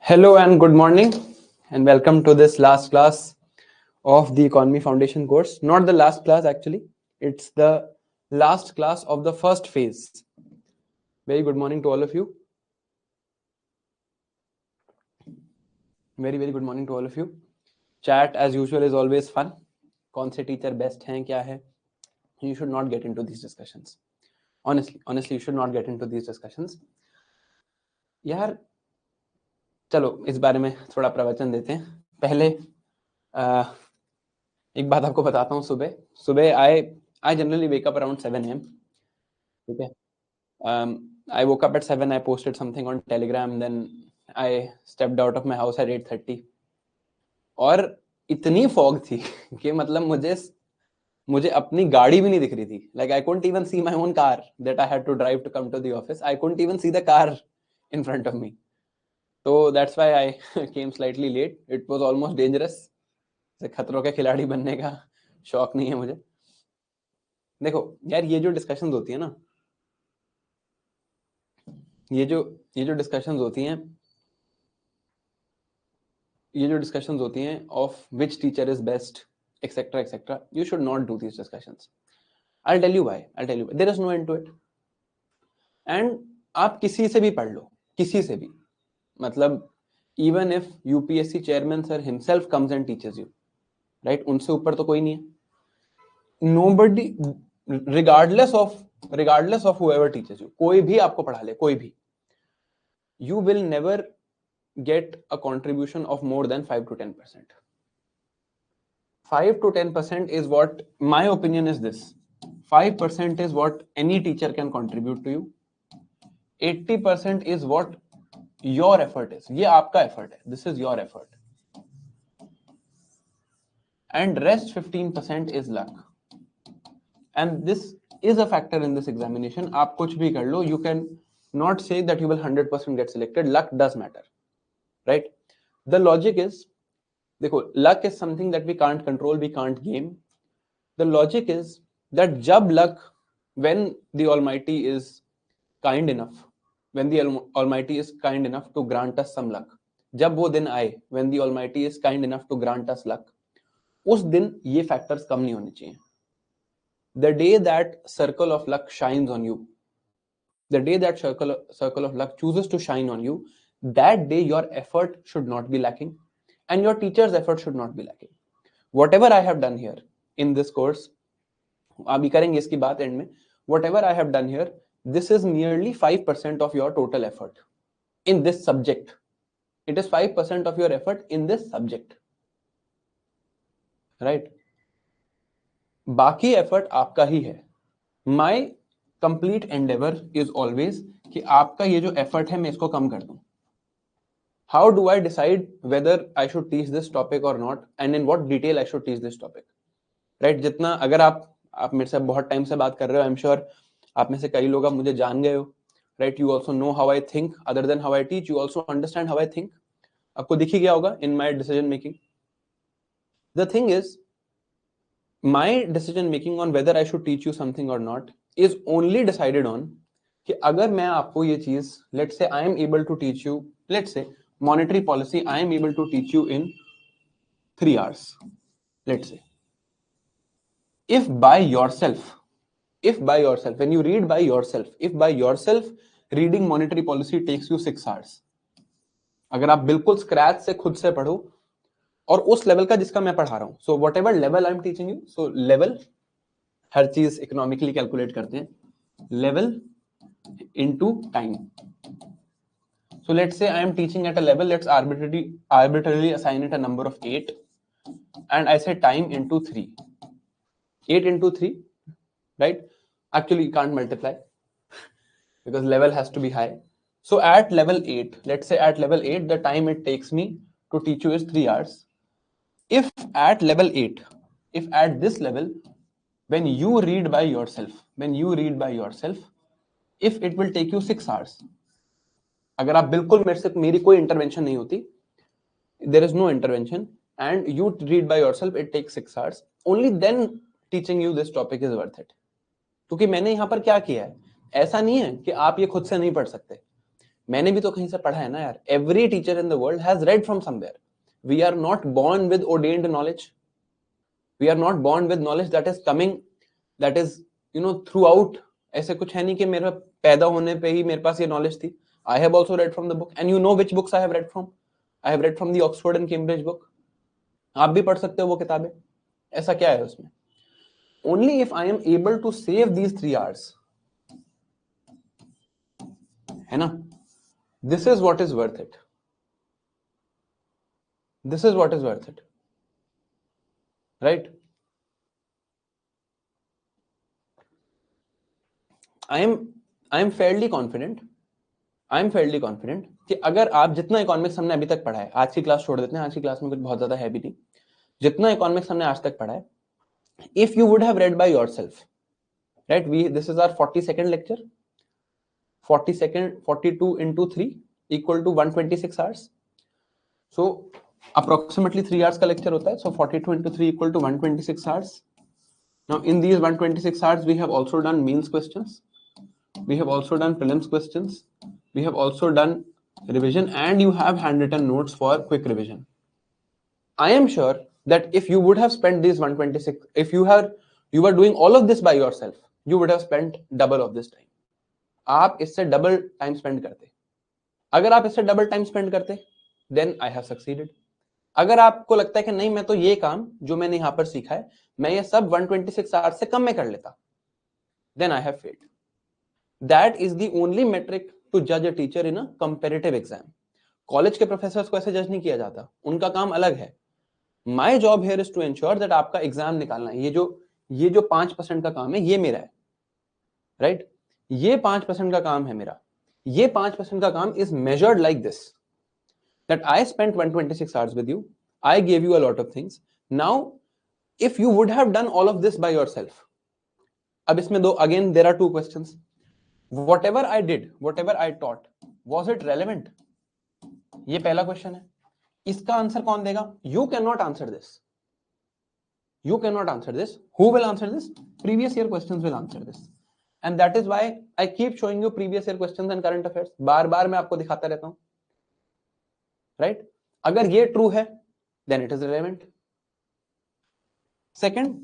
Hello and good morning, and welcome to this last class of the Economy Foundation course. Not the last class, actually, it's the last class of the first phase. Very good morning to all of you. Very good morning to all of you. Chat, as usual, is always fun. कौन से teacher best हैं, क्या है? You should not get into these discussions. Honestly, you should not get into these discussions. यार, चलो इस बारे में थोड़ा प्रवचन देते हैं. पहले एक बात आपको बताता हूँ. सुबह I generally wake up around 7 a.m. ठीक है. I woke up at 7. I posted something on Telegram. Then I stepped out of my house at 8:30. और इतनी फॉग थी कि मतलब मुझे अपनी गाड़ी भी नहीं दिख रही थी. Like I couldn't even see my own car that I had to drive to come to the office. I couldn't even see the car in front of me. So that's why I came slightly late. It was almost dangerous. खतरों के खिलाड़ी बनने का शौक नहीं है मुझे. देखो यार, ये जो डिस्कशंस होती है ना, ये जो डिस्कशंस होती हैं of which teacher is best etcetera, you should not do these discussions. I'll tell you why. There is no end to it. And आप किसी से भी पढ़ लो, किसी से भी, मतलब even if UPSC chairman sir himself comes and teaches you, right? उनसे ऊपर तो कोई नहीं है. Nobody, regardless of whoever teaches you, कोई भी आपको पढ़ा ले, कोई भी, you will never get a contribution of more than 5 to 10%. 5 to 10% is what my opinion is. This 5% is what any teacher can contribute to you. 80% is what your effort is. ये आपका effort है. This is your effort. And rest 15% is luck. And this is a factor in this examination. आप कुछ भी कर लो, you can not say that you will 100% get selected. Luck does matter, right? The logic is, देखो, luck is something that we can't control, we can't game. The logic is that जब luck, when the Almighty is kind enough, to grant us some luck, जब वो दिन आए, when the Almighty is kind enough to grant us luck, उस दिन ये factors कम नहीं होने चाहिए. The day that circle of luck shines on you, the day that circle of luck chooses to shine on you, that day your effort should not be lacking and your teacher's effort should not be lacking. Whatever I have done here in this course, अभी करेंगे इसकी बात and में, whatever I have done here, this is merely 5% of your total effort in this subject. It is 5% of your effort in this subject, right? बाकी effort आपका ही है. My complete endeavor is always कि आपका ये जो effort है मैं इसको कम कर दूं. How do I decide whether I should teach this topic or not and in what detail I should teach this topic, right? जितना, अगर आप मेरे से बहुत टाइम से बात कर रहे हो, I'm sure आप में से कई लोग आप मुझे जान गए हो, right? You also know how I think. Other than how I teach, you also understand how I think. आपको दिख ही गया होगा in my decision making. The thing is, my decision making on whether I should teach you something or not is only decided on कि अगर मैं आपको ये चीज, let's say I am able to teach you, let's say monetary policy, I am able to teach you in 3 hours, let's say. If by yourself, when you read by yourself, if by yourself reading monetary policy takes you 6 hours, अगर आप बिल्कुल scratch से खुद से पढ़ो और उस level का जिसका मैं पढ़ा रहा हूं, so whatever level I am teaching you, so level, हर चीज इकोनॉमिकली कैलकुलेट करते हैं, level into time. So let's say I am teaching at a level, let's arbitrarily assign it a number of 8 and I say time into 3. 8 into 3, right? Actually you can't multiply because level has to be high. So at level 8, let's say at level 8 the time it takes me to teach you is 3 hours. If at level 8, if at this level, when you read by yourself, if it will take you 6 hours, अगर आप बिल्कुल मेरी कोई intervention नहीं होती, there is no intervention, and you read by yourself, it takes 6 hours, only then teaching you this topic is worth it. क्योंकि मैंने यहाँ पर क्या किया है, ऐसा नहीं है कि आप ये खुद से नहीं पढ़ सकते. मैंने भी तो कहीं से पढ़ा है ना यार. Every teacher in the world has read from somewhere. We are not born with ordained knowledge. We are not born with knowledge that is coming, that is throughout. ऐसे कुछ है नहीं कि मेरा पैदा होने पे ही मेरे पास ये knowledge थी. I have also read from the book, and you know which books I have read from. I have read from the Oxford and Cambridge book. आप भी पढ़ सकते हो वो किताबें. ऐसा क्या है उसमें? Only if I am able to save these 3 hours, है ना? This is what is worth it. This is what is worth it. Right? I am fairly confident कि अगर आप जितना इकोनॉमिक्स हमने अभी तक पढ़ा है, आज की क्लास छोड़ देते हैं, आज की क्लास में कुछ बहुत ज्यादा है भी नहीं, जितना इकोनॉमिक्स हमने आज तक पढ़ा है, if you would have read by yourself, right? This is our 42nd lecture. 42 into 3 equal to 126 hours. So approximately 3 hours का lecture होता है. So 42 into 3 equal to 126 hours. Now in these 126 hours, we have also done means questions. We have also done prelims questions. We have also done revision, and you have handwritten notes for quick revision. I am sure that if you would have spent these 126, if you were doing all of this by yourself, you would have spent double of this time. आप इससे double time spend करते. अगर आप इससे double time spend करते, then I have succeeded. अगर आपको लगता है कि नहीं, मैं तो ये काम जो मैंने यहां पर सीखा है, मैं ये सब 126 आवर्स से कम में कर लेता, then I have failed. That is the only metric to judge a teacher in a comparative exam. College के प्रोफेसर्स को ऐसे जज नहीं किया जाता, उनका काम अलग है. My job here is to ensure that आपका एग्जाम निकालना है. ये जो 5% का काम है, ये मेरा है, राइट? ये 5% का काम है मेरा. ये 5% का काम is measured like this, that I spent 126 hours with you. I gave you a lot of things. Now, if you would have done all of this by yourself, अब इसमें again there are 2 questions. Whatever I did, whatever I taught, was it relevant? ये पहला question है. इसका answer कौन देगा? You cannot answer this. You cannot answer this. Who will answer this? Previous year questions will answer this. And that is why I keep showing you previous year questions and current affairs. बार बार मैं आपको दिखाता रहता हूं, right? अगर ये true है, then it is relevant. Second,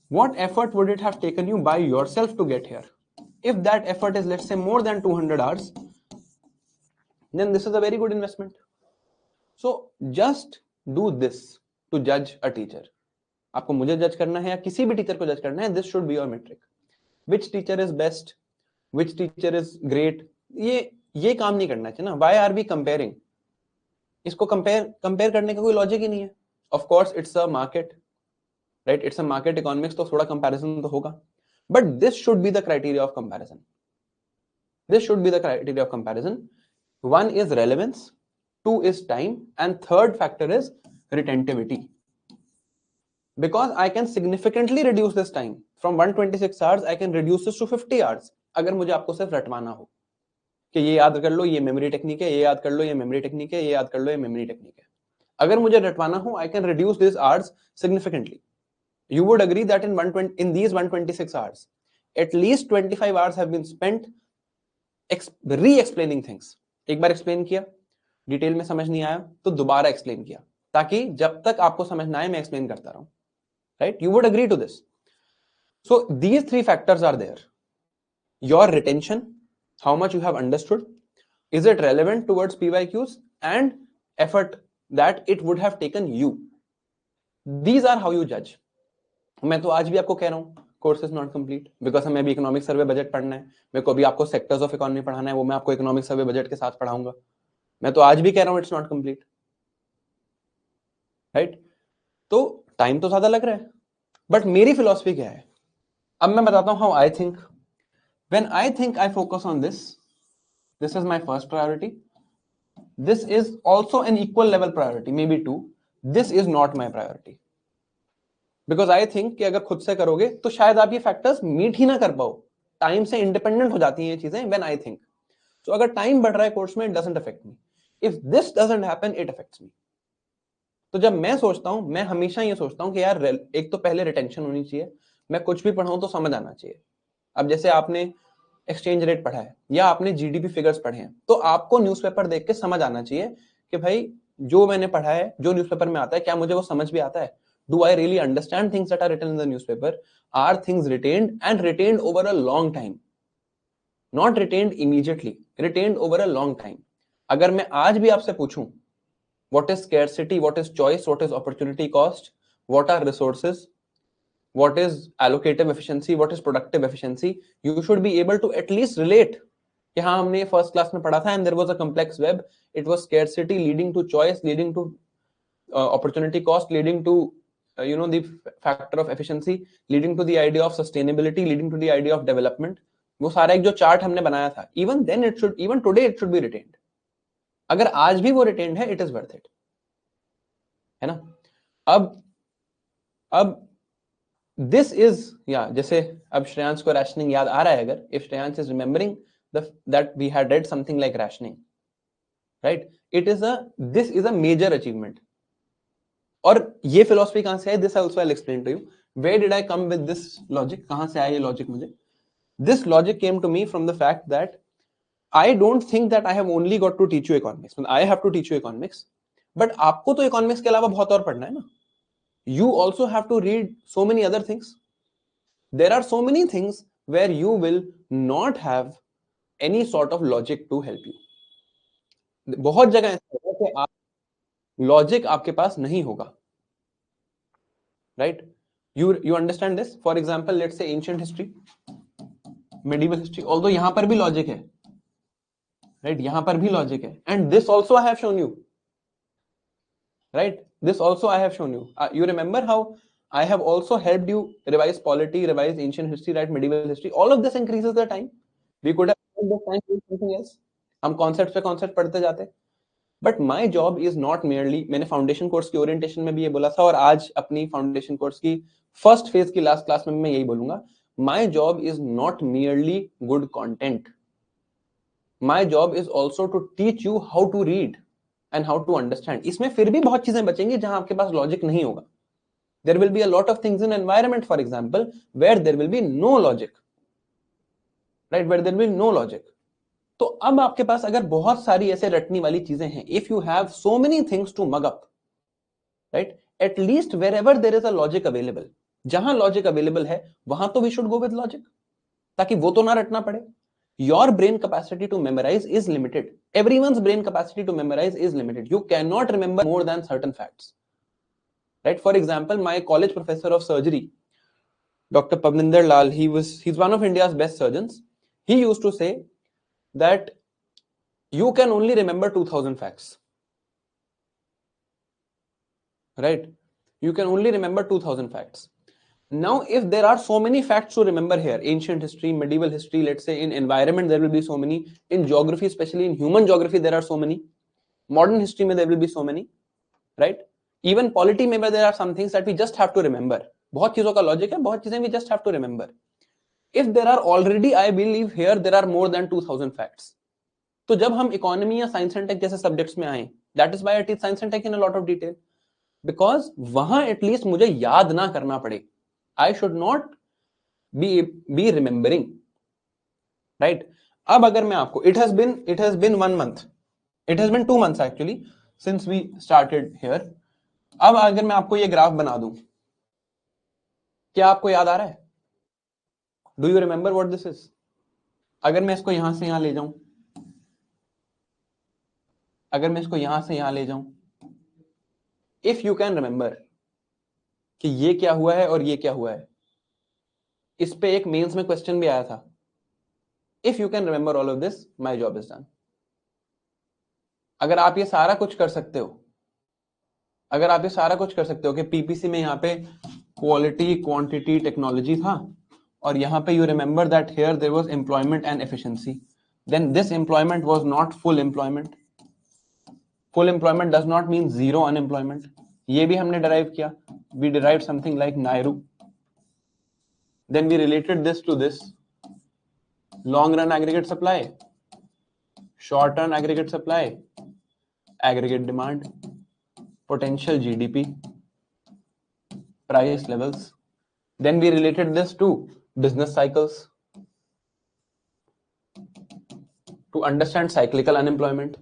what effort would it have taken you by yourself to get here? If that effort is, let's say, more than 200 hours, then this is a very good investment. So just do this to judge a teacher. आपको मुझे जज करना है या किसी भी teacher को जज करना है, this should be your metric. Which teacher is best? Which teacher is great? ये काम नहीं करना चाहिए ना. Why are we comparing? इसको कंपेयर करने का कोई लॉजिक ही नहीं है. Of course it's a market, right? It's a market economics, तो थोड़ा comparison तो होगा. But this should be the criteria of comparison. This should be the criteria of comparison. 1 is relevance, 2 is time, and third factor is retentivity. Because I can significantly reduce this time. From 126 hours, I can reduce this to 50 hours. अगर मुझे आपको सिर्फ रटवाना हो कि ये याद कर लो, ये मेमोरी टेक्निक है, ये याद कर लो, ये मेमोरी टेक्निक है, ये याद कर लो, ये मेमोरी टेक्निक है. अगर मुझे रटवाना हो, I can reduce these hours significantly. You would agree that in these 126 hours, at least 25 hours have been spent re-explaining things. एक बार explain किया, डिटेल में समझ नहीं आया तो दोबारा explain किया, ताकि जब तक आपको समझ ना आए मैं explain करता रहूं. Right? You would agree to this. So these 3 factors are there. Your retention, how much you have understood, is it relevant towards PYQs, and effort that it would have taken you. These are how you judge. मैं तो आज भी आपको कह रहा हूं, course is not complete, because हमें अभी इकोनॉमिक सर्वे बजट पढ़ना है. मेरे को अभी आपको सेक्टर्स ऑफ इकोनॉमी पढ़ाना है, वो मैं आपको इकोनॉमिक सर्वे बजट के साथ पढ़ाऊंगा. मैं तो आज भी कह रहा हूं इट्स नॉट कंप्लीट, राइट? तो टाइम तो ज्यादा लग रहा है, बट मेरी फिलॉसफी क्या है, अब मैं बताता हूं how I think. When I think I focus on this is my first priority. This is also an equal level priority, may be 2. This is not my priority. Because I think कि अगर खुद से करोगे तो शायद आप ये factors meet ही ना कर पाओ. टाइम से इंडिपेंडेंट हो जाती हैं ये चीजें व्हेन आई थिंक. सो अगर टाइम बढ़ रहा है कोर्स में, it doesn't affect me. If this doesn't happen, it affects me. तो जब मैं सोचता हूं, मैं हमेशा ये सोचता हूं कि यार एक तो पहले रिटेंशन होनी चाहिए, मैं कुछ भी पढ़ाऊं तो समझ आना चाहिए. अब जैसे आपने एक्सचेंज रेट पढ़ा है या आपने जीडीपी फिगर्स पढ़े हैं, तो आपको न्यूज़पेपर देख के समझ आना चाहिए कि भाई जो मैंने पढ़ा है, जो न्यूज़पेपर में आता है, क्या मुझे वो समझ भी आता है? Do I really understand things that are written in the newspaper? Are things retained and retained over a long time, not retained immediately, retained over a long time. अगर मैं आज भी आपसे पूछूं what is scarcity, what is choice, what is opportunity cost, what are resources, what is allocative efficiency, what is productive efficiency, you should be able to at least relate कि हाँ हमने ये फर्स्ट क्लास में पढ़ा था and there was a complex web, it was scarcity leading to choice, leading to opportunity cost, leading to the factor of efficiency, leading to the idea of sustainability, leading to the idea of development. वो सारा एक जो chart हमने बनाया था, even then it should, even today it should be retained. अगर आज भी वो retained है, it is worth it, है ना? अब दिस इज, या जैसे अब श्रेयांश को रैशनिंग याद आ रहा है, अगर if Shreyansh is remembering that we had read something like rationing, right, it is a, this is a major achievement. और ये फिलॉसफी कहां से आई, this also I will explain to you. Where did I come with this logic, कहां से आया ये logic मुझे? This logic came to me from the fact that I don't think that I have only got to teach you economics, I have to teach you economics, but आपको तो economics के अलावा बहुत और पढ़ना है ना. You also have to read so many other things. There are so many things where you will not have any sort of logic to help you. बहुत जगह ऐसा होगा कि आप लॉजिक आपके पास नहीं होगा, right? You understand this? For example, let's say ancient history, medieval history. Although यहां पर भी लॉजिक है, राइट? यहां पर भी लॉजिक है, and this also I have shown you, right? This also I have shown you. You remember how I have also helped you revise polity, revise ancient history, write medieval history. All of this increases the time. We could have spent this time doing something else. हम concept पे concept पढ़ते जाते. But my job is not merely, मैंने foundation course की orientation में भी ये बोला था और आज अपनी फाउंडेशन कोर्स की फर्स्ट फेज की लास्ट क्लास में मैं यही बोलूंगा. My job is not merely good content. My job is also to teach you how to read and how to understand. इसमें फिर भी बहुत चीजें बचेंगी जहां आपके पास लॉजिक नहीं होगा. There will be a lot of things in environment, for example, where there will be no logic, right? Where there will be no logic. तो अब आपके पास अगर बहुत सारी ऐसे रटने वाली चीजें हैं, if you have so many things to mug up, right? At least wherever there is a logic available, जहां logic available है, वहां तो we should go with logic, ताकि वो तो ना रटना पड़े. Your brain capacity to memorize is limited. Everyone's brain capacity to memorize is limited. You cannot remember more than certain facts. Right? For example, my college professor of surgery, Dr. Pavninder Lal, he's one of India's best surgeons. He used to say that you can only remember 2000 facts. Right? You can only remember 2000 facts. Now, if there are so many facts to remember here, ancient history, medieval history, let's say in environment, there will be so many. In geography, especially in human geography, there are so many. Modern history, there will be so many. Right? Even polity, maybe there are some things that we just have to remember. बहुत चीजों का logic है, बहुत चीजें we just have to remember. If there are already, I believe here there are more than 2000 facts. तो जब हम economy या साइंस एंड टेक जैसे सब्जेक्ट्स में आए, that is why I teach science and tech in a lot of detail, because वहां at least मुझे याद ना करना पड़े. I should not be remembering, right? अब अगर मैं आपको, it has been 1 month, it has been 2 months actually since we started here. अब अगर मैं आपको ये ग्राफ बना दूं, क्या आपको याद आ रहा है? Do you remember what this is? अगर मैं इसको यहां से यहां ले जाऊं, अगर मैं इसको यहां से यहां ले जाऊं, इफ यू कैन रिमेंबर कि ये क्या हुआ है और ये क्या हुआ है. इस पे एक मेंस में क्वेश्चन भी आया था. If you can remember all of this, my job is done. अगर आप ये सारा कुछ कर सकते हो, अगर आप ये सारा कुछ कर सकते हो कि पीपीसी में यहां पे क्वालिटी, क्वांटिटी, टेक्नोलॉजी था और यहां पे you remember that here there was employment and efficiency, then this employment was not full employment. Full employment does not mean zero unemployment. ये भी हमने डिराइव किया. We derive something like NAIRU. Then we related this to this. Long run aggregate supply, short run aggregate supply, aggregate demand, potential GDP, price levels. Then we related this to business cycles. to understand cyclical unemployment.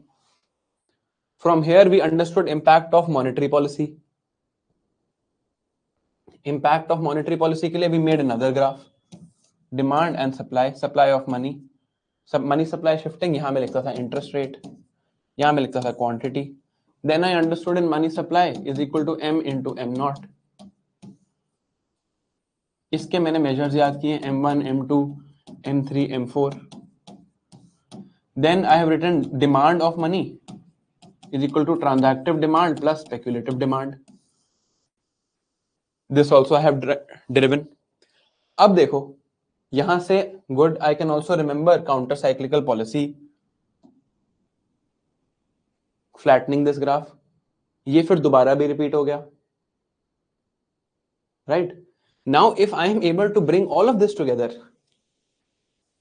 From here we understood impact of monetary policy. Impact of monetary policy के लिए we made another graph. Demand and supply of money. Money supply shifting, यहाँ में लिखता था interest rate, यहाँ में लिखता था quantity. Then I understood in money supply is equal to m into m naught. इसके मैंने मेजर्स याद किए m1, m2, m3, m4. Then I have written demand of money is equal to transactive demand plus speculative demand. This also I have driven. अब देखो यहां से good I can also remember counter cyclical policy, flattening this graph. ये फिर दोबारा भी repeat हो गया. Right? Now if I am able to bring all of this together,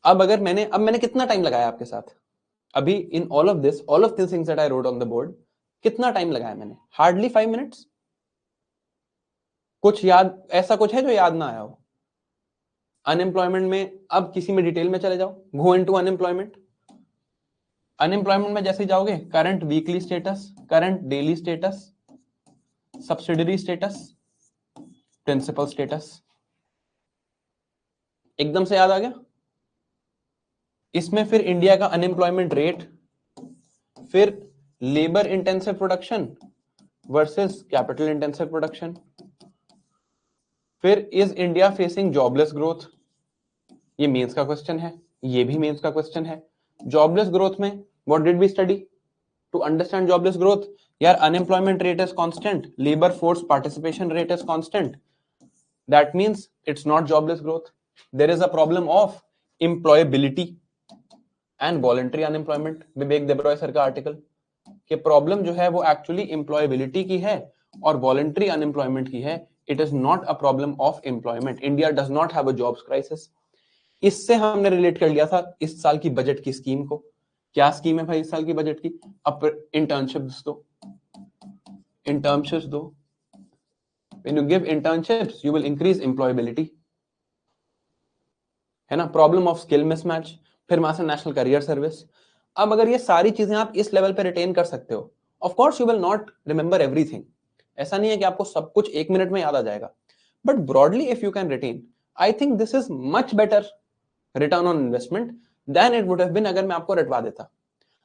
अब मैंने कितना टाइम लगाया आपके साथ अभी इन all of these things that I wrote on the board, कितना टाइम लगाया मैंने? Hardly 5 minutes. कुछ याद, ऐसा कुछ है जो याद ना आया हो? अनएम्प्लॉयमेंट में अब किसी में डिटेल में चले जाओ, गो इनटू अनएम्प्लॉयमेंट. अनएम्प्लॉयमेंट में जैसे जाओगे current weekly status, current daily status, subsidiary status, principal status. एकदम से याद आ गया. इसमें फिर इंडिया का अनएम्प्लॉयमेंट रेट, फिर labour intensive production versus capital intensive production, फिर is India facing jobless growth. ये मेंस का क्वेश्चन है, ये भी मेंस का क्वेश्चन है. जॉबलेस ग्रोथ में what did we study to understand jobless growth? यार unemployment rate is constant, labour force participation rate is constant. That means it's not jobless growth. There is a problem of employability and voluntary unemployment. Vivek Debroy sir का article कि problem जो है वो actually employability की है और voluntary unemployment की है. It is not a problem of employment. India does not have a jobs crisis. इससे हमने रिलेट कर लिया था इस साल की बजट की स्कीम को. क्या स्कीम है भाई इस साल की बजट की? अब इंटर्नशिप्स दो, इंटर्नशिप्स दो. When you give internships you will increase employability, है ना. प्रॉब्लम ऑफ स्किल मिसमैच, फिर वहां से नेशनल करियर सर्विस. अब अगर ये सारी चीजें आप इस लेवल पे रिटेन कर सकते हो, of course you will not remember everything. ऐसा नहीं है कि आपको सब कुछ 1 मिनट में याद आ जाएगा, but broadly if you can retain, I think this is much better return on investment than it would have been अगर मैं आपको रटवा देता.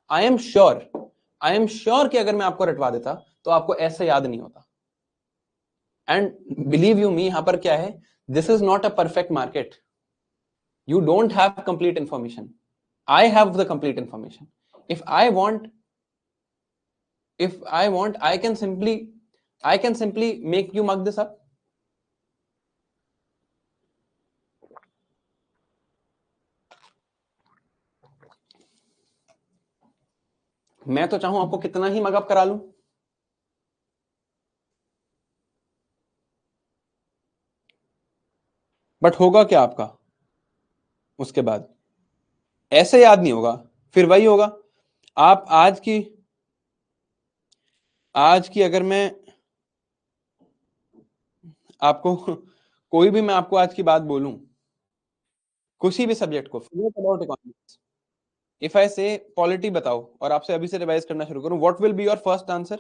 आई एम श्योर कि अगर मैं आपको रटवा देता तो आपको ऐसे याद नहीं होता. एंड बिलीव यू मी, यहां पर क्या है, this is not a perfect market. You don't have complete information. I have the complete information. If I want, I can simply make you mug this up. मैं तो चाहूं आपको कितना ही मग अप करा लूं, बट होगा क्या आपका उसके बाद? ऐसे याद नहीं होगा. फिर वही होगा. आप आज की अगर मैं आपको कोई भी मैं आपको आज की बात बोलूं किसी भी सब्जेक्ट को, forget about economics. If I say polity बताओ और आपसे अभी से रिवाइज करना शुरू करूं, what will be your first answer?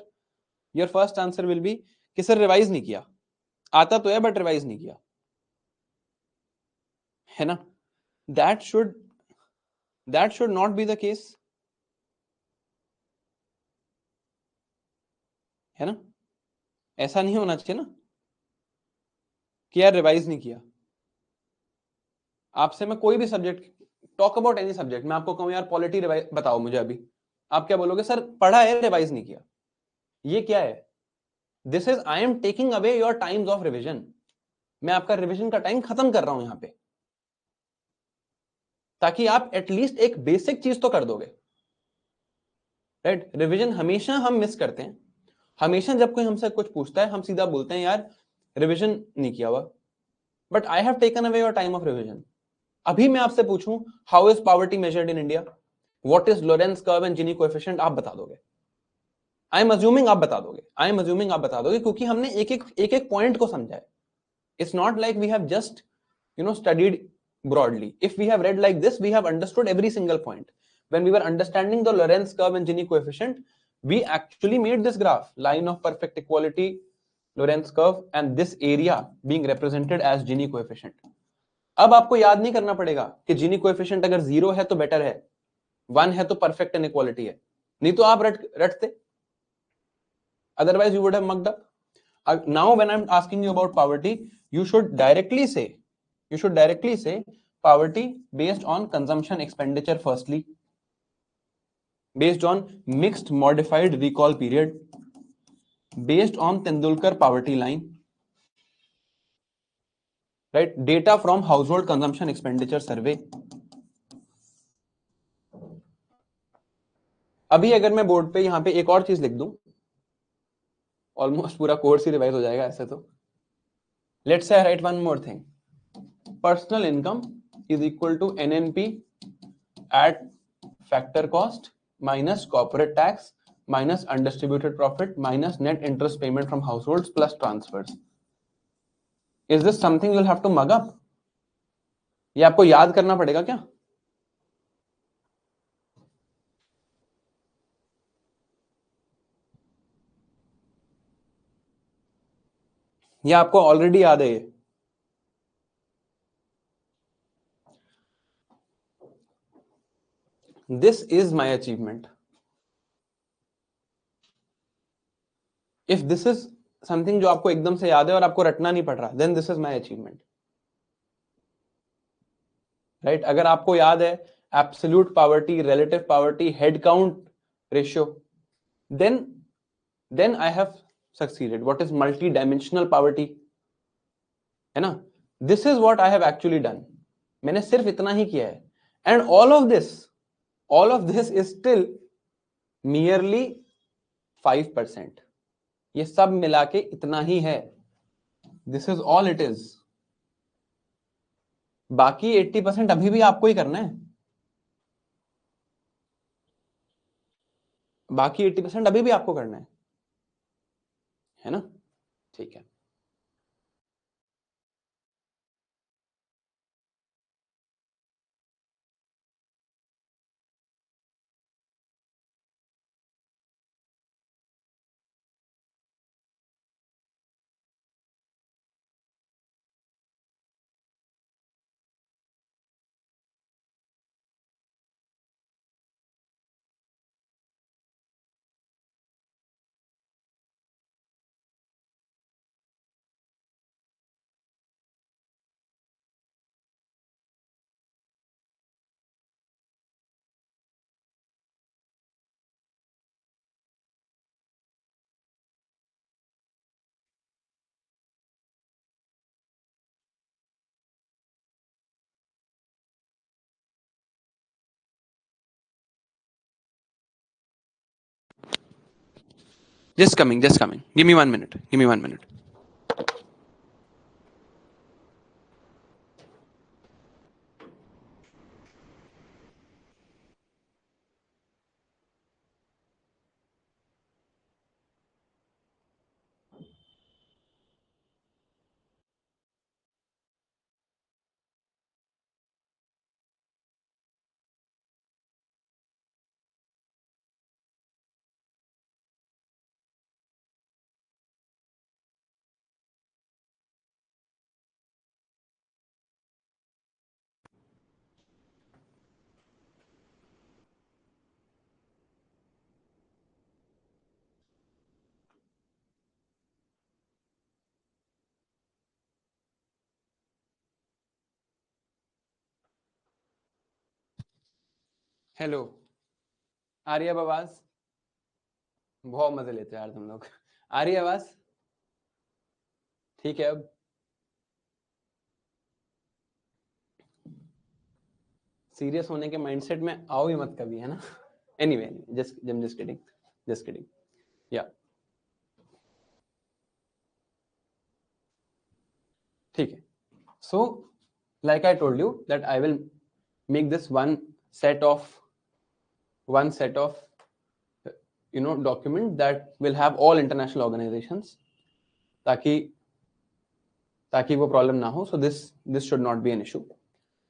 Your first answer will be कि सर रिवाइज नहीं किया. आता तो है बट रिवाइज नहीं किया, है ना. That should not be the case, है ना. ऐसा नहीं होना चाहिए ना कि यार रिवाइज नहीं किया. आपसे मैं कोई भी subject, talk about any subject, मैं आपको कहूं यार पॉलिटी रिवाइज बताओ मुझे अभी, आप क्या बोलोगे? सर पढ़ा है रिवाइज नहीं किया. ये क्या है? This is I am taking away your time's of revision. मैं आपका रिविजन का टाइम खत्म कर रहा हूं यहां पे, ताकि आप एटलीस्ट एक बेसिक चीज तो कर दोगे. राइट. रिविजन हमेशा हम मिस करते हैं. हमेशा जब कोई हमसे कुछ पूछता है हम सीधा बोलते हैं यार रिविजन नहीं किया हुआ. But I have taken away your time of revision. अभी मैं आपसे पूछूं how is poverty measured in India, what is Lorenz curve and Gini coefficient, आप बता दोगे. आई एम अज्यूमिंग आप बता दोगे क्योंकि हमने एक एक पॉइंट को समझा है. It's not like we have just studied broadly. If we have read like this, we have understood every single point. when we were understanding the Lorentz curve and Gini coefficient, we actually made this graph, line of perfect equality, Lorentz curve, and this area being represented as Gini coefficient. अब आपको याद नहीं करना पड़ेगा कि Gini coefficient अगर 0 है तो बेटर है, 1 है तो perfect inequality है, नहीं तो आप रटते, otherwise you would have mucked up. Now when I'm asking you about poverty, you should directly say poverty based on consumption expenditure firstly, based on mixed modified recall period, based on Tendulkar poverty line, right? Data from household consumption expenditure survey. अभी अगर मैं board पे यहां पे एक और चीज लिख दूं, ऑलमोस्ट पूरा कोर्स ही रिवाइज हो जाएगा ऐसे तो. Let's say I write one more thing. Personal income is equal to NNP at factor cost minus corporate tax minus undistributed profit minus net interest payment from households plus transfers. Is this something you'll have to mug up? ये आपको याद करना पड़ेगा क्या? ये आपको already याद है ये? This is my achievement. If this is something जो आपको एकदम से याद है और आपको रटना नहीं पड़ रहा, then this is my achievement. Right? अगर आपको याद है absolute poverty, relative poverty, head count ratio, then I have succeeded. What is multi-dimensional poverty? है ना? This is what I have actually done. मैंने सिर्फ इतना ही किया है. And all of this is still merely 5%. ये सब मिला के इतना ही है. This is all it is. बाकी 80% अभी भी आपको ही करना है. बाकी 80% अभी भी आपको करना है ना? ठीक है. Just coming. Give me 1 minute. Hello, आ रही है आवाज? बहुत मजे लेते हैं यार तुम लोग. आ रही है आवाज? ठीक है. अब सीरियस होने के माइंडसेट में आओ ही मत कभी, है ना? Anyway, just kidding. या ठीक है. So like I told you that I will make this one set of document that will have all international organizations, ताकि वो problem ना हो. So this should not be an issue.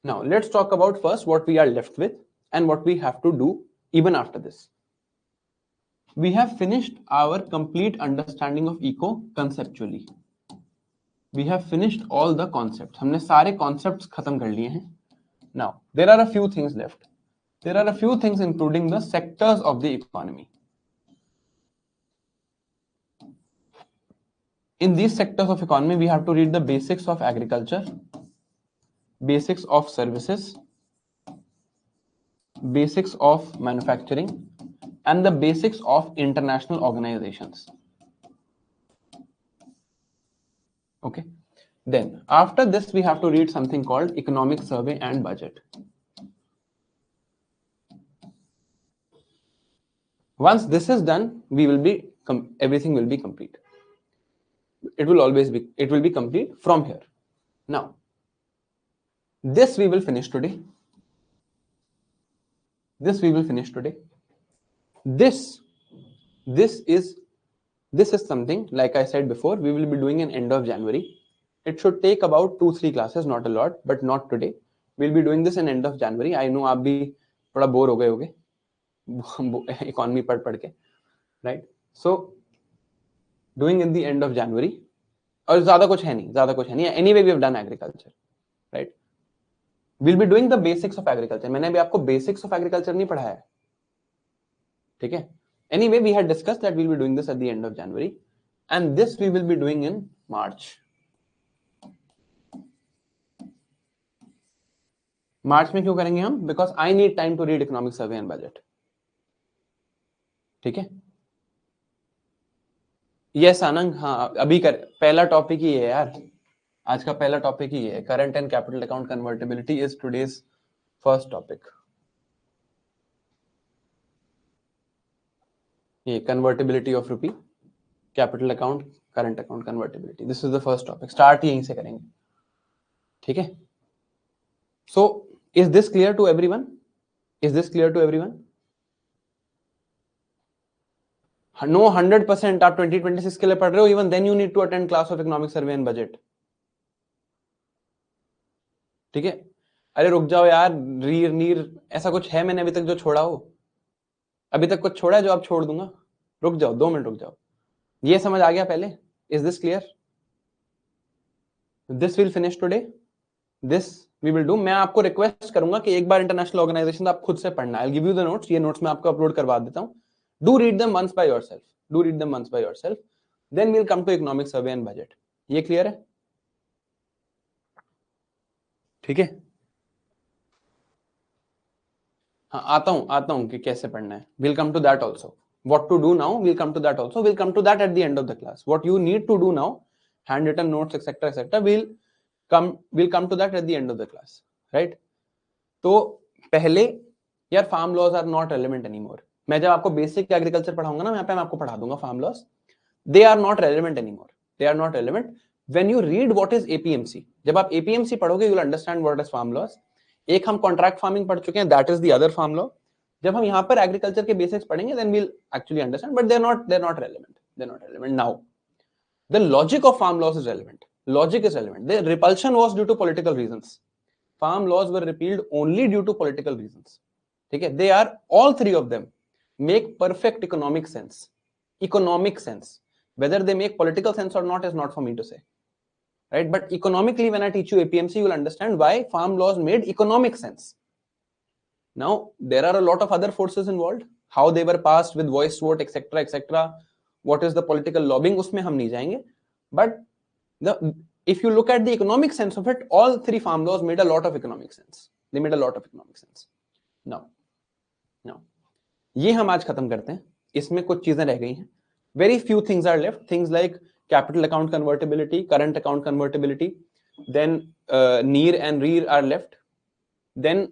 Now let's talk about first what we are left with. and what we have to do even after this. We have finished our complete understanding of eco conceptually. We have finished all the concepts. हमने सारे concepts खत्म कर लिए हैं. Now there are a few things left. There are a few things including the sectors of the economy. In these sectors of economy, we have to read the basics of agriculture, basics of services, basics of manufacturing, and the basics of international organizations. Okay. Then after this, we have to read something called economic survey and budget. Once this is done, we will be everything will be complete. It will be complete from here. Now, this we will finish today. This we will finish today. This is something, like I said before, we will be doing in end of January. It should take about 2-3 classes, not a lot, but not today. We'll be doing this in end of January. I know आप भी थोड़ा bore हो गए होगे economy पढ़ के, right? So doing in the end of January. और ज्यादा कुछ है नहीं. Anyway, we have done agriculture, right? We'll be doing the basics of agriculture. मैंने अभी आपको basics of agriculture नहीं पढ़ाया है, ठीक है? Anyway, we had discussed that we'll be doing this at the end of January, and this we will be doing in March. मार्च में क्यों करेंगे हम? Because I need time to read economic survey and budget. ठीक है? Yes, आनंद, हाँ अभी कर. पहला टॉपिक ही है यार, आज का पहला टॉपिक ही है. Current and capital account convertibility is today's first topic. ये convertibility of rupee, capital account, current account convertibility, this is the first topic. Start यहीं से करेंगे, ठीक है? So is this clear to everyone? Is this clear to everyone? No, 100% आप 2026 के लिए पढ़ रहे हो, even then you need to attend class of economic survey and budget. ठीक है? अरे रुक जाओ यार, रीर नीर ऐसा कुछ है मैंने अभी तक जो छोड़ा हो? अभी तक कुछ छोड़ा है जो आप छोड़ दूंगा? रुक जाओ, 2 मिनट रुक जाओ. ये समझ आ गया पहले? Is this clear? This will finish today, this we will do. मैं आपको रिक्वेस्ट करूंगा कि एक बार इंटरनेशनल ऑर्गेनाइजेशन आप खुद से पढ़ना. I give you the notes. ये नोट्स मैं आपको अपलोड करवा देता हूं. Do read them once by yourself. Do read them once by yourself. Then we will come to economic survey and budget. ये क्लियर है? ठीक है? हाँ, आता हूं कि कैसे पढ़ना है. Will come to that also. What to do now? We'll come to that also. We'll come to that at the end of the class. What you need to do now, handwritten notes, etc., etc. We'll come to that at the end of the class, right? तो पहले यार farm laws are not relevant anymore. मैं जब आपको basic agriculture पढ़ाऊंगा ना, यहाँ पे मैं आपको पढ़ा दूंगा farm laws. They are not relevant anymore. They are not relevant. When you read what is APMC, जब आप एपीएमसी पढ़ोगे, you will understand what is farm laws. एक हम कॉन्ट्रैक्ट फार्मिंग पढ़ चुके हैं, that is the other farm law. जब हम यहाँ पर एग्रीकल्चर के बेसिक्स पढ़ेंगे, then we'll actually understand, but they're not relevant. They're not relevant now. The logic of farm laws is relevant. Logic is relevant. The repulsion was due to political reasons. Farm laws were repealed only due to political reasons. Okay, they are, all three of them make perfect economic sense. Economic sense. Whether they make political sense or not is not for me to say, right? But economically, when I teach you APMC, you will understand why farm laws made economic sense. Now, there are a lot of other forces involved. How they were passed with voice vote, etc., etc. What is the political lobbying? उसमें हम नहीं जाएंगे. But if you look at the economic sense of it, all three farm laws made a lot of economic sense. They made a lot of economic sense. Now, ये हम आज खत्म करते हैं. इसमें कुछ चीजें रह गई हैं. Very few things are left. Things like capital account convertibility, current account convertibility. Then NEER and REER are left. Then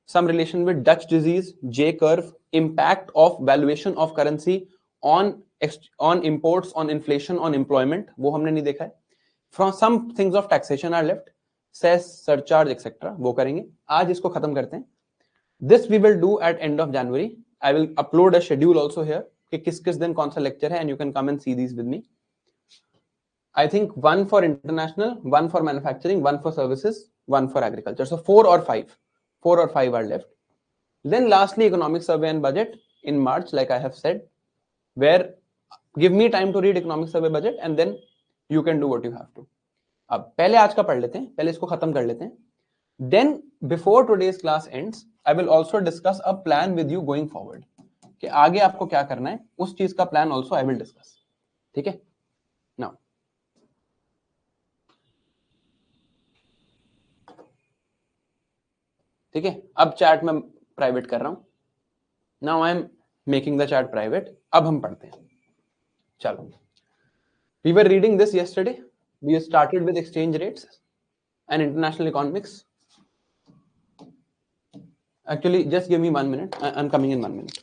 some relation with Dutch disease, J curve, impact of valuation of currency on imports, on inflation, on employment, वो हमने नहीं देखा है. From some things of taxation are left, cess, surcharge, etc. वो करेंगे. आज इसको खत्म करते हैं. This we will do at end of January. I will upload a schedule also here कि किस दिन कौन सा lecture है, and you can come and see these with me. I think 1 for international, 1 for manufacturing, 1 for services, 1 for agriculture. So 4 or 5 are left. Then lastly, economic survey and budget in March, like I have said, where give me time to read economic survey budget and then you can do what you have to. अब पहले आज का पढ़ लेते हैं, पहले इसको खत्म कर लेते हैं. Then before today's class ends, I will also discuss a plan with you going forward. कि आगे आपको क्या करना है, उस चीज का plan also I will discuss. ठीक है? Now, ठीक है, अब चैट में प्राइवेट कर रहा हूं. Now I am making the chat private. अब हम पढ़ते हैं. चलो, we were reading this yesterday. We started with exchange rates and international economics. Actually, just give me 1 minute. I'm coming in 1 minute.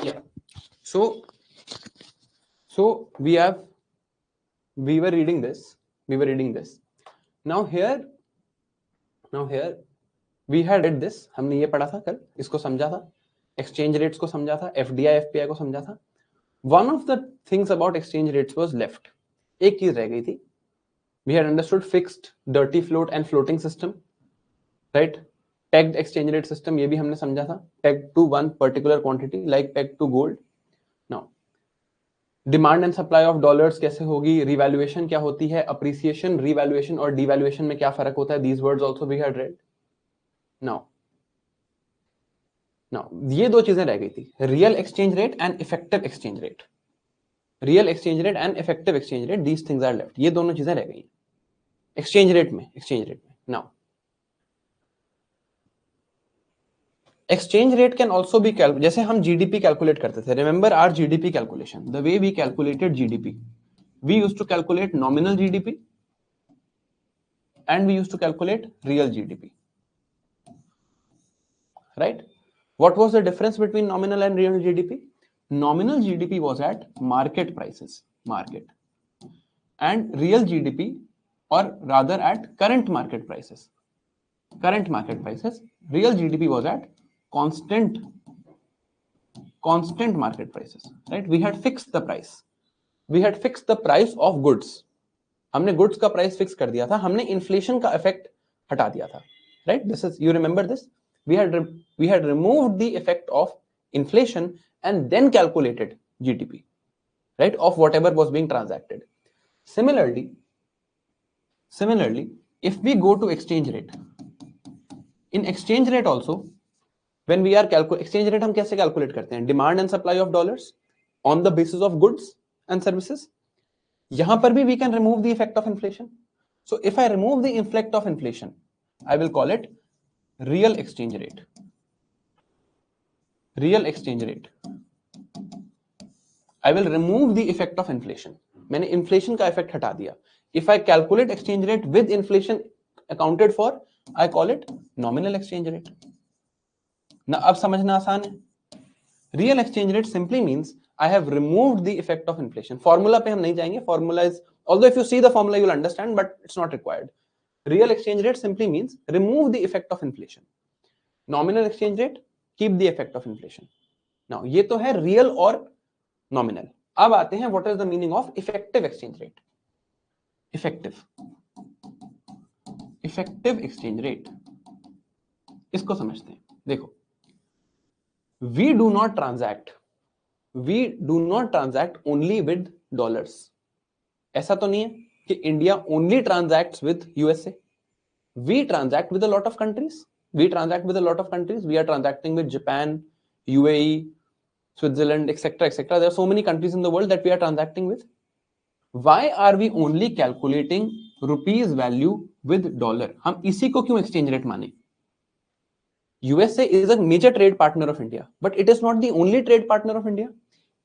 Yeah. So we were reading this. Now here we had read this. हमने ये पढ़ा था कल, इसको समझा था, exchange rates को समझा था, FDI FPI को समझा था. One of the things about exchange rates was left. एक चीज रह गई थी. We had understood fixed, dirty float and floating system, right? Pegged exchange rate system, ये भी हमने समझा था. Pegged to one particular quantity, like pegged to gold. Now, demand and supply of dollars कैसे होगी, रिवैल्यूएशन क्या होती है, अप्रिसिएशन, रिवैल्यूएशन और डिवैल्यूएशन में क्या फर्क होता है, these words also we had read. Now ये दो चीजें रह गई थी, real exchange rate and effective exchange rate. Real exchange rate and effective exchange rate, these things are left. ये दोनों चीजें रह गई एक्सचेंज रेट में. Now exchange rate can also be जैसे हम GDP कैलकुलेट करते थे. Remember our GDP calculation, the way we calculated GDP, we used to calculate nominal GDP and we used to calculate real GDP, right? What was the difference between nominal and real GDP? Nominal GDP was at market prices, and real GDP, or rather at current market prices. Real GDP was at constant market prices, right? We had fixed the price of goods. हमने goods का price fix कर दिया था, हमने inflation का effect हटा दिया था, right? This is, you remember this? We had removed the effect of inflation and then calculated GDP, right? Of whatever was being transacted. Similarly, if we go to exchange rate, in exchange rate also, when we are exchange rate हम कैसे calculate करते हैं? Demand and supply of dollars on the basis of goods and services. यहाँ पर भी we can remove the effect of inflation. So if I remove the effect of inflation, I will call it real exchange rate. I will remove the effect of inflation. मैंने inflation का effect हटा दिया. If I calculate exchange rate with inflation accounted for, I call it nominal exchange rate. ना अब समझना आसान है. Real exchange rate simply means I have removed the effect of inflation. Formula पे हम नहीं जाएंगे, formula is although if you see the formula you will understand, but it's not required. Real exchange rate simply means remove the effect of inflation. Nominal exchange rate keep the effect of inflation. Now ये तो है real और nominal. अब आते हैं what is the meaning of effective exchange rate. Effective exchange rate, इसको समझते हैं. देखो, we do not transact only with dollars. ऐसा तो नहीं है कि India only transacts with USA. We transact with a lot of countries. We transact with a lot of countries. We are transacting with Japan, UAE, Switzerland, etc., etc. There are so many countries in the world that we are transacting with. Why are we only calculating rupees value with dollar? हम इसी को क्यों exchange rate माने? USA is a major trade partner of India, but it is not the only trade partner of India.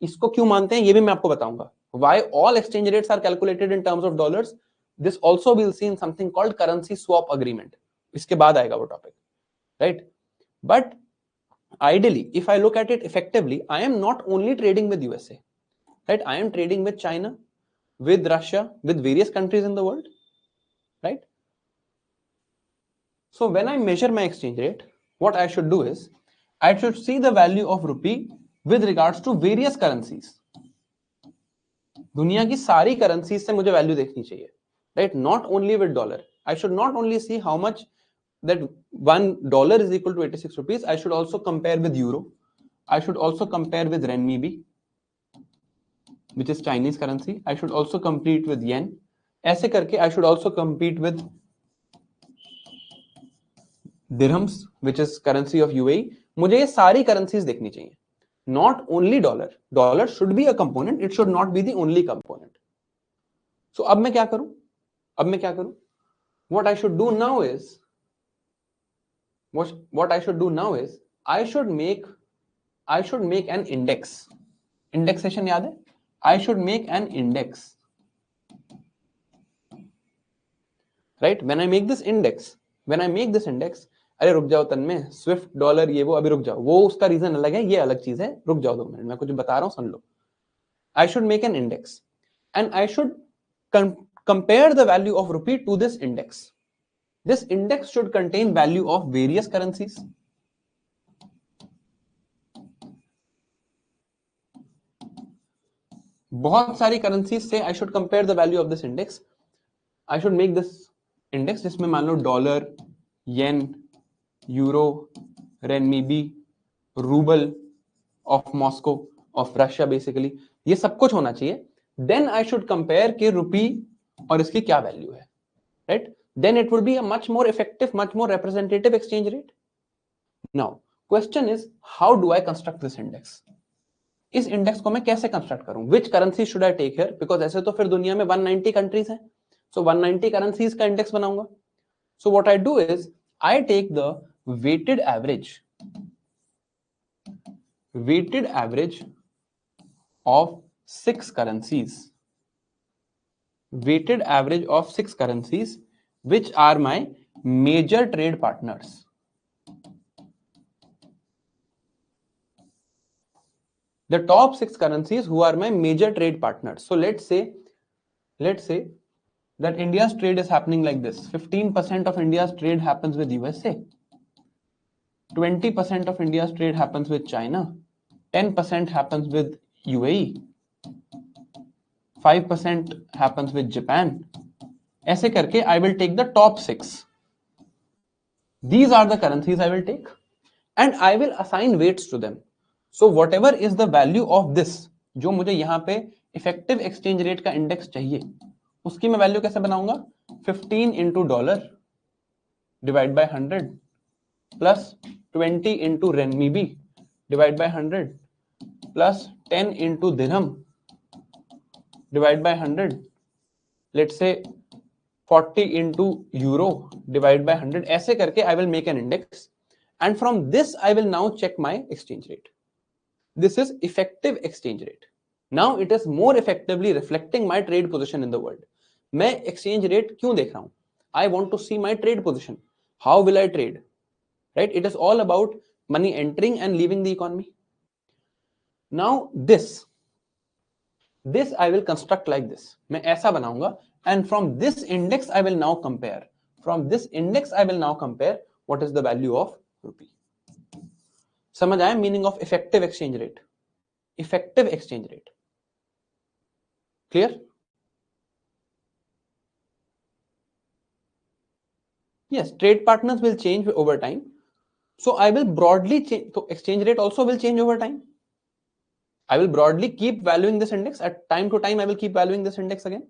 इसको क्यों मानते हैं ये भी मैं आपको बताऊंगा. Why all exchange rates are calculated in terms of dollars? This also we'll see in something called currency swap agreement. इसके बाद आएगा वो topic. Right? But ideally, if I look at it effectively, I am not only trading with USA, right? I am trading with China, with Russia, with various countries in the world, right? So when I measure my exchange rate, what I should do is, I should see the value of rupee with regards to various currencies. दुनिया की सारी currencies से मुझे value देखनी चाहिए, right? Not only with dollar. I should not only see how much that $1 is equal to 86 rupees. I should also compare with euro. I should also compare with renminbi, which is Chinese currency. I should also compete with yen. ऐसे करके I should also compete with dirhams, which is currency of UAE. मुझे ये सारी currencies देखनी चाहिए. Not only dollar. Dollar should be a component. It should not be the only component. So अब मैं क्या करूं? What I should do now is, what I should do now is I should make an index. Indexation याद है? I should make an index. Right? When I make this index, अरे रुक जाओ तन्मय, Swift dollar ये वो, अभी रुक जाओ, वो उसका रीजन अलग है, ये अलग चीज है, रुक जाओ 2 मिनट, मैं कुछ बता रहा हूं, सुन लो. I should make an index and I should compare the value of rupee to this index. This index should contain value of various currencies. बहुत सारी currencies से I should compare the value of this index. I should make this index जिसमें मान लो dollar, yen, euro, renminbi, rouble of Moscow, of Russia, basically ये सब कुछ होना चाहिए. Then I should compare के रुपी और इसकी क्या वैल्यू है, right? Then it will be a much more effective, much more representative exchange rate. Now, question is, how do I construct this index? इस इंडेक्स को मैं कैसे कंस्ट्रक्ट करूं? Which currency should I take here? Because ऐसे तो फिर दुनिया में 190 कंट्रीज हैं, so 190 currencies का इंडेक्स बनाऊंगा. So what I do is, I take the weighted average of 6 currencies. Weighted average of 6 currencies which are my major trade partners. The top 6 currencies who are my major trade partners. So let's say that India's trade is happening like this. 15% of India's trade happens with USA. 20% of India's trade happens with China. 10% happens with UAE. 5% happens with Japan. ऐसे करके I will take the top 6. These are the currencies I will take and I will assign weights to them. So whatever is the value of this, जो मुझे यहाँ पे effective exchange rate का index चाहिए, उसकी मैं value कैसे बनाऊंगा? 15 into dollar divide by 100 plus 20 into renminbi divide by 100 plus 10 into dirham divide by 100. Let's say 40 into euro divide by 100. ऐसे करके I will make an index and from this I will now check my exchange rate. This is effective exchange rate. Now it is more effectively reflecting my trade position in the world. मैं exchange rate क्यों देख रहा हूं? I want to see my trade position. How will I trade? Right? It is all about money entering and leaving the economy. Now this I will construct like this, मैं ऐसा बनाऊंगा, and from this index I will now compare, from this index I will now compare what is the value of rupee. समझ आया meaning of effective exchange rate? Effective exchange rate clear? Yes, trade partners will change over time. So I will broadly change. So exchange rate also will change over time. I will broadly keep valuing this index. At time to time, I will keep valuing this index again.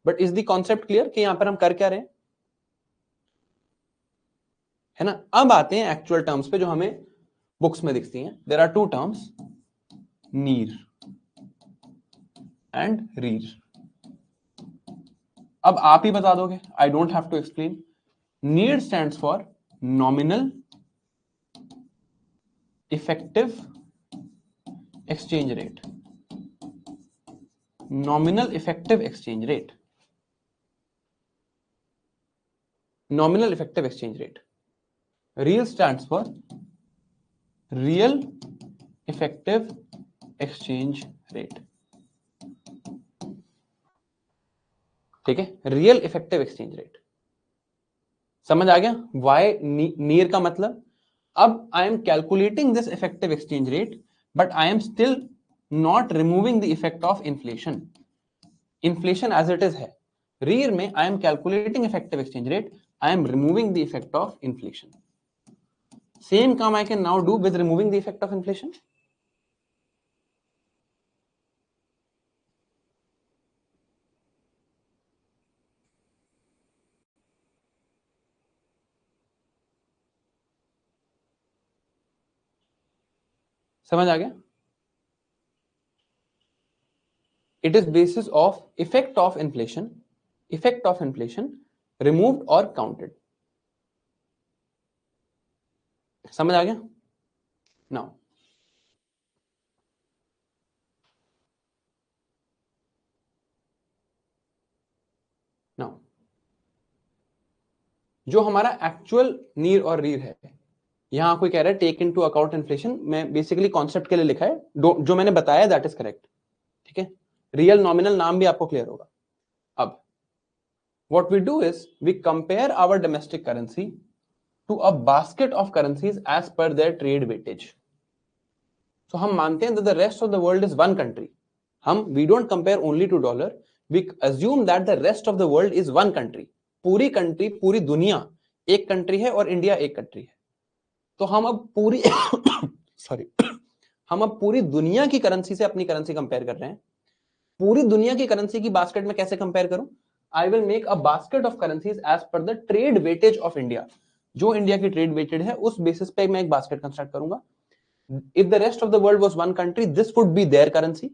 But is the concept clear कि यहाँ पर हम कर क्या रहे हैं? है ना? अब आते हैं actual terms पे जो हमें books में दिखती हैं. There are two terms, NIR and REER. अब आप ही बता दोगे. I don't have to explain. NIR stands for nominal effective exchange rate. Nominal effective exchange rate. Nominal effective exchange rate. REER stands for real effective exchange rate. ठीक है, real effective exchange rate. समझ आ गया Y near का मतलब? अब I am calculating this effective exchange rate, but I am still not removing the effect of inflation. Inflation as it is है. REER में I am calculating effective exchange rate, I am removing the effect of inflation. Same काम I can now do with removing the effect of inflation. समझ आ गया? It is basis of effect of inflation removed or counted. समझ आ गया? Now जो हमारा actual नीर और रीर है, यहां कोई कह रहा है टेक इनटू अकाउंट इन्फ्लेशन, मैं बेसिकली कॉन्सेप्ट के लिए लिखा है, जो मैंने बताया दैट इज करेक्ट. ठीक है, रियल नॉमिनल नाम भी आपको क्लियर होगा. अब what we do is we compare our domestic currency to a basket of currencies as per their trade weightage. So हम मानते हैं that the rest of the world is one country. we don't compare only to dollar, we assume that the rest of the world is one country. पूरी country, पूरी दुनिया एक country है और India एक कंट्री है. तो हम अब पूरी सॉरी हम अब पूरी दुनिया की करेंसी से अपनी करेंसी कंपेयर कर रहे हैं. पूरी दुनिया की करेंसी की बास्केट में कैसे कंपेयर करूं? I will make a basket of currencies as per the trade weightage of India. जो इंडिया की ट्रेड वेटेड है उस बेसिस पे मैं एक बास्केट कंस्ट्रक्ट करूंगा. If the rest of the world was one country, this would be their currency.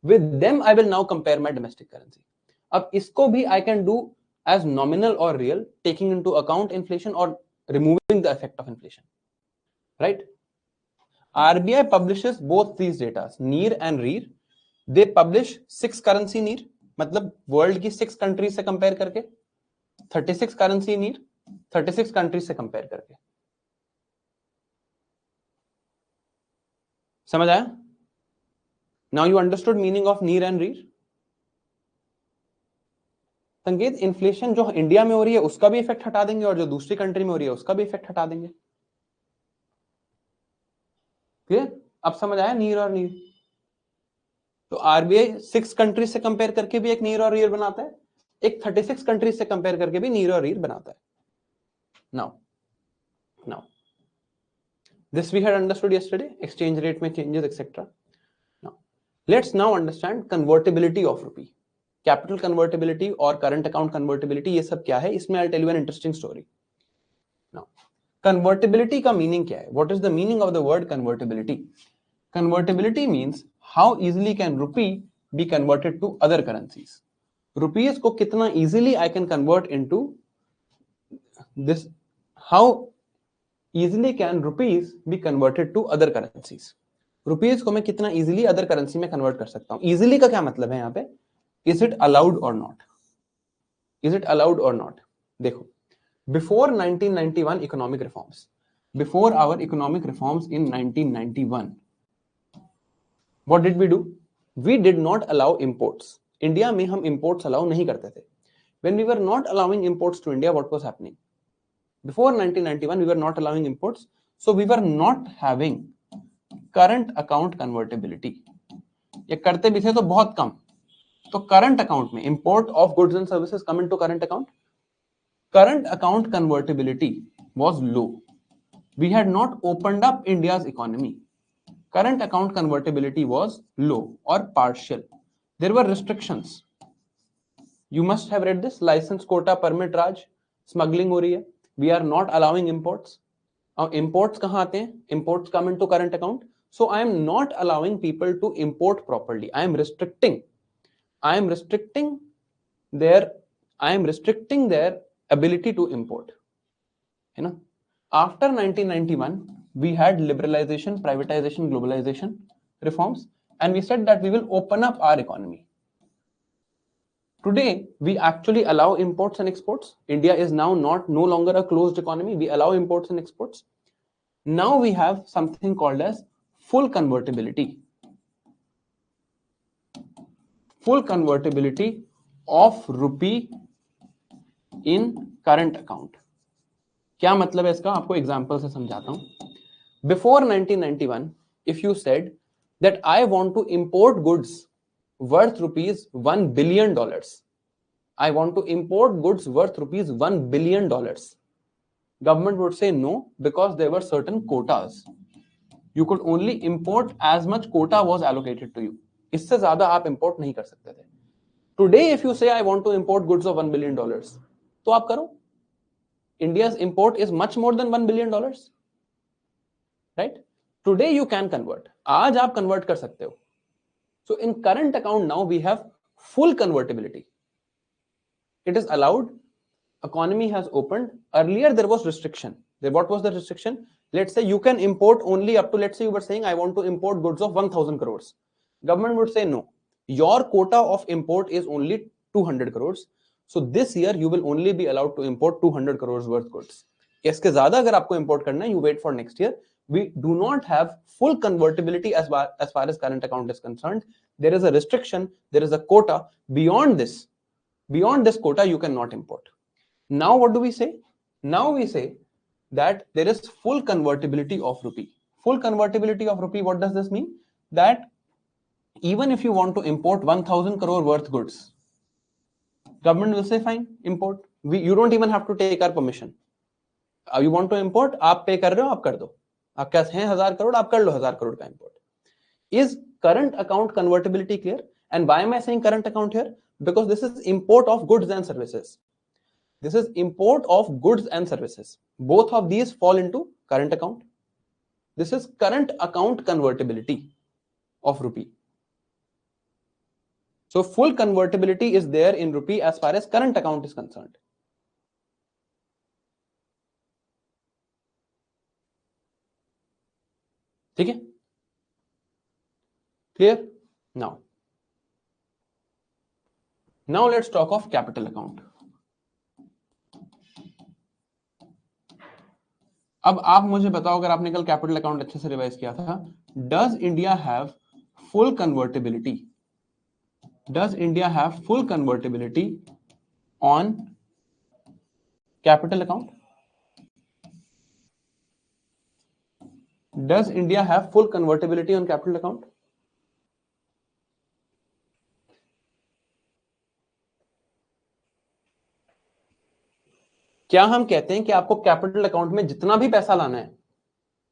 With them I will now compare my domestic currency. अब इसको भी I can do as nominal or real, taking into account inflation or removing the effect of inflation. Right? RBI publishes both these data, NIR and REER. They publish 6 currency NIR, मतलब world की 6 countries से compare करके, 36 currency NIR, 36 countries से compare करके. समझ आया? Now you understood meaning of NIR and REER. संकेत, inflation जो इंडिया में हो रही है उसका भी इफेक्ट हटा देंगे और जो दूसरी कंट्री में हो रही है उसका भी इफेक्ट हटा देंगे. क्लियर? अब समझ आया नीर और नीर? तो आरबीआई 6 कंट्रीज से कंपेयर करके भी एक नीर और रीर बनाता है, एक 36 कंट्रीज से कंपेयर करके भी नीर और रीर बनाता है. Now this we had understood yesterday, exchange rate में changes etc. Now let's now understand convertibility of rupee. Capital convertibility और करंट अकाउंट कन्वर्टिबिलिटी, ये सब क्या है, इसमें I tell you an interesting story. Now convertibility का मीनिंग क्या है? What is the meaning of the word convertibility? Convertibility means how easily can rupee be converted to other currencies. Rupees को कितना easily I can convert into this, how easily can rupees be converted to other currencies. Rupees को मैं कितना easily other currency में convert कर सकता हूं. Easily का क्या मतलब है यहाँ पे? Is it allowed or not? Is it allowed or not? देखो, before 1991 economic reforms, before our economic reforms in 1991, What did we do? We did not allow imports. India में हम imports allow नहीं करते थे. When we were not allowing imports to India, what was happening? Before 1991, we were not allowing imports, so we were not having current account convertibility. ये करते भी थे तो बहुत कम. तो current account में import of goods and services come into current account. Current account convertibility was low. We had not opened up India's economy. Current account convertibility was low or partial. There were restrictions. You must have read this. License, quota, permit, Raj. Smuggling हो रही है. We are not allowing imports. Imports कहाँ आते हैं? Imports come into current account. So I am not allowing people to import properly. I am restricting their ability to import. You know, after 1991, we had liberalization, privatization, globalization reforms, and we said that we will open up our economy. Today, we actually allow imports and exports. India is now no longer a closed economy. We allow imports and exports. Now we have something called as full convertibility. Full convertibility of rupee in current account. क्या मतलब है इसका? आपको example से समझाता हूं. Before 1991, if you said that I want to import goods worth rupees $1 billion, I want to import goods worth rupees $1 billion, government would say no, because there were certain quotas. You could only import as much quota was allocated to you. इससे ज्यादा आप import नहीं कर सकते थे. Today, if you say I want to import goods of $1 billion, तो आप करो. India's import is much more than $1 billion. Right? Today you can convert. आज आप convert कर सकते हो. So in current account now we have full convertibility. It is allowed. Economy has opened. Earlier there was restriction. What was the restriction? Let's say you can import only up to, let's say you were saying I want to import goods of 1,000 crores. Government would say no. Your quota of import is only 200 crores. So this year you will only be allowed to import 200 crores worth goods. इसके ज़्यादा अगर आपको import करना है, you wait for next year. We do not have full convertibility as far as current account is concerned. There is a restriction. There is a quota. Beyond this quota, you cannot import. Now what do we say? Now we say that there is full convertibility of rupee. Full convertibility of rupee, what does this mean? That even if you want to import 1,000 crore worth goods, government will say fine, import. You don't even have to take our permission. You want to import, आप पे कर रहे हो, आप कर दो. आपके पास है 1,000 करोड़, आप कर लो 1,000 करोड़ का import. Is current account convertibility clear? And why am I saying current account here? Because this is import of goods and services. This is import of goods and services. Both of these fall into current account. This is current account convertibility of rupee. So full convertibility is there in rupee as far as current account is concerned. ठीक है? Clear? Now let's talk of capital account. अब आप मुझे बताओ, अगर आपने कल capital account अच्छे से रिवाइज किया था, does India have full convertibility? Does India have full convertibility on capital account? Does India have full convertibility on capital account? क्या हम कहते हैं कि आपको कैपिटल अकाउंट में जितना भी पैसा लाना है,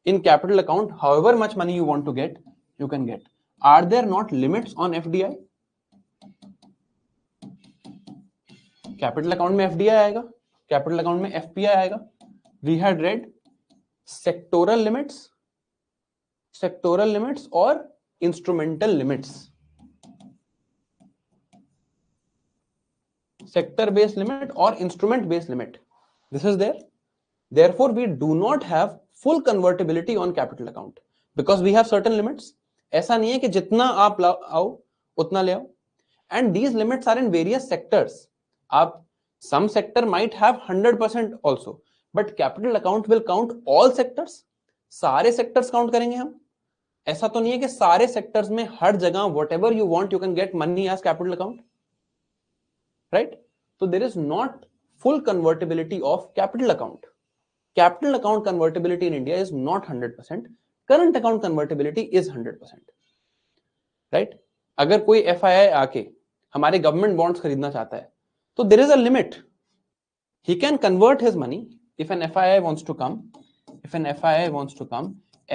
in capital account however much money you want to get, you can get. Are there not limits on FDI? Capital account में FDI आएगा, कैपिटल अकाउंट में FPI आएगा. We had read sectoral limits और instrumental limits. Sector based limit or instrument based limit. This is there. Therefore, we do not have full convertibility on capital account because we have certain limits. ऐसा नहीं है कि जितना आप आओ उतना ले आओ. And these limits are in various sectors. Some sector might have 100% also, but capital account will count all sectors. सारे sectors count करेंगे हम. ऐसा तो नहीं है कि सारे सेक्टर्स में हर जगह whatever you want you can get money as capital account, right? तो there is not full convertibility of capital account. Capital account convertibility in India is not 100%. Current account convertibility is 100%. Right? अगर कोई FII आके हमारे government bonds खरीदना चाहता है तो there is a limit. He can convert his money if an FII wants to come. If an FII wants to come,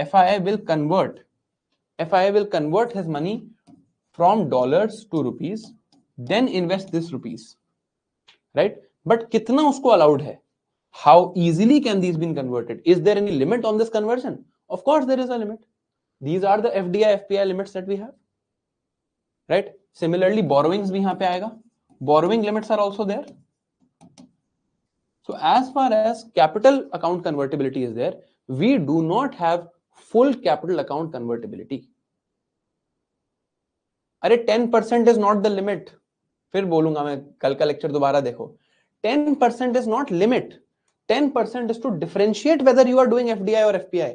FII will convert his money from dollars to rupees, then invest this rupees. Right? But कितना उसको allowed है? How easily can these be converted? Is there any limit on this conversion? Of course there is a limit. These are the FDI, FPI limits that we have. Right? Similarly, borrowings भी यहाँ पे आएगा. Borrowing limits are also there. So as far as capital account convertibility is there, we do not have full capital account convertibility. अरे 10% is not the limit. फिर बोलूंगा मैं, कल का लेक्चर दोबारा देखो. 10% is not limit. 10% is to differentiate whether you are doing FDI or FPI.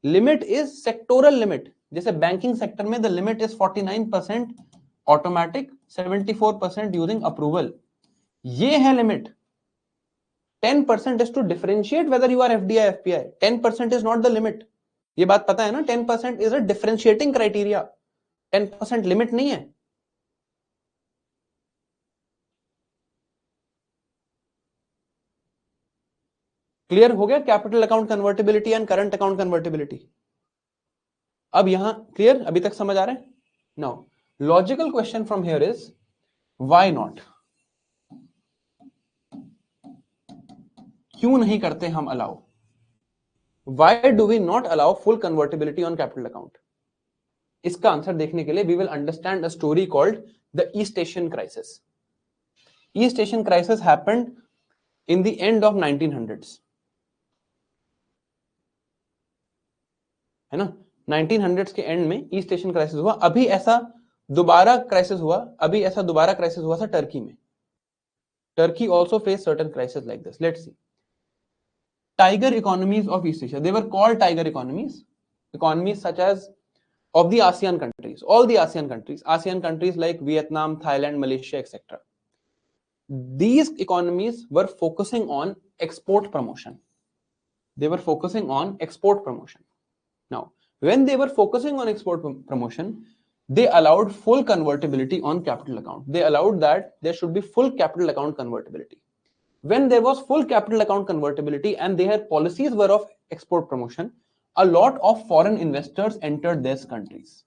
Limit is sectoral limit. जैसे banking sector में the limit is 49% automatic, 74% using approval. ये है limit. 10% is to differentiate whether you are FDI, FPI. 10% is not the limit. ये बात पता है ना? 10% is a differentiating criteria. 10% limit नहीं है. क्लियर हो गया capital account convertibility and current account convertibility? अब यहां क्लियर? अभी तक समझ आ रहा है? Now logical question from here is why not? क्यों नहीं करते हम allow? Why do we not allow full convertibility on capital account? इसका आंसर देखने के लिए we will understand a story called the East Asian crisis. East Asian crisis happened in the end of 1900s, है ना? 1900s के and में east Asian crisis हुआ. अभी ऐसा दोबारा क्राइसिस हुआ था टर्की में. Turkey also faced certain crises like this. Let's see. Tiger economies of East Asia. They were called tiger economies. Economies such as of the ASEAN countries. All the ASEAN countries. ASEAN countries like Vietnam, Thailand, Malaysia, etc. These economies were focusing on export promotion. They were focusing on export promotion. Now, when they were focusing on export promotion, they allowed full convertibility on capital account. They allowed that there should be full capital account convertibility. When there was full capital account convertibility and their policies were of export promotion, a lot of foreign investors entered these countries.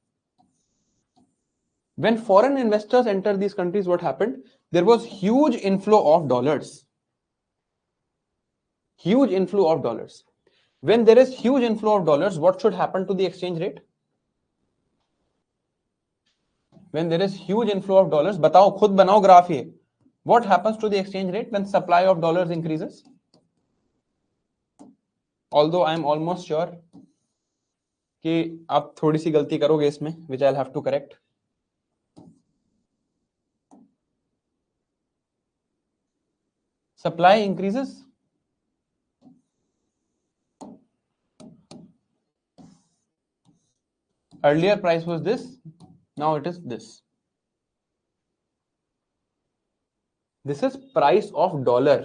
When foreign investors entered these countries, what happened? There was huge inflow of dollars. Huge inflow of dollars. When there is huge inflow of dollars, what should happen to the exchange rate? When there is huge inflow of dollars, बताओ, खुद बनाओ graph ये. What happens to the exchange rate when supply of dollars increases? Although I am almost sure कि आप थोड़ी सी गलती करोगे इसमें, which I'll have to correct. Supply increases. Earlier price was this, now it is this. This is price of dollar.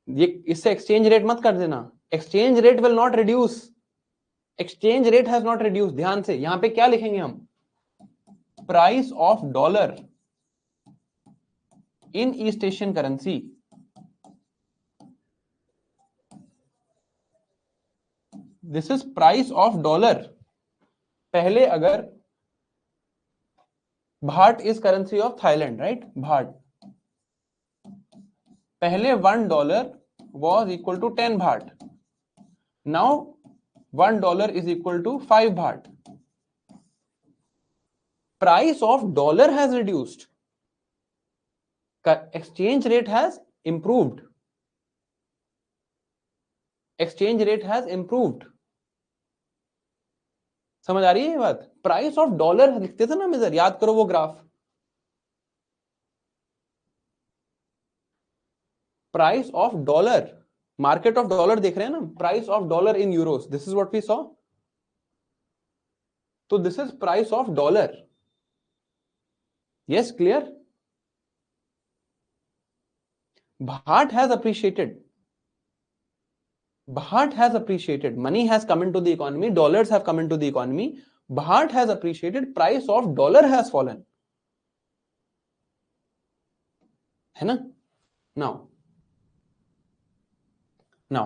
ये इससे exchange rate मत कर देना. Exchange rate will not reduce. Exchange rate has not reduced. ध्यान से यहां पे क्या लिखेंगे हम? Price of dollar in East Asian currency this is price of dollar. पहले अगर भाट is currency of Thailand, right? भाट. पहले $1 was equal to 10 baht. Now $1 is equal to 5 baht. Price of dollar has reduced. Exchange rate has improved. Exchange rate has improved. समझ आ रही है ये बात? Price of dollar लिखते थे ना हम इधर, याद करो वो graph. Price of dollar, market of dollar देख रहे हैं ना, price of dollar in euros. This is what we saw. तो this is price of dollar. Yes, clear? Baht has appreciated. Baht has appreciated. Money has come into the economy. Dollars have come into the economy. Baht has appreciated. Price of dollar has fallen. है ना? Now,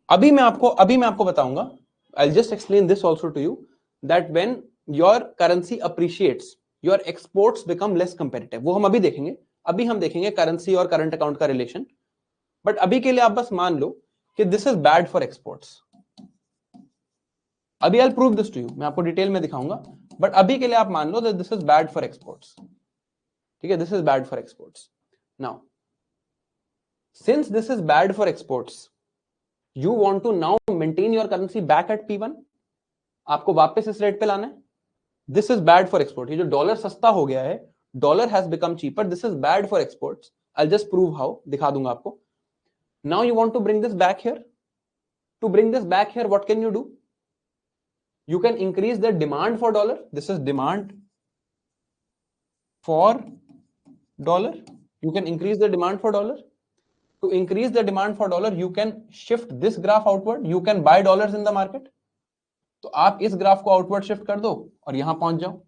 अभी मैं आपको बताऊंगा. I'll just explain this also to you that when your currency appreciates, your exports become less competitive. वो हम अभी देखेंगे. अभी हम देखेंगे करेंसी और करंट अकाउंट का रिलेशन. बट अभी के लिए आप बस मान लो कि this is bad for exports. अभी I will prove this to you, मैं आपको डिटेल में दिखाऊंगा. बट अभी के लिए आप मान लो that this is bad for exports. ठीक है, this is bad for exports. Now since this is bad for exports, you want to now maintain your currency back at P1. आपको वापस इस रेट पे लाना है. This is bad for export. ये जो डॉलर सस्ता हो गया है, dollar has become cheaper, this is bad for exports. I will just prove how, दिखा दूंगा आपको. Now you want to bring this back here. To bring this back here, what can you do? You can increase the demand for dollar. This is demand for dollar. You can increase the demand for dollar. To increase the demand for dollar, you can shift this graph outward. You can buy dollars in the market. तो आप इस graph को outward shift कर दो और यहां पहुंच जाओ.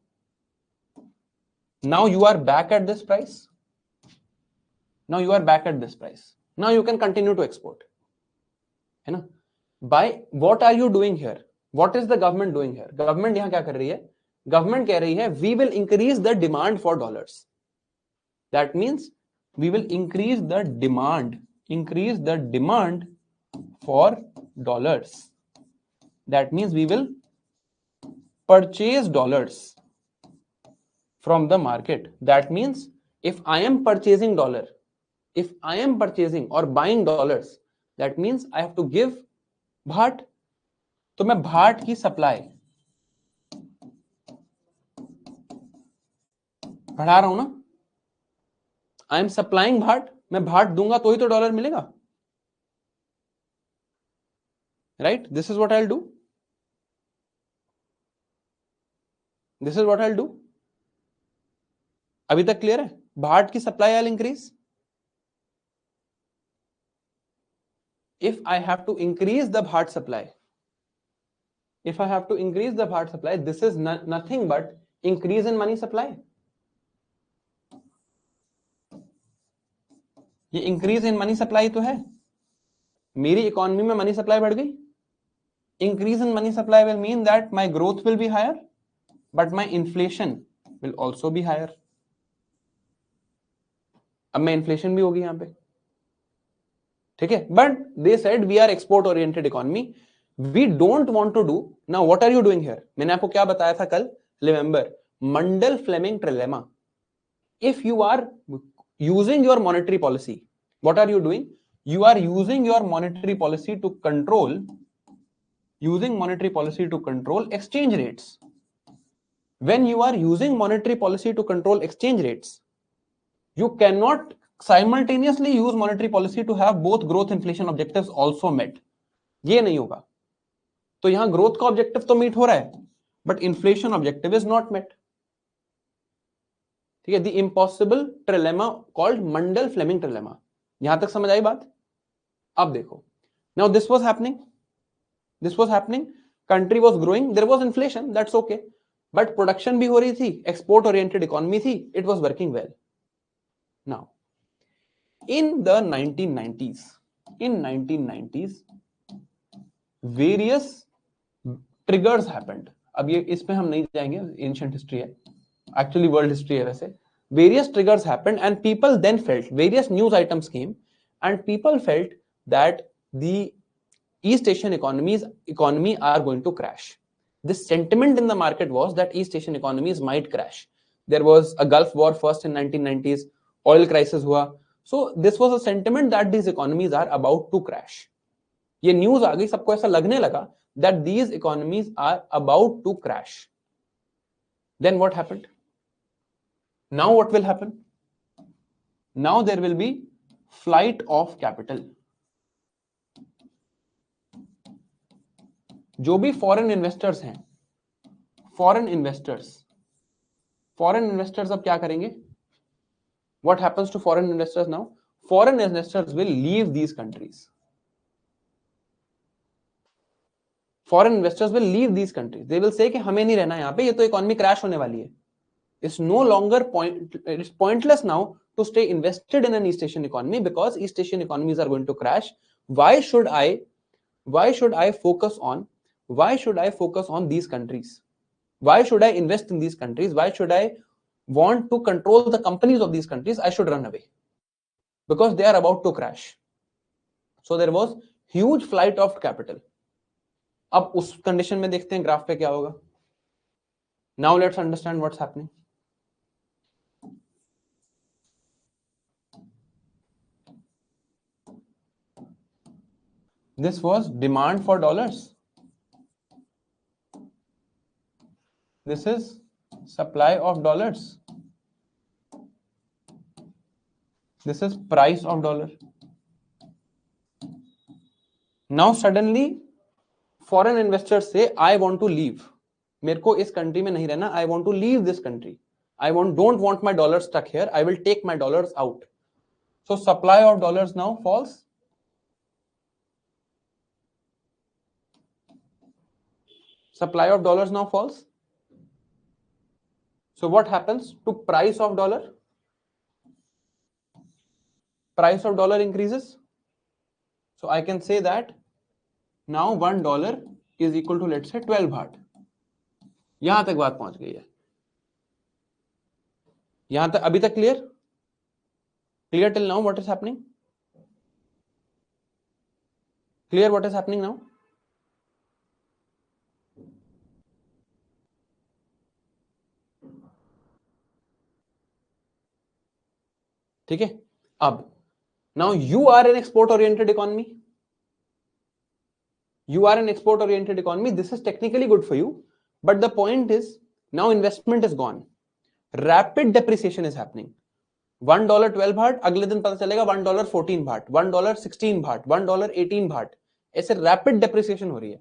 Now you are back at this price. Now you are back at this price. Now you can continue to export. है ना? By what are you doing here? What is the government doing here? Government यहां क्या कर रही है? Government कह रही है we will increase the demand for dollars. That means we will increase the demand for dollars. That means we will purchase dollars from the market. That means if I am purchasing dollar, if I am purchasing or buying dollars, that means I have to give भाट. तो मैं भाट की supply बढ़ा रहा हूं ना. I am supplying भाट. मैं भाट दूंगा तो ही तो डॉलर मिलेगा. Right? This is what I will do. This is what I will do. अभी तक क्लियर है? भाट की supply I will increase. If I have to increase the Bhat supply, this is nothing but increase in money supply. ये increase in money supply तो है. मेरी economy में money supply बढ़ गई. Increase in money supply will mean that my growth will be higher, but my inflation will also be higher. अब मैं inflation भी होगी यहां पे. ठीक है, but they said we are export oriented economy, we don't want to do. Now what are you doing here? मैंने आपको क्या बताया था कल? Remember Mundell Fleming trilemma. If you are using your monetary policy, what are you doing? You are using your monetary policy to control exchange rates. When you are using monetary policy to control exchange rates, you cannot simultaneously use monetary policy to have both growth inflation objectives also met. ये नहीं होगा. तो यहां growth का objective तो meet हो रहा है, but inflation objective is not met. ठीक है, the impossible trilemma called Mundell Fleming trilemma. यहां तक समझ आई बात? अब देखो, now this was happening, country was growing, there was inflation, that's okay, but production भी हो रही थी, एक्सपोर्ट ओरिएंटेड इकोनॉमी थी, it was working well. Now in the 1990s various triggers happened. अब ये इसमें हम नहीं जाएंगे, ancient history है, actually world history है वैसे. Various triggers happened and people then felt, various news items came and people felt that the East Asian economy are going to crash. This sentiment in the market was that East Asian economies might crash. There was a Gulf War first in 1990s, oil crisis हुआ. So this was a sentiment that these economies are about to crash. ये news आ गई, सबको ऐसा लगने लगा that these economies are about to crash. Then what happened? Now what will happen? Now there will be flight of capital. जो भी foreign investors हैं foreign investors अब क्या करेंगे? What happens to foreign investors now? Foreign investors will leave these countries. Foreign investors will leave these countries. They will say कि हमें नहीं रहना यहाँ पे, ये तो इकोनॉमी क्रैश होने वाली है. It's no longer it's pointless now to stay invested in an East Asian economy because East Asian economies are going to crash. Why should I focus on these countries? Why should I invest in these countries? Why should I want to control the companies of these countries? I should run away because they are about to crash. So there was huge flight of capital. अब उस condition में देखते हैं graph पे क्या होगा. Now let's understand what's happening. This was demand for dollars. This is supply of dollars. This is price of dollar. Now suddenly foreign investors say, I want to leave. मेरे को इस country में नहीं रहना. I want to leave this country. I don't want my dollars stuck here. I will take my dollars out. So supply of dollars now falls. Supply of dollars now falls. So what happens to price of dollar? Price of dollar increases. So I can say that now $1 is equal to, let's say, 12 baht. यहां तक बात पहुंच गई है. यहां तक अभी तक clear? Clear till now what is happening? Clear what is happening now? ठीक है. अब now you are an export oriented economy. You are an export oriented economy. This is technically good for you, but the point is now investment is gone. Rapid depreciation is happening. $1 12 baht, अगले दिन पता चलेगा $1 14 baht, $1 16 baht, $1 18 baht. ऐसे rapid depreciation हो रही है.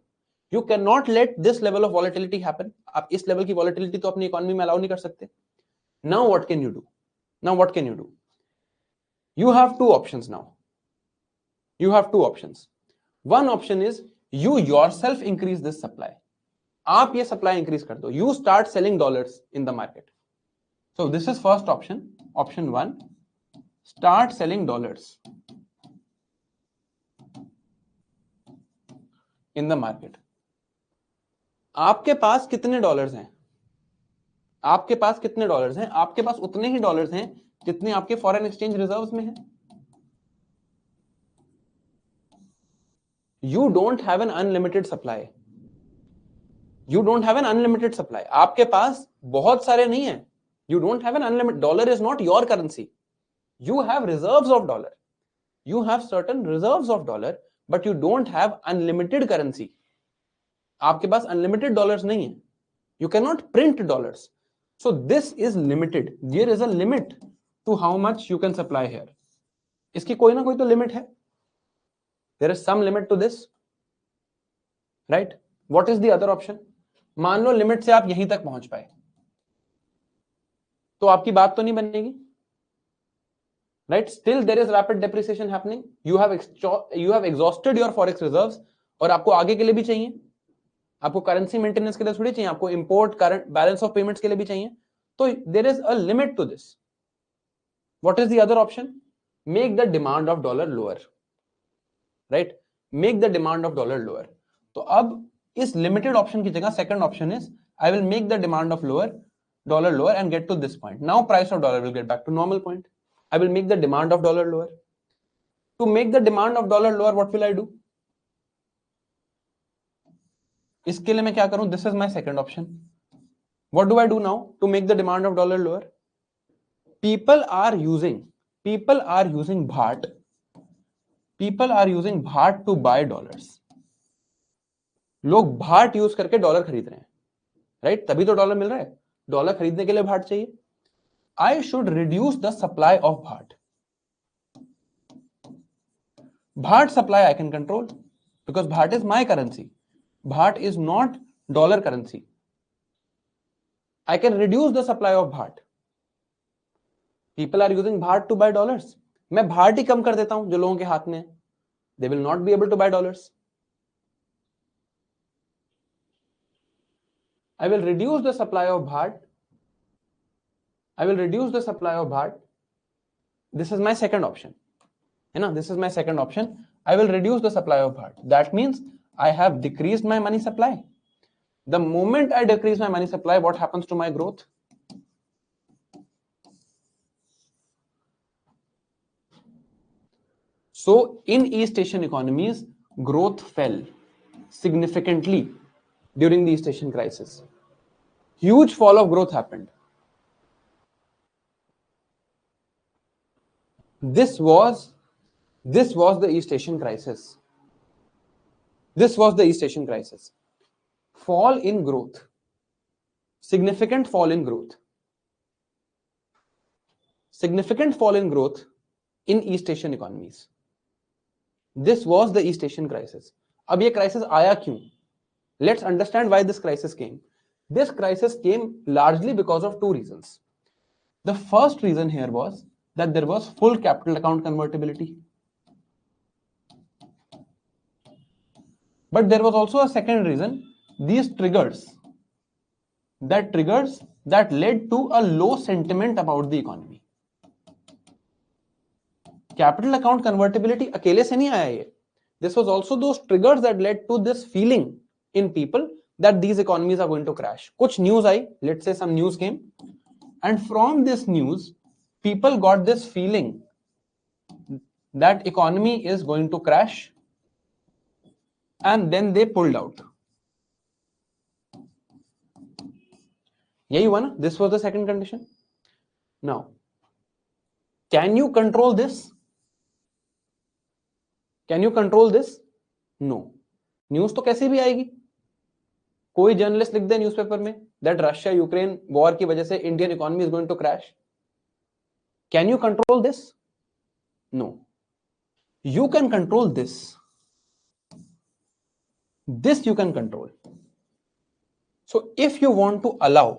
You cannot let this level of volatility happen. आप इस लेवल की volatility तो अपनी इकोनॉमी में अलाउ नहीं कर सकते. Now what can you do? You have two options now. One option is you yourself increase this supply. आप ये supply increase कर दो. You start selling dollars in the market. So this is first option. Option 1, start selling dollars in the market. आपके पास कितने dollars हैं? आपके पास उतने ही dollars हैं जितने आपके फॉरेन एक्सचेंज रिजर्व्स में हैं. You don't have an unlimited supply. आपके पास बहुत सारे नहीं हैं. You don't have an unlimited. Dollar is not your currency. You have reserves of dollar. You have certain reserves of dollar, but you don't have unlimited currency. आपके पास unlimited dollars नहीं है. You cannot print dollars. So this is limited. There is a limit to how much you can supply here. इसकी कोई ना कोई तो limit है. There is some limit to this, right? What is the other option? मान लो limit से आप यहीं तक पहुंच पाए, तो आपकी बात तो नहीं बनेगी, right? Still there is rapid depreciation happening. You have exhausted your forex reserves, और आपको आगे के लिए भी चाहिए. आपको करेंसी मेंटेनेंस के लिए थोड़ी चाहिए, आपको import current balance of payments के लिए भी चाहिए. तो there is a limit to this. What is the other option? Make the demand of dollar lower, right? Make the demand of dollar lower. तो अब इस लिमिटेड ऑप्शन की जगह second option is I will make the demand of dollar lower and get to this point. Now price of dollar will get back to normal point. I will make the demand of dollar lower. To make the demand of dollar lower what will I do? इसके लिए मैं क्या करूं? This is my second option. What do I do now to make the demand of dollar lower? people are using baht. People are using baht to buy dollars. लोग भाट use करके dollar खरीद रहे हैं, राइट? तभी तो dollar मिल रहा है. Dollar खरीदने के लिए भाट चाहिए. I should reduce the supply of baht. Baht supply I can control because baht is my currency. Baht is not dollar currency. I can reduce the supply of baht. People are using baht to buy dollars. मैं बाहट ही कम कर देता हूं जो लोगों के हाथ में है. They will not be able to buy dollars. I will reduce the supply of baht. I will reduce the supply of baht. This is my second option. You know, this is my second option. I will reduce the supply of baht. That means I have decreased my money supply. The moment I decrease my money supply, what happens to my growth? So in East Asian economies, growth fell significantly during the East Asian crisis. Huge fall of growth happened. This was the East Asian crisis. This was the East Asian crisis. Fall in growth. Significant fall in growth. Significant fall in growth in East Asian economies. This was the East Asian crisis. अब ये crisis आया क्यों? Let's understand why this crisis came. This crisis came largely because of two reasons. The first reason here was that there was full capital account convertibility. But there was also a second reason, these triggers that led to a low sentiment about the economy. Capital account convertibility अकेले से नहीं आया ये. This was also those triggers that led to this feeling in people that these economies are going to crash. कुछ news I, let's say some news came, and from this news, people got this feeling that economy is going to crash, and then they pulled out. यही हुआ ना? This was the second condition. Now, can you control this? Can you control this? No. News तो कैसे भी आएगी. कोई journalist लिख दे न्यूज़पेपर में that रशिया यूक्रेन वॉर की वजह से Indian economy is going to crash. Can you control this? No. You can control this. This you can control. So if you want to allow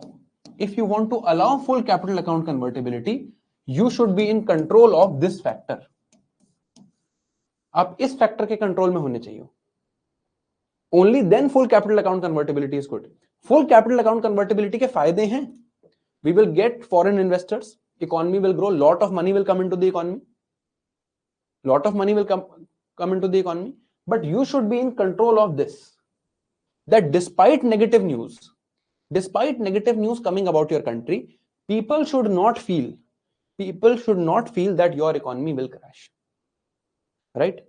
full capital account convertibility, you should be in control of this factor. आप इस factor के control में होने चाहिए. Only then full capital account convertibility is good. Full capital account convertibility के फायदे हैं. We will get foreign investors. Economy will grow. Lot of money will come into the economy. Lot of money will come into the economy. But you should be in control of this. That despite negative news coming about your country, people should not feel that your economy will crash. Right?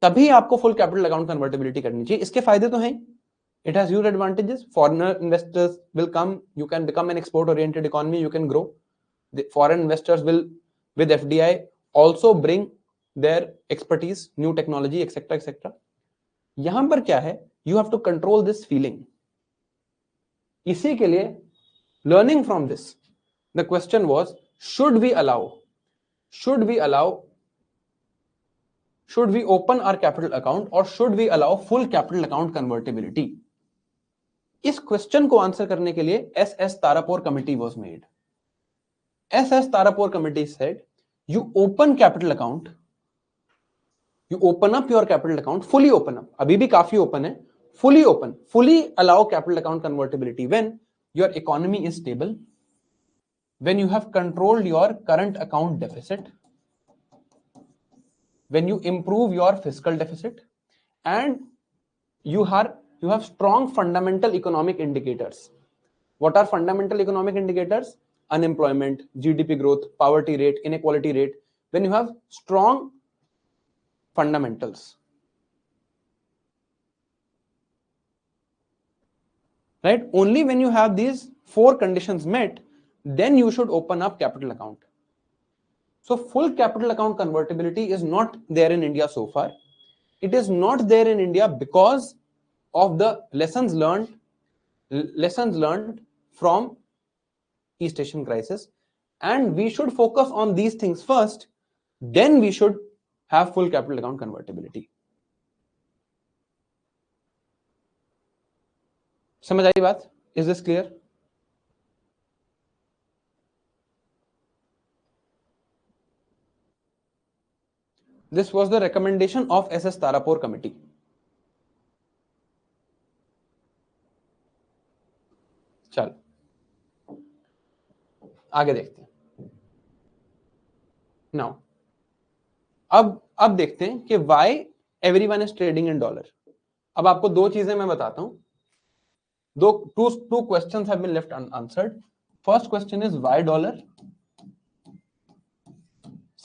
तभी आपको full capital account convertibility करनी चाहिए. इसके फायदे तो हैं. It has huge advantages. Foreign investors will come. You can become an export-oriented economy. You can grow. The foreign investors will, with FDI, also bring their expertise, new technology, etc., etc. यहां पर क्या है? You have to control this feeling. इसी के लिए, learning from this, the question was, should we open our capital account or should we allow full capital account convertibility? इस question को answer करने के लिए SS Tarapore committee was made. SS Tarapore committee said, you open capital account, you open up your capital account, fully open up, अभी भी काफी open है, fully allow capital account convertibility when your economy is stable, when you have controlled your current account deficit, when you improve your fiscal deficit, and you have strong fundamental economic indicators. What are fundamental economic indicators? Unemployment, GDP growth, poverty rate, inequality rate. When you have strong fundamentals, right? Only when you have these four conditions met, then you should open up capital account. So full capital account convertibility is not there in India so far. It is not there in India because of the lessons learned from East Asian crisis, and we should focus on these things first, then we should have full capital account convertibility. समझ आई बात? Is this clear? This was the recommendation of SS Tarapur committee. चल आगे देखते हैं। Now अब देखते हैं कि why everyone is trading in dollar. अब आपको दो चीजें मैं बताता हूं, two questions have been left unanswered. First question is why dollar?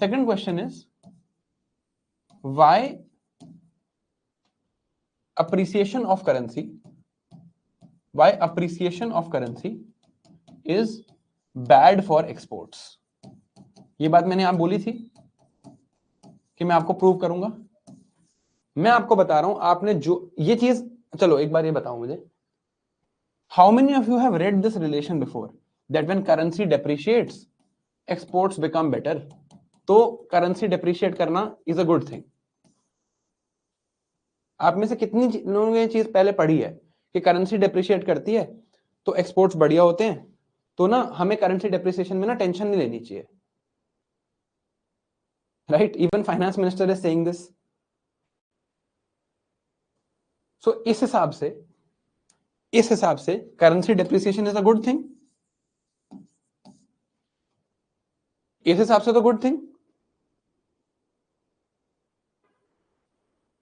Second question is why appreciation of currency is bad for exports? ये बात मैंने आप बोली थी कि मैं आपको प्रूव करूंगा। मैं आपको बता रहा हूं, आपने जो ये चीज, चलो एक बार ये बताओ मुझे, how many of you have read this relation before that when currency depreciates exports become better? तो करेंसी डिप्रिशिएट करना इज अ गुड थिंग। आप में से कितनी लोगों ने ये चीज पहले पढ़ी है कि करेंसी डिप्रिशिएट करती है तो एक्सपोर्ट्स बढ़िया होते हैं? तो ना हमें करेंसी डिप्रिसिएशन में ना टेंशन नहीं लेनी चाहिए, right? Even finance minister is saying this. So इस हिसाब से currency depreciation is a good thing. इस हिसाब से तो गुड थिंग,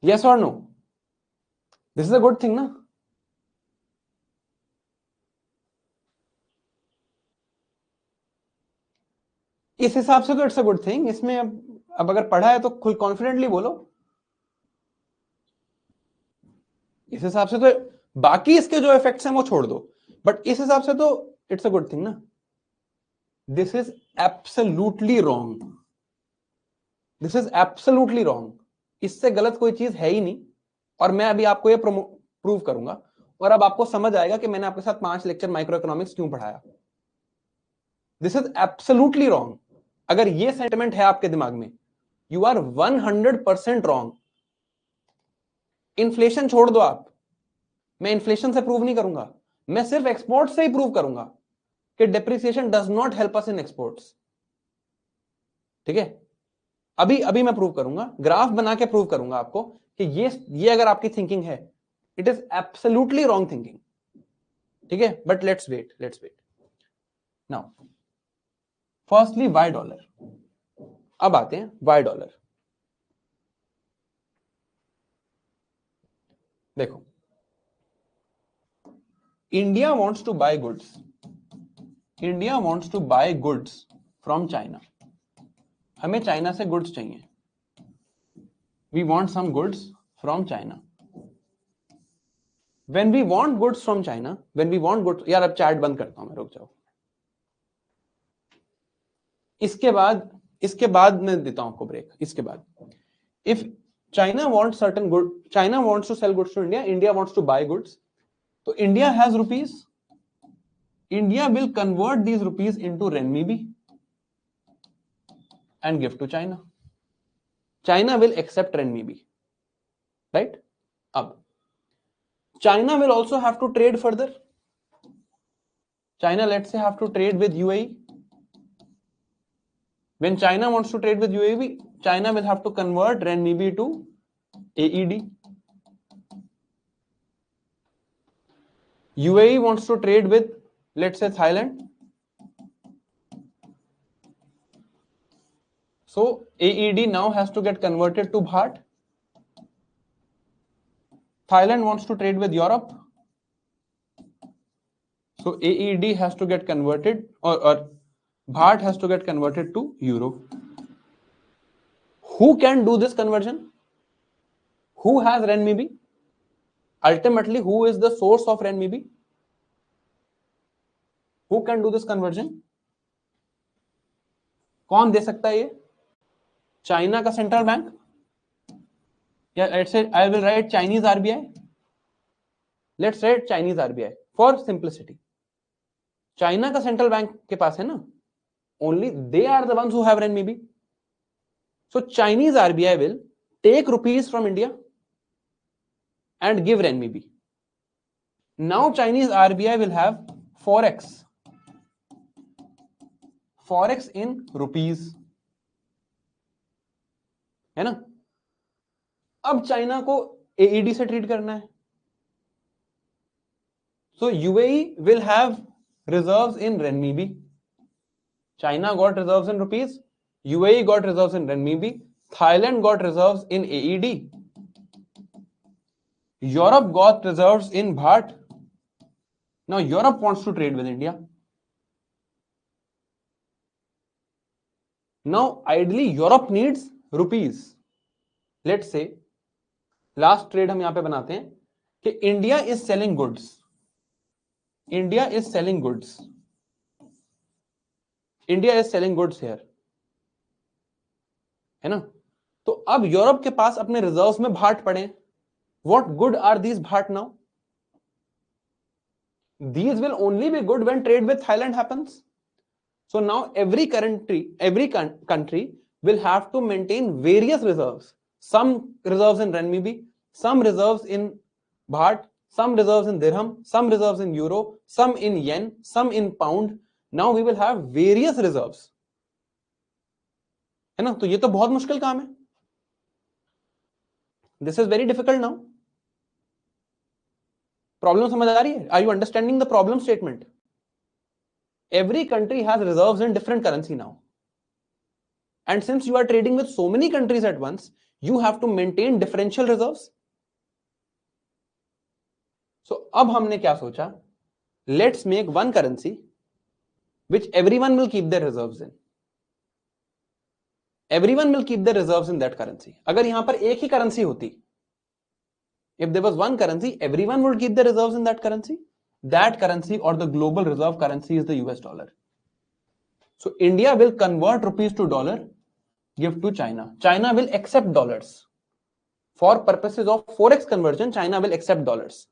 यस और no? This is a good thing ना? इस हिसाब से तो इट्स अ गुड थिंग। इसमें अब अगर पढ़ा है तो खुद कॉन्फिडेंटली बोलो। इस हिसाब से तो, बाकी इसके जो इफेक्ट्स हैं वो छोड़ दो, बट इस हिसाब से तो इट्स अ गुड थिंग ना? This is absolutely wrong, this is absolutely wrong. इससे गलत कोई चीज है ही नहीं, और मैं अभी आपको ये प्रूव करूंगा, और अब आपको समझ आएगा कि मैंने आपके साथ 5 लेक्चर माइक्रो इकोनॉमिक्स क्यों पढ़ाया। This is absolutely wrong. अगर ये सेंटिमेंट है आपके दिमाग में, यू आर 100% रॉन्ग। इन्फ्लेशन छोड़ दो आप, मैं इन्फ्लेशन से प्रूव नहीं करूंगा, मैं सिर्फ एक्सपोर्ट से ही प्रूव करूंगा कि depreciation does not help us in exports. ठीक है? अभी मैं प्रूव करूंगा, ग्राफ बना के प्रूव करूंगा आपको कि ये अगर आपकी थिंकिंग है, it is absolutely wrong thinking. ठीक है? But let's wait now. Firstly why dollar. अब आते हैं वाई डॉलर। देखो, India wants to buy goods from China. हमें चाइना से गुड्स चाहिए, we want some goods from China. When we want goods from China, यार अब चैट बंद करता हूं मैं, रुक जाओ। इसके बाद मैं देता हूं आपको ब्रेक। इसके बाद, if China wants to sell goods to India, India wants to buy goods, तो India has rupees, India will convert these rupees into renminbi and give to China. China will accept renminbi, right? अब China will also have to trade further. China, let's say, have to trade with UAE. When China wants to trade with UAE, China will have to convert renminbi to AED. UAE wants to trade with, let's say, Thailand. So AED now has to get converted to baht. Thailand wants to trade with Europe. So AED has to get converted, or baht has to get converted to euro. Who can do this conversion? Who has renminbi? Ultimately, who is the source of renminbi? Who can do this conversion? कौन दे सकता है ये? China का central bank, या let's say I will write Chinese RBI. Let's write Chinese RBI for simplicity. China का central bank के पास है ना, only they are the ones who have renminbi. So Chinese RBI will take rupees from India and give renminbi. Now Chinese RBI will have forex in rupees, है ना? अब China को AED से treat करना है, so UAE will have reserves in renminbi. China got reserves in rupees, UAE got reserves in renminbi, Thailand got reserves in AED, Europe got reserves in baht. Now Europe wants to trade with India. Now ideally Europe needs rupees. Let's say last trade हम यहां पे बनाते हैं कि India is selling goods. India is selling goods. India is selling goods here. है ना? तो अब यूरोप के पास अपने रिजर्व्स में भाट पड़े. What good are these baht now? These will only be good when trade with Thailand happens. So now every country will have to maintain various reserves. Some reserves in renminbi, some reserves in baht, some reserves in dirham, some reserves in euro, some in yen, some in pound. Now we will have various reserves. है ना? तो ये तो बहुत मुश्किल काम है. This is very difficult now. Problem समझ आ रही है? Are you understanding the problem statement? Every country has reserves in different currency now. And since you are trading with so many countries at once, you have to maintain differential reserves. So अब हमने क्या सोचा? Let's make one currency which everyone will keep their reserves in. Everyone will keep their reserves in that currency. अगर यहां पर एक ही currency होती, if there was one currency, everyone would keep their reserves in that currency. That currency or the global reserve currency is the US dollar. So India will convert rupees to dollar, give to China. China will accept dollars. For purposes of forex conversion, China will accept dollars.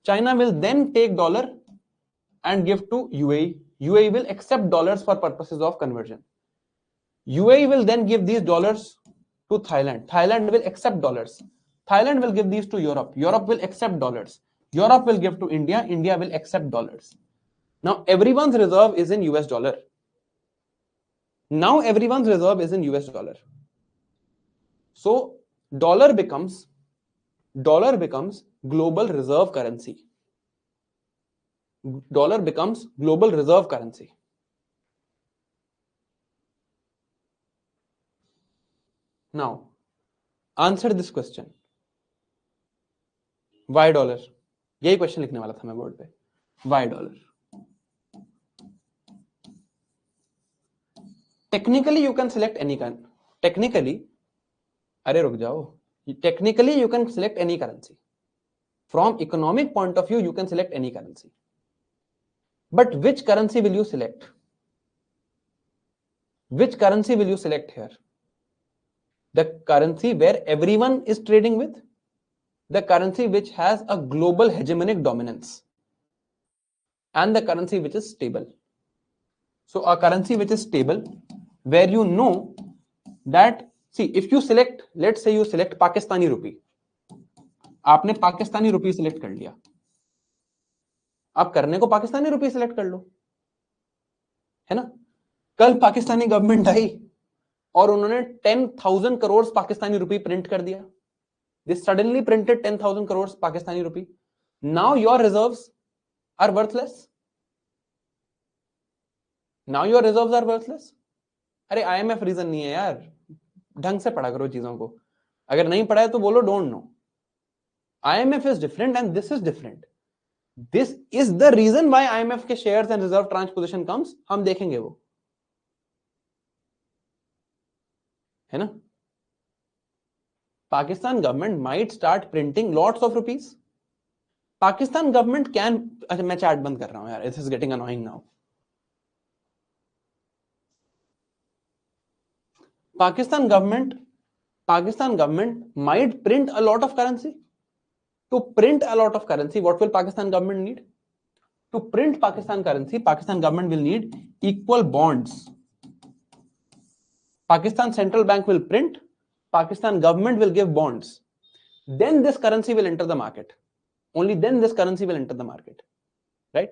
China will then take dollar and give to UAE. UAE will accept dollars for purposes of conversion. UAE will then give these dollars to Thailand. Thailand will accept dollars. Thailand will give these to Europe. Europe will accept dollars. Europe will give to India. India will accept dollars. Now everyone's reserve is in US dollar. Now everyone's reserve is in US dollar. So dollar becomes global reserve currency. Dollar becomes global reserve currency. Now answer this question. Why dollar? यही question लिखने वाला था मैं board पे. Why dollar? Technically you can select any kind. Technically, अरे रुक जाओ. Technically you can select any currency. From economic point of view, you can select any currency. But which currency will you select? Which currency will you select here? The currency where everyone is trading with? The currency which has a global hegemonic dominance? And the currency which is stable? So a currency which is stable, where you know that, see, if you select, let's say you select Pakistani rupee. आपने पाकिस्तानी रुपी select कर लिया. आप करने को पाकिस्तानी रुपी select कर लो, है ना? कल पाकिस्तानी गवर्नमेंट आई और उन्होंने 10,000 करोड़ पाकिस्तानी रुपी प्रिंट कर दिया. They suddenly printed 10,000 crores Pakistani rupee. Now your reserves are worthless. Now your reserves are worthless. अरे IMF रीजन नहीं है यार, ढंग से पढ़ा करो चीजों को. अगर नहीं पढ़ा है तो बोलो don't know. IMF is different and this is different. This is the reason why IMF के shares and reserve tranche position comes. हम देखेंगे वो, है ना? Pakistan government might start printing lots of rupees. Pakistan government can, अच्छा मैं chat बंद कर रहा हूं यार, this is getting annoying now. Pakistan government might print a lot of currency. To print a lot of currency, what will Pakistan government need? To print Pakistan currency, Pakistan government will need equal bonds. Pakistan central bank will print, Pakistan government will give bonds. Then this currency will enter the market. Only then this currency will enter the market, right?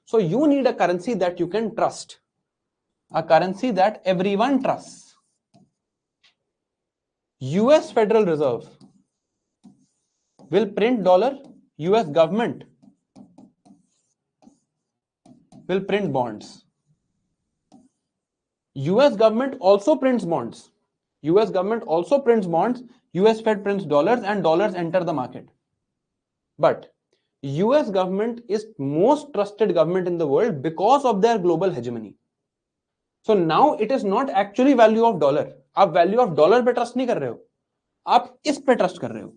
So you need a currency that you can trust, a currency that everyone trusts. US Federal Reserve will print dollar, US government will print bonds. US government also prints bonds. US government also prints bonds. US Fed prints dollars and dollars enter the market. But US government is most trusted government in the world because of their global hegemony. So now it is not actually value of dollar. आप value of dollar पे trust नहीं कर रहे हो, आप इस पे trust कर रहे हो.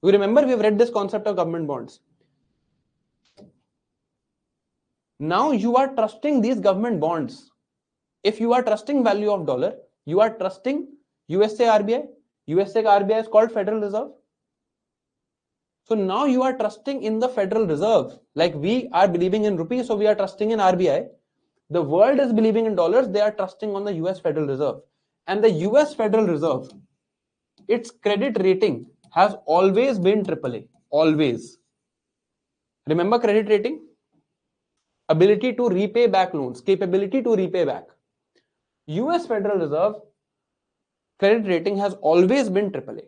You remember we have read this concept of government bonds. Now you are trusting these government bonds. If you are trusting value of dollar, you are trusting USA RBI. USA RBI is called Federal Reserve. So now you are trusting in the Federal Reserve. Like we are believing in rupees, so we are trusting in RBI. The world is believing in dollars, they are trusting on the US Federal Reserve. And the US Federal Reserve, its credit rating has always been AAA. Always. Remember credit rating? Ability to repay back loans, capability to repay back. US Federal Reserve credit rating has always been AAA.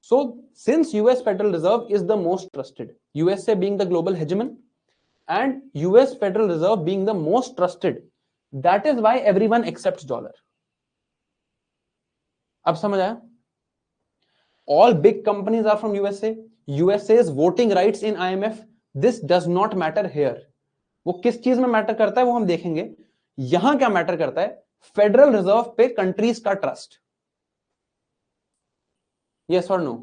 So since US Federal Reserve is the most trusted, USA being the global hegemon and US Federal Reserve being the most trusted, that is why everyone accepts dollar. अब समझ आया? All big companies are from USA. USA's voting rights in IMF. This does not matter here. वो किस चीज में matter करता है वो हम देखेंगे. यहां क्या मैटर करता है? फेडरल रिजर्व पे कंट्रीज का ट्रस्ट. यस और नो?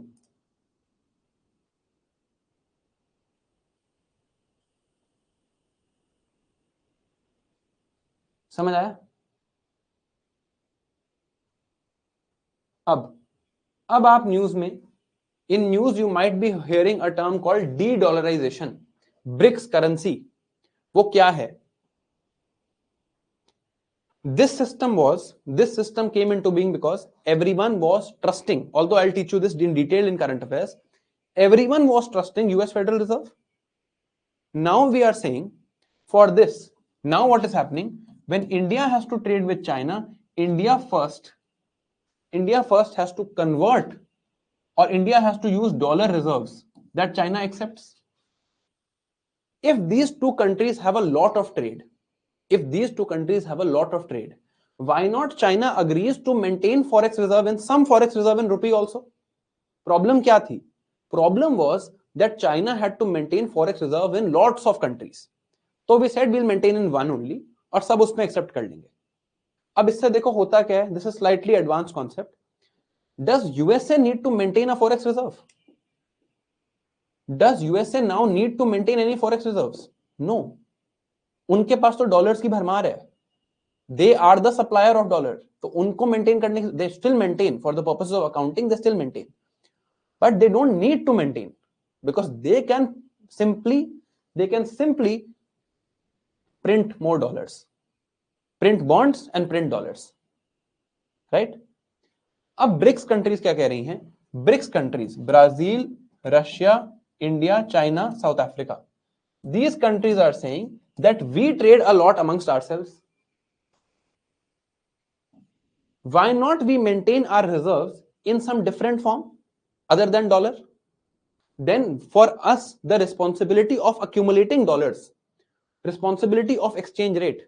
समझ आया? अब आप न्यूज में, in news you might be hearing a term called de dollarization. BRICS currency, वो क्या है? This system came into being because everyone was trusting, although I'll teach you this in detail in current affairs, everyone was trusting US Federal Reserve. Now we are saying for this, now what is happening, when India has to trade with China, India first has to convert, or India has to use dollar reserves that China accepts. If these two countries have a lot of trade, why not China agrees to maintain forex reserve and some forex reserve in rupee also? Problem क्या थी? Problem was that China had to maintain forex reserve in lots of countries. So we said we'll maintain in one only और सब उसमें accept कर लेंगे. अब इससे देखो होता क्या है? This is slightly advanced concept. Does USA need to maintain a forex reserve? Does USA now need to maintain any forex reserves? No. उनके पास तो डॉलर्स की भरमार है. They are the supplier of dollar. तो उनको मेंटेन करने, they still maintain for the purposes of accounting, they still maintain. But they don't need to maintain because they can simply print more dollars, print bonds and print dollars, right? अब BRICS countries क्या कह रही हैं? BRICS countries, Brazil, Russia, India, China, South Africa, these countries are saying that we trade a lot amongst ourselves. Why not we maintain our reserves in some different form other than dollar? Then for us, the responsibility of accumulating dollars, responsibility of exchange rate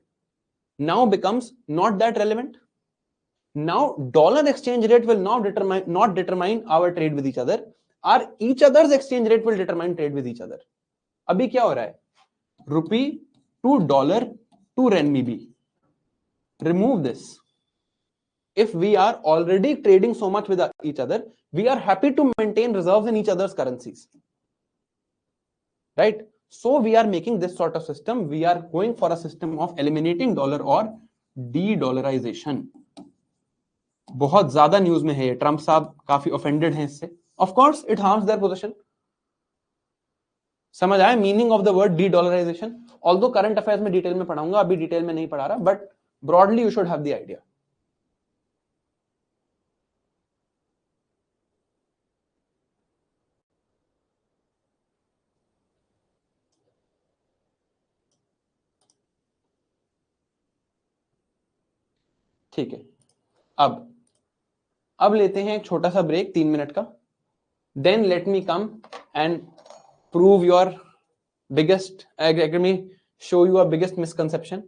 now becomes not that relevant. Now dollar exchange rate will not determine our trade with each other. Our each other's exchange rate will determine trade with each other. अभी क्या हो रहा है? Rupee to dollar to renminbi. Remove this. If we are already trading so much with each other, we are happy to maintain reserves in each other's currencies, right? So we are making this sort of system. We are going for a system of eliminating dollar or de-dollarization. बहुत ज्यादा news में है ये. Trump साहब काफी offended हैं इससे. Of course it harms their position. समझ आया meaning of the word D-dollarisation? Although current affairs में डिटेल में पढ़ाऊंगा, अभी डिटेल में नहीं पढ़ा रहा, but broadly you should have the idea. ठीक है. अब लेते हैं एक छोटा सा ब्रेक 3 मिनट का. then let me come and prove your biggest, let me show you a biggest misconception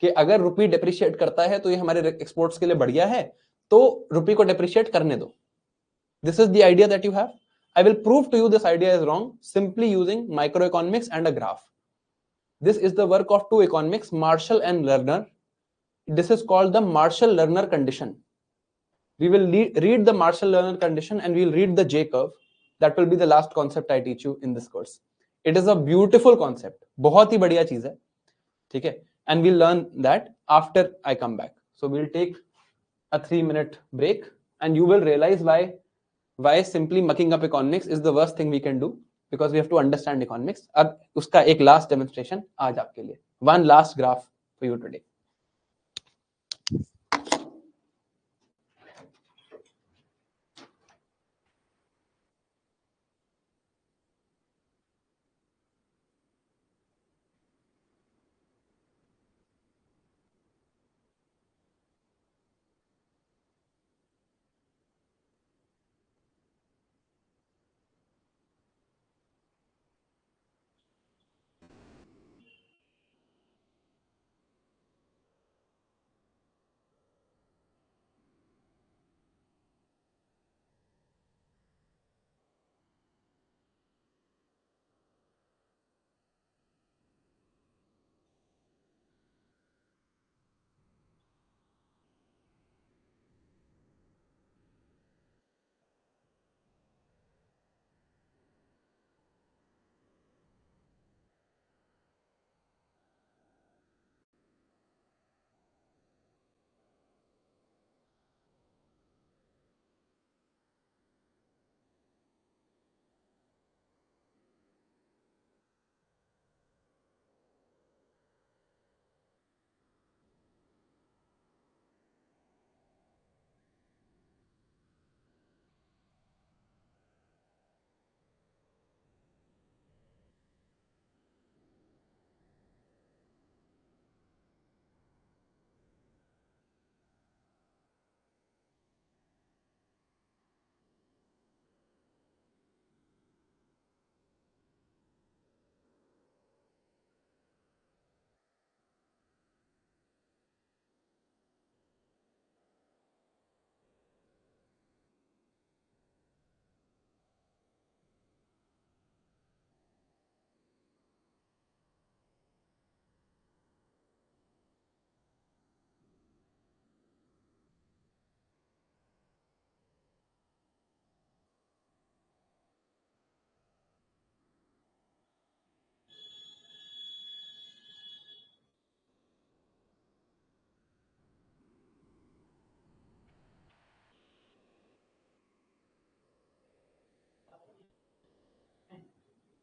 कि अगर रुपी डेप्रिशिएट करता है तो ये हमारे एक्सपोर्ट्स के लिए बढ़िया है, तो रुपी को डेप्रिशिएट करने दो. This is the idea that you have. I will prove to you this idea is wrong simply using microeconomics and a graph. This is the work of two economics, Marshall and Lerner. This is called the Marshall-Lerner condition. We will read the Marshall-Lerner condition and we will read the J curve. That will be the last concept I teach you in this course. It is a beautiful concept. बहुत ही बढ़िया चीज है, ठीक है? And we'll learn that after I come back. So we'll take a 3-minute break and you will realize why simply mucking up economics is the worst thing we can do, because we have to understand economics. अब उसका एक last demonstration आज आपके लिए. One last graph for you today.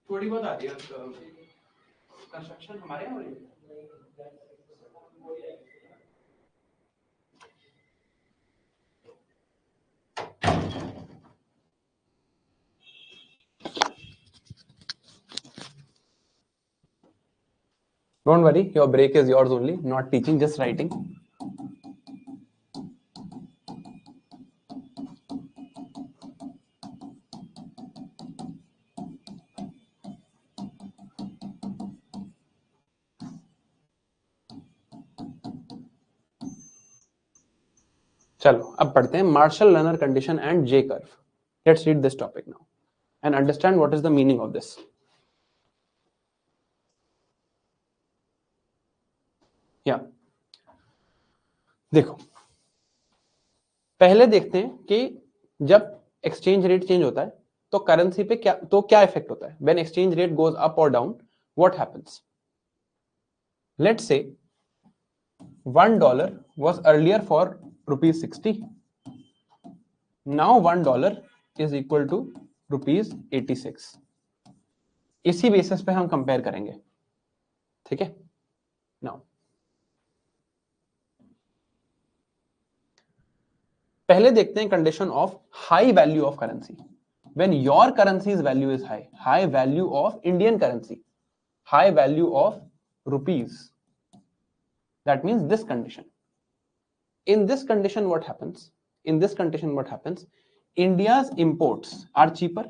थोड़ी बहुत आती है कंस्ट्रक्शन हमारे यहाँ हो रही है. Don't worry, your break is yours only, not teaching, just writing. चलो अब पढ़ते हैं Marshall Lerner condition and J curve. Let's read this topic now and understand what is the meaning of this. या देखो, पहले देखते हैं कि जब एक्सचेंज रेट चेंज होता है तो करेंसी पे क्या इफेक्ट होता है. When exchange rate goes up और down, what happens? Let's say $1 was earlier for ₹60. Now $1 is equal to ₹86. इसी बेसिस पे हम कंपेयर करेंगे, ठीक है? नाउ पहले देखते हैं condition of high value of currency. When your currencies value is high, high value of Indian currency, high value of rupees, that means this condition. In this condition what happens? India's imports are cheaper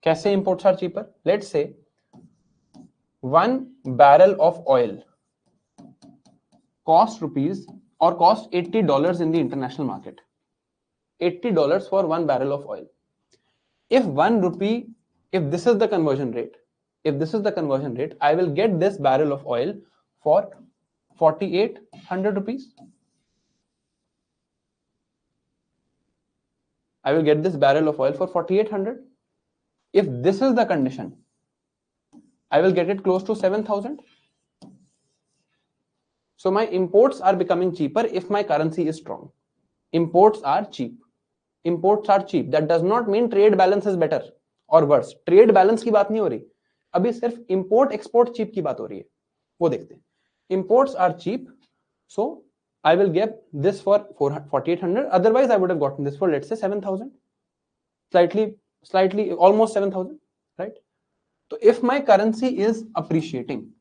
कैसे imports are cheaper? Let's say 1 barrel of oil cost rupees or cost $80 in the international market. $80 for 1 barrel of oil. If 1 rupee, if this is the conversion rate, I will get this barrel of oil for 4,800 rupees. I will get this barrel of oil for 4,800. If this is the condition, I will get it close to 7,000. So my imports are becoming cheaper if my currency is strong. Imports are cheap. Imports are cheap. That does not mean trade balance is better or worse. Trade balance की बात नहीं हो रही. अभी सिर्फ import export cheap की बात हो रही है. वो देखते हैं. Imports are cheap. So I will get this for 4,800. Otherwise I would have gotten this for, let's say, 7,000. Slightly, almost 7,000, right? So if my currency is appreciating,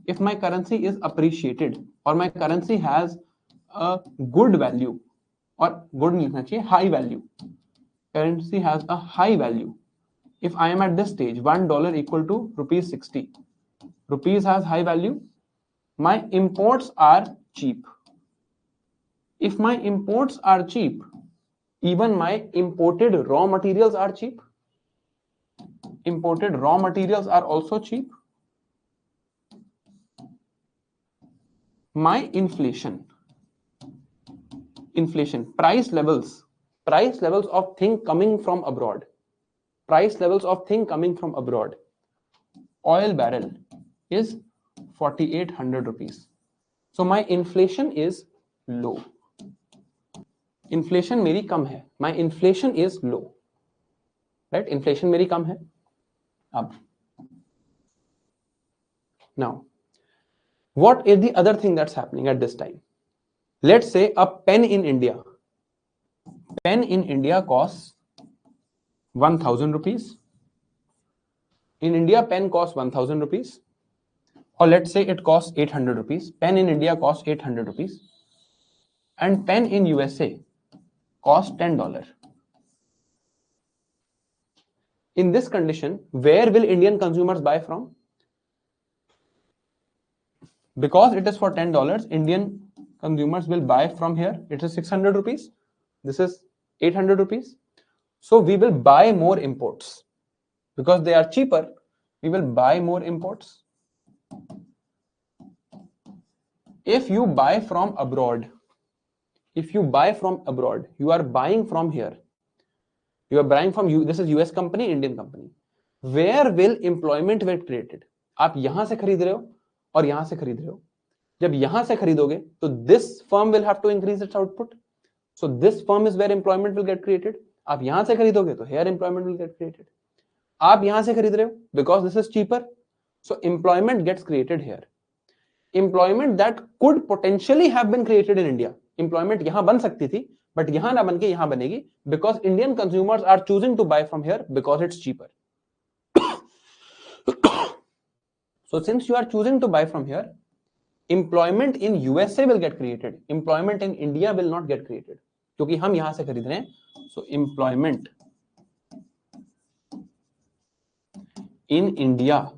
if my currency is appreciated or my currency has a good value, or good नहीं लिखना चाहिए, high value, currency has a high value. If I am at this stage, $1 equal to rupees 60, rupees has high value, my imports are cheap. If my imports are cheap, even my imported raw materials are cheap. Imported raw materials are also cheap. My inflation, price levels of thing coming from abroad, oil barrel is 4,800 rupees. So my inflation is low. Inflation मेरी कम है. My inflation is low, right? Inflation मेरी कम है. अब now, what is the other thing that's happening at this time? Let's say a pen in India costs 1,000 rupees. In India, pen costs 1,000 rupees. Or let's say it costs 800 rupees. Pen in India costs 800 rupees. And pen in USA costs $10. In this condition, where will Indian consumers buy from? Because it is for $10, Indian consumers will buy from here. It is 600 rupees. This is 800 rupees. So we will buy more imports. Because they are cheaper, we will buy more imports. If you buy from abroad, you are buying from here. You are buying from this is US company, Indian company. Where will employment get created? आप यहां से खरीद रहे हो और यहां से खरीद रहे हो. जब यहां से खरीदोगे तो this firm will have to increase its output. So this firm is where employment will get created. आप यहां से खरीदोगे तो here employment will get created. आप यहां से खरीद रहे हो because this is cheaper. So employment gets created here. Employment that could potentially have been created in India. Employment यहां बन सकती थी, but यहां ना बन के यहां बनेगी because Indian consumers are choosing to buy from here because it's cheaper. So since you are choosing to buy from here, employment in USA will get created. Employment in India will not get created. क्योंकि हम यहां से खरीद रहे हैं. So employment in India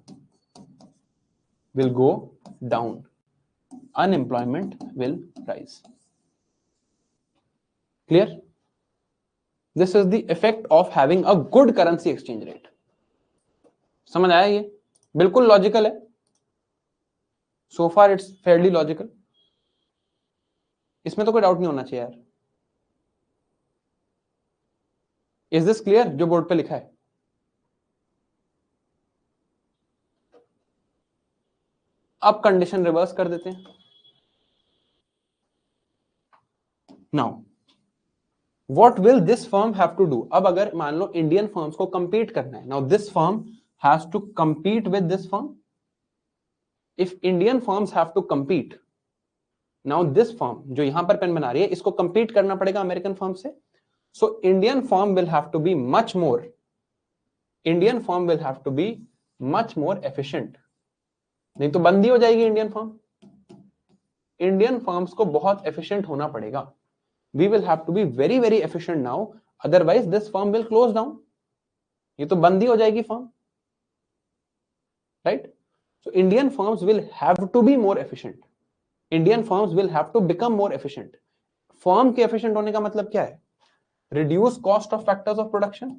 will go down. Unemployment will rise. Clear? This is the effect of having a good currency exchange rate. समझ आया ये? बिल्कुल लॉजिकल है. So far it's fairly logical. इसमें तो कोई डाउट नहीं होना चाहिए यार. Is this clear? जो बोर्ड पे लिखा है. अब कंडीशन रिवर्स कर देते हैं. Now, what will this firm have to do? अब अगर मान लो इंडियन फर्म्स को compete करना है. Now this firm has to compete with this firm. If Indian firms have to compete, now this firm जो यहां पर पेन बना रही है इसको compete करना पड़ेगा अमेरिकन फर्म से. So Indian firm will have to be much more efficient. नहीं तो बंदी हो जाएगी इंडियन फर्म. इंडियन फर्म्स को बहुत efficient होना पड़ेगा. We will have to be very, very efficient now. Otherwise, this firm will close down. ये तो बंद ही हो जाएगी firm, right? So Indian firms will have to be more efficient, Indian firms will have to become more efficient. Firm के efficient होने का मतलब क्या है? Reduce cost of factors of production,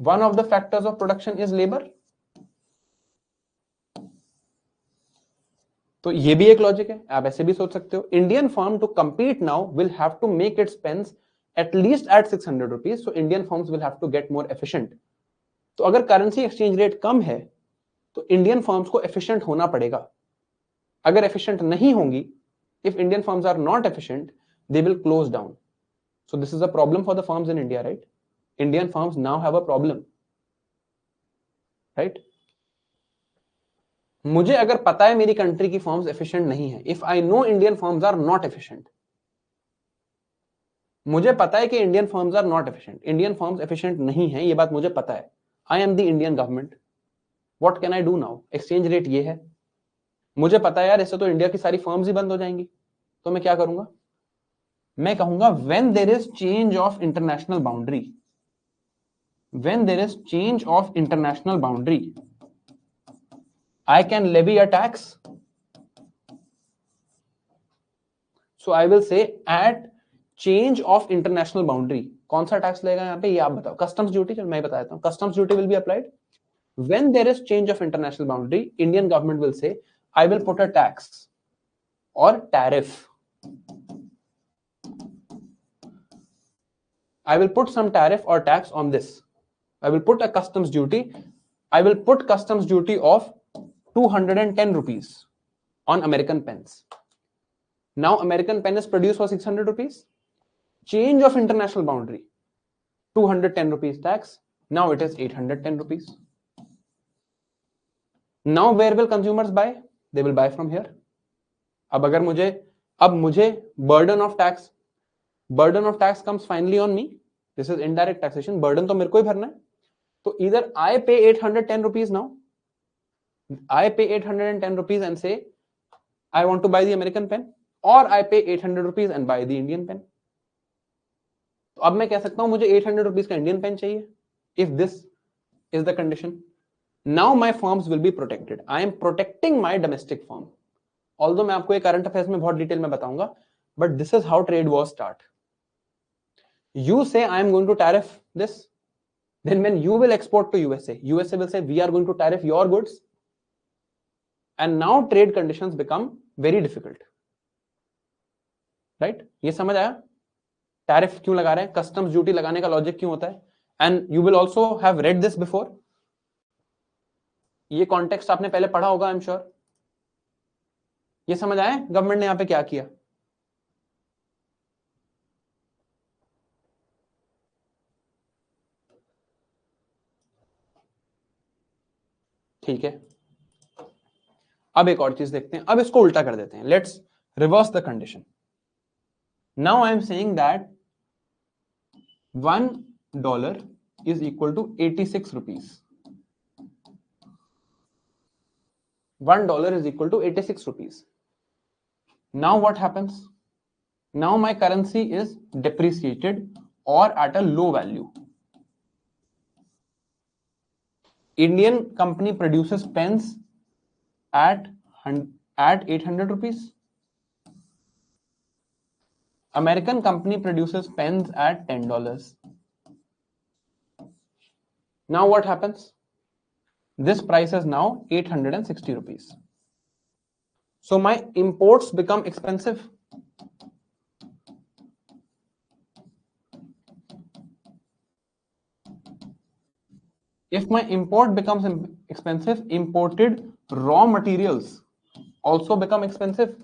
one of the factors of production is labour. तो ये भी एक लॉजिक है, आप ऐसे भी सोच सकते हो। Indian firm to compete now will have to make its pens at least at 600 rupees, so Indian firms will have to get more efficient। तो अगर करेंसी एक्सचेंज रेट कम है तो इंडियन फर्म्स को एफिशिएंट होना पड़ेगा। अगर एफिशिएंट नहीं होंगी, if Indian firms are not efficient, they will close down। So this is a problem for the firms in India, right? Indian firms now have a problem, right? मुझे अगर पता है मेरी कंट्री की फर्म्स एफिशिएंट नहीं है, if I know Indian firms are not efficient, मुझे पता है कि Indian firms are not efficient, Indian firms efficient नहीं है, ये बात मुझे पता है। I am the Indian government, what can I do now? Exchange rate ये है, मुझे पता है यार इससे तो इंडिया की सारी फर्म्स ही बंद हो जाएंगी, तो मैं क्या करूंगा? मैं कहूंगा when there is change of international boundary, when there is change of international boundary, I can levy a tax। So I will say at change of international boundary, कौन सा टैक्स लगेगा यहाँ पे, ये आप बताओ। कस्टम्स ड्यूटी, चलो मैं बता देता हूँ। Customs duty will be applied when there is change of international boundary। Indian government will say I will put a tax or tariff, I will put some tariff or tax on this, I will put a customs duty, I will put customs duty of 210 rupees on American pens। Now American pen is produced for 600 rupees, change of international boundary, 210 rupees tax, now it is 810 rupees। Now where will consumers buy? They will buy from here। अब अगर मुझे burden of tax comes finally on me, this is indirect taxation, burden तो मेरे को ही भरना है। तो either I pay 810 rupees now, I pay 810 rupees and say I want to buy the American pen, or I pay 800 rupees and buy the Indian pen। तो अब मैं कह सकता हूं मुझे 800 rupees का इंडियन पेन चाहिए, if this is the condition। Now my firms will be protected, I am protecting my domestic firm। Although मैं आपको ये करंट अफेयर्स में बहुत डिटेल में बताऊंगा, but this is how trade wars start। You say I am going to tariff this, then when you will export to USA will say we are going to tariff your goods, and now trade conditions become very difficult, right? ये समझ आया tariff क्यों लगा रहे हैं, customs duty लगाने का logic क्यों होता है? And you will also have read this before, ये कॉन्टेक्स्ट आपने पहले पढ़ा होगा, आई एम श्योर। ये समझ आया गवर्नमेंट ने यहां पे क्या किया? ठीक है, अब एक और चीज देखते हैं, अब इसको उल्टा कर देते हैं, let's reverse the condition. Now I am saying that $1 is equal to 86 rupees। $1 is equal to 86 rupees। Now what happens? Now my currency is depreciated or at a low value। Indian company produces pens at 800 rupees। American company produces pens at $10। Now what happens? This price is now 860 rupees। So my imports become expensive। If my import becomes expensive, imported raw materials also become expensive।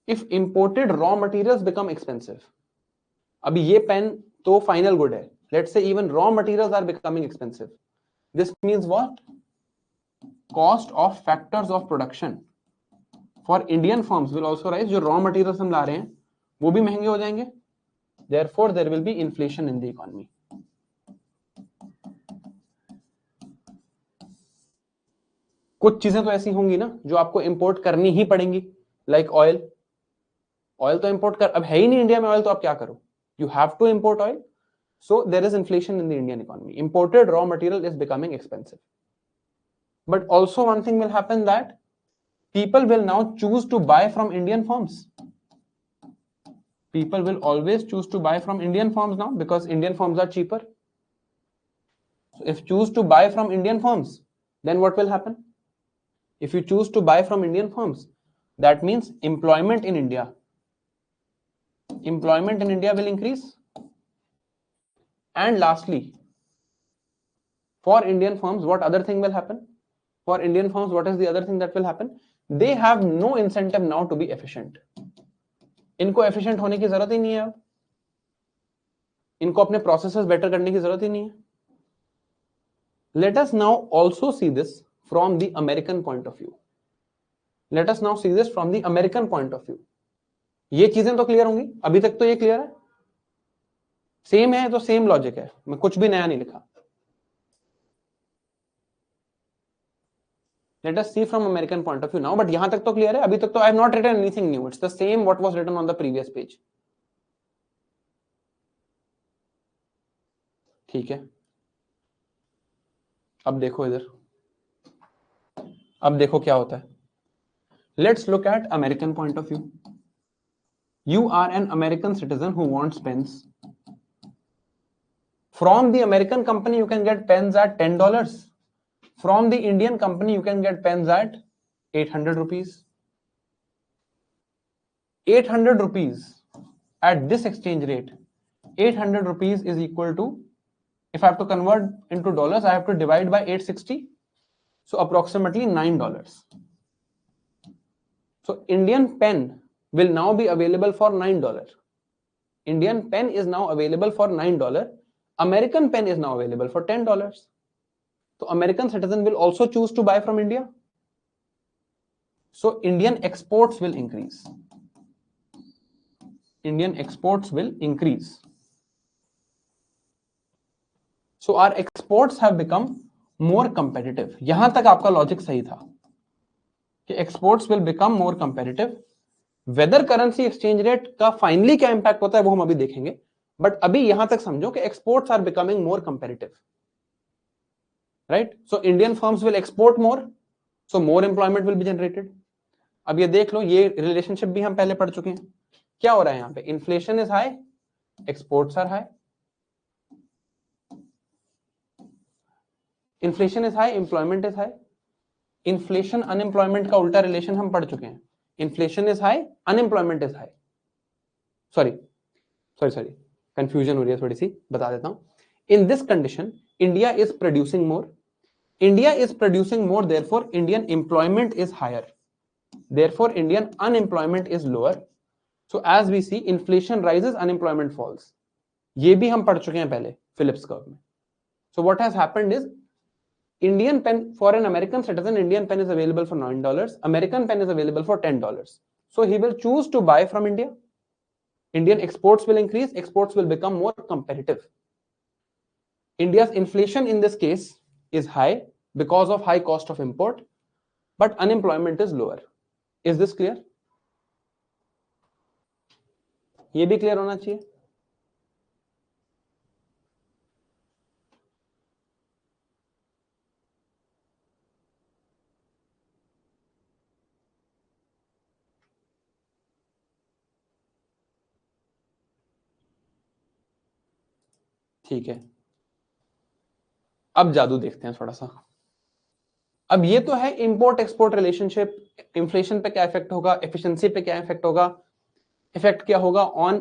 If imported raw materials become expensive, अभी ये pen तो final good है, let's say even raw materials are becoming expensive। This means what? Cost of factors of production for Indian firms will also rise। जो raw materials हम ला रहे हैं वो भी महंगे हो जाएंगे, therefore there will be inflation in the economy। कुछ चीजें तो ऐसी होंगी ना जो आपको इंपोर्ट करनी ही पड़ेंगी, लाइक ऑयल। ऑयल तो इंपोर्ट कर, अब है ही नहीं इंडिया में ऑयल, तो आप क्या करो, you have to import oil. So there is inflation in the Indian economy. Imported raw material is becoming expensive. But also one thing will happen, that people will now choose to buy from Indian firms. People will always choose to buy from Indian firms now, because Indian firms are cheaper. So if choose to buy from Indian firms, then what will happen? If you choose to buy from Indian firms, that means employment in India will increase. And lastly, for Indian firms, what other thing will happen? For Indian firms, what is the other thing that will happen? They have no incentive now to be efficient. इनको efficient होने की जरूरत ही नहीं है, अब इनको अपने processes better करने की जरूरत ही नहीं है. Let us now also see this from the American point of view. Let us now see this from the American point of view. ये चीजें तो क्लियर होंगी, अभी तक तो ये क्लियर है, सेम है, तो सेम लॉजिक है, मैं कुछ भी नया नहीं लिखा. Let us see from American point of view now. But यहां तक तो क्लियर है, अभी तक तो I have not written anything new. It's the same what was written on the previous page. ठीक है, अब देखो इधर, अब देखो क्या होता है. Let's look at American point of view. You are an American citizen who wants pens. From the American company you can get pens at $10. From the Indian company you can get pens at 800 rupees. 800 rupees at this exchange rate, 800 rupees is equal to, if I have to convert into dollars, I have to divide by 860, so approximately $9. So Indian pen will now be available for $9. Indian pen is now available for $9. American pen is now available for $10. So American citizen will also choose to buy from India. So Indian exports will increase. Indian exports will increase. So our exports have become more competitive. यहां तक आपका logic सही था कि exports will become more competitive. Whether currency exchange rate का finally क्या impact होता है वो हम अभी देखेंगे, बट अभी यहां तक समझो कि exports are becoming more competitive. Right? So Indian firms will export more, so more employment will be generated. अब ये देख लो, ये रिलेशनशिप भी हम पहले पढ़ चुके हैं. क्या हो रहा है यहाँ पे? Inflation is high, exports are high. Inflation is high, employment is high. Inflation unemployment का उल्टा रिलेशन हम पढ़ चुके हैं. Inflation is high, unemployment is high. Sorry confusion हो रही है थोड़ी सी, बता देता हूं. In this condition India is producing more. India is producing more, therefore Indian employment is higher. Therefore Indian unemployment is lower. So as we see, inflation rises, unemployment falls. ये भी हम पढ़ चुके हैं पहले Phillips curve में. So what has happened is, Indian pen for an American citizen, Indian pen is available for $9. American pen is available for $10. So he will choose to buy from India. Indian exports will increase, exports will become more competitive. India's inflation in this case is high because of high cost of import, but unemployment is lower. Is this clear? ये भी clear होना चाहिए. ठीक है, अब जादू देखते हैं थोड़ा सा. अब ये तो है इंपोर्ट एक्सपोर्ट रिलेशनशिप, इन्फ्लेशन पे क्या इफेक्ट होगा, एफिशिएंसी पे क्या इफेक्ट होगा, इफेक्ट क्या होगा ऑन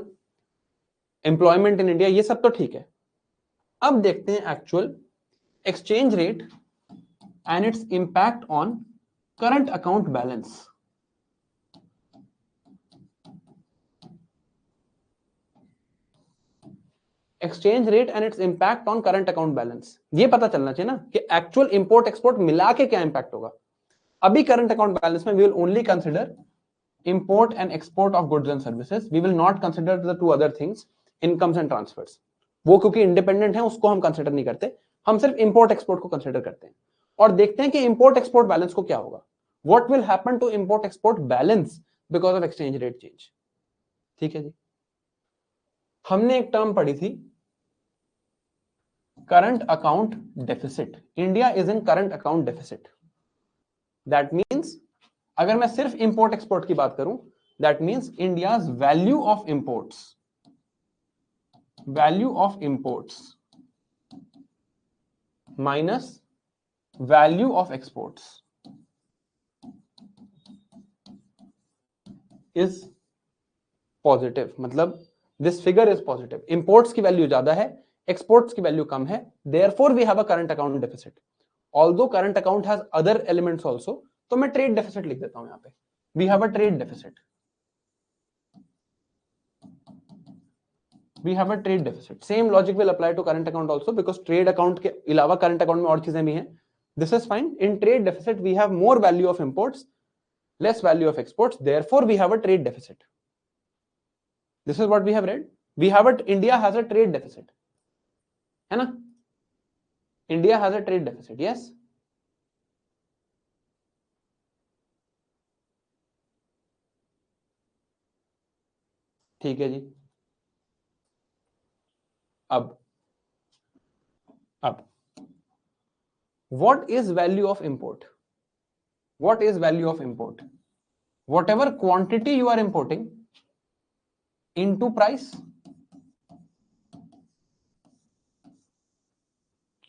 एम्प्लॉयमेंट इन इंडिया, ये सब तो ठीक है. अब देखते हैं actual exchange rate and it's impact on current account balance. Exchange rate and it's impact on current account balance. ये पता चलना चाहिए ना कि एक्चुअल इंपोर्ट एक्सपोर्ट मिला के क्या इंपैक्ट होगा. अभी करंट अकाउंट बैलेंस में we will only consider import and export of goods and services. We will not consider the two other things, incomes and transfers. वो क्योंकि इंडिपेंडेंट है उसको हम कंसिडर नहीं करते, हम सिर्फ इंपोर्ट एक्सपोर्ट को कंसिडर करते हैं और देखते हैं कि इंपोर्ट एक्सपोर्ट बैलेंस को क्या होगा. What will happen to import export balance because of exchange rate change? ठीक है जी। हमने एक टर्म पढ़ी थी current account deficit. India is in current account deficit. That means अगर मैं सिर्फ इंपोर्ट एक्सपोर्ट की बात करूं, that means India's value of imports minus value of exports is positive. मतलब this figure is positive. Imports की वैल्यू ज्यादा है, एक्सपोर्ट्स की वैल्यू कम है, therefore we have a current account deficit. Although current account has other elements also, तो मैं trade deficit लिख देता हूं यहां पे। We have a trade deficit, we have a trade deficit. Same logic will apply to current account also, because trade account के अलावा current account में और चीजें भी हैं. This is fine. In trade deficit we have more value of imports, less value of exports, therefore we have a trade deficit. This is what we have read. India has a trade deficit, है ना? India has a trade deficit, yes. ठीक है जी. अब what is value of import? What is value of import? Whatever quantity you are importing into price.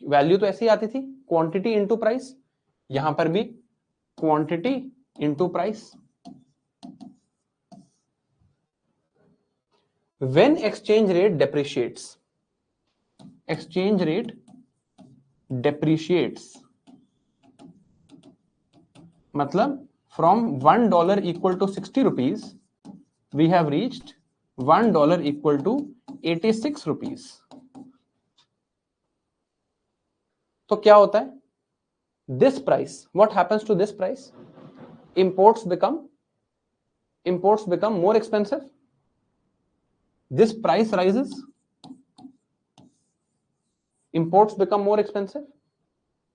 Value तो ऐसी आती थी, quantity into price, यहां पर भी quantity into price. When exchange rate depreciates, मतलब from $1 equal to 60 rupees we have reached $1 equal to 86 rupees. तो क्या होता है? This price, what happens to this price? Imports become more expensive. This price rises, imports become more expensive,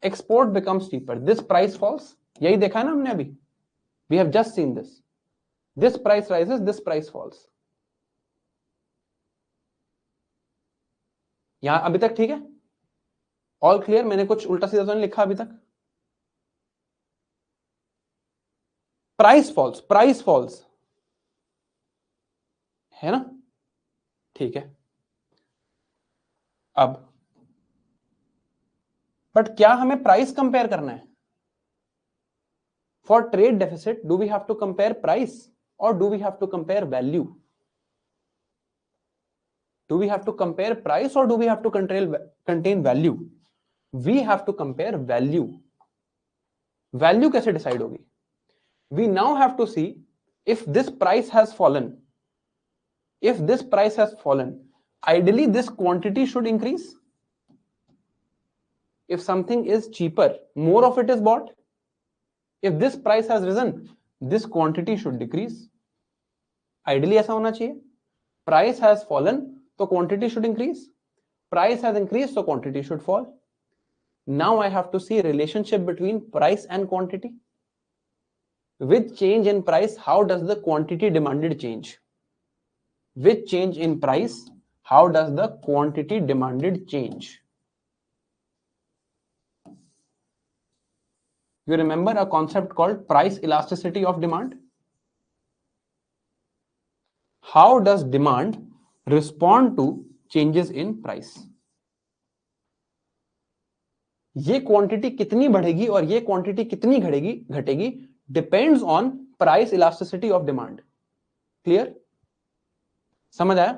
export becomes cheaper, this price falls. यही देखा है ना हमने अभी. We have just seen this. This price rises, this price falls. यहां अभी तक ठीक है? All clear? मैंने कुछ उल्टा सीधा तो नहीं लिखा अभी तक? प्राइस फॉल्स है ना? ठीक है. अब बट क्या हमें प्राइस कंपेयर करना है? For trade deficit do we have to compare price और do we have to compare value? Do we have to compare price or do we have to contain value? We have to compare value. Value कैसे decide होगी? We now have to see if this price has fallen. If this price has fallen, ideally this quantity should increase. If something is cheaper, more of it is bought. If this price has risen, this quantity should decrease. Ideally ऐसा होना चाहिए. Price has fallen, so quantity should increase. Price has increased, so quantity should fall. Now I have to see a relationship between price and quantity. With change in price, how does the quantity demanded change? With change in price, how does the quantity demanded change? You remember a concept called price elasticity of demand? How does demand respond to changes in price? ये quantity कितनी बढ़ेगी और ये quantity कितनी घटेगी depends on price elasticity of demand. Clear? समझ आया?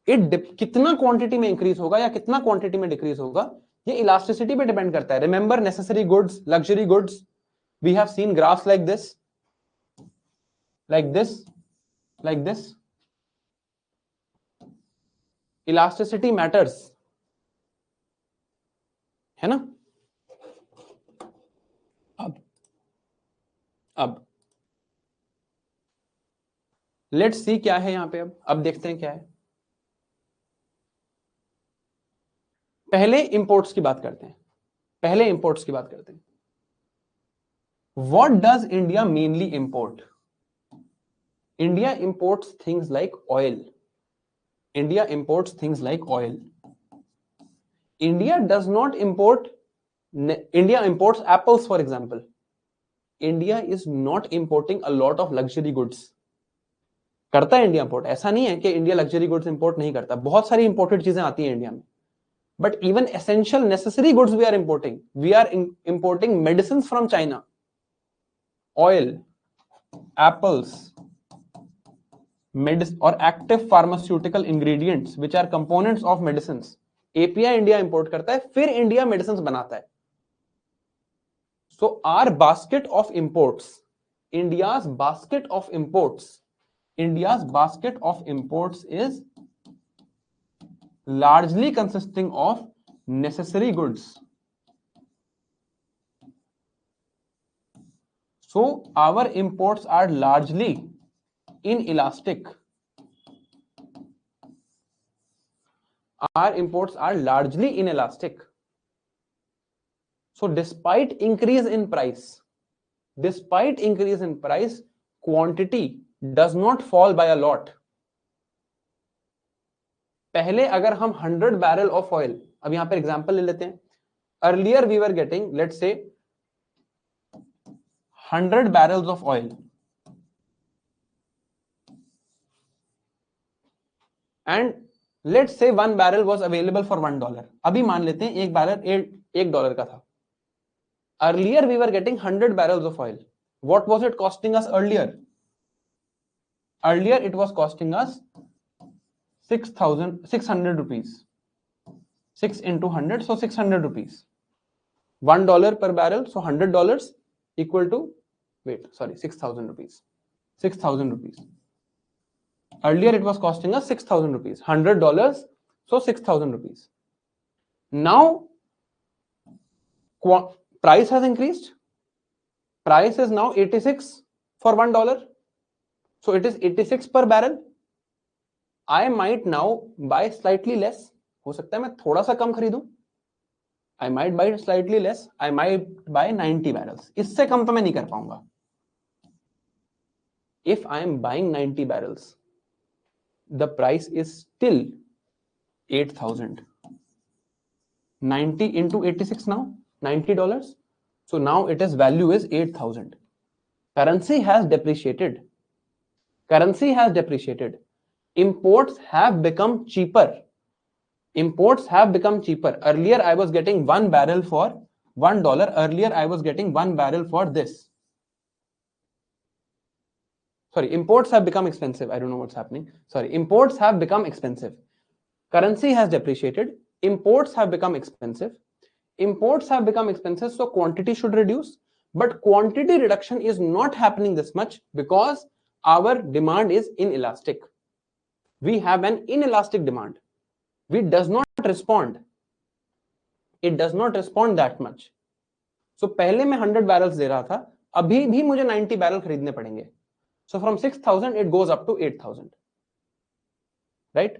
कितना क्वांटिटी में इंक्रीज होगा या कितना क्वांटिटी में डिक्रीज होगा, ये इलास्टिसिटी पे डिपेंड करता है. Remember necessary goods, luxury goods, we have seen graphs like this, like this. Elasticity matters, है ना? अब लेट्स सी क्या है यहां पे. अब देखते हैं क्या है. पहले इंपोर्ट्स की बात करते हैं. What does India mainly import? India imports things like oil. India imports things like oil. India does not import, India imports apples, for example. India is not importing a lot of luxury goods. करता है India import, ऐसा नहीं है कि India luxury goods import नहीं करता, बहुत सारी इंपोर्टेड चीजें आती हैं इंडिया में. But even essential necessary goods we are importing. We are importing medicines from China. Oil, apples, or active pharmaceutical ingredients which are components of medicines. API India import करता है, फिर India medicines बनाता है. So our basket of imports, India's basket of imports is largely consisting of necessary goods. So our imports are largely inelastic. Our imports are largely inelastic. So despite increase in price, quantity does not fall by a lot. पहले अगर हम 100 barrel of oil, अब यहां पर example ले लेते हैं. Earlier we were getting, let's say, 100 barrels of oil, and let's say one barrel was available for $1. अभी मान लेते हैं एक बैरल $1 का था. Earlier we were getting 100 barrels of oil. What was it costing us earlier? Earlier it was costing us 600 rupees. 6 into 100, so 600 rupees. $1 per barrel, so $100 equal to, 6,000 rupees. 6,000 rupees. Earlier it was costing us 6,000 rupees. $100, so 6,000 rupees. Now price has increased. Price is now 86 for $1. So it is 86 per barrel. I might now buy slightly less. हो सकता है मैं थोड़ा सा कम खरीदूं. I might buy slightly less. I might buy 90 barrels. इससे कम तो मैं नहीं कर पाऊंगा. If I am buying 90 barrels, the price is still 8,000. 90 into 86 now, $90. So now its value is 8,000. Currency has depreciated. Imports have become cheaper. Earlier I was getting one barrel for $1. Earlier I was getting one barrel for this. Sorry, imports have become expensive. I don't know what's happening. Sorry, imports have become expensive. Currency has depreciated. Imports have become expensive. So quantity should reduce. But quantity reduction is not happening this much because our demand is inelastic. We have an inelastic demand. It does not respond that much. So पहले मैं 100 barrels दे रहा था, अभी भी मुझे 90 barrel खरीदने पड़ेंगे. So from 6,000 it goes up to 8,000. Right?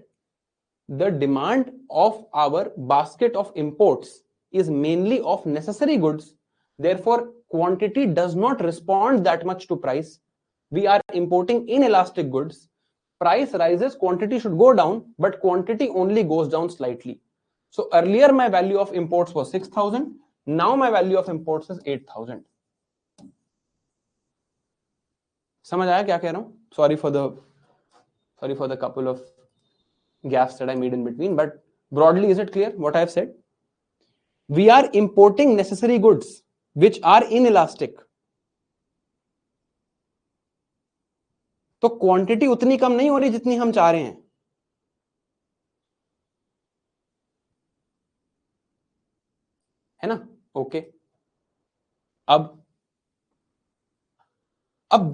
The demand of our basket of imports is mainly of necessary goods. Therefore, quantity does not respond that much to price. We are importing inelastic goods. Price rises, quantity should go down, but quantity only goes down slightly. So earlier my value of imports was 6,000. Now my value of imports is 8,000. समझ आया क्या कह रहा हूं? Sorry for the couple of gaps that I made in between, but broadly is it clear what I have said? We are importing necessary goods which are inelastic. तो quantity उतनी कम नहीं हो रही जितनी हम चाह रहे हैं. है ना? ओके. अब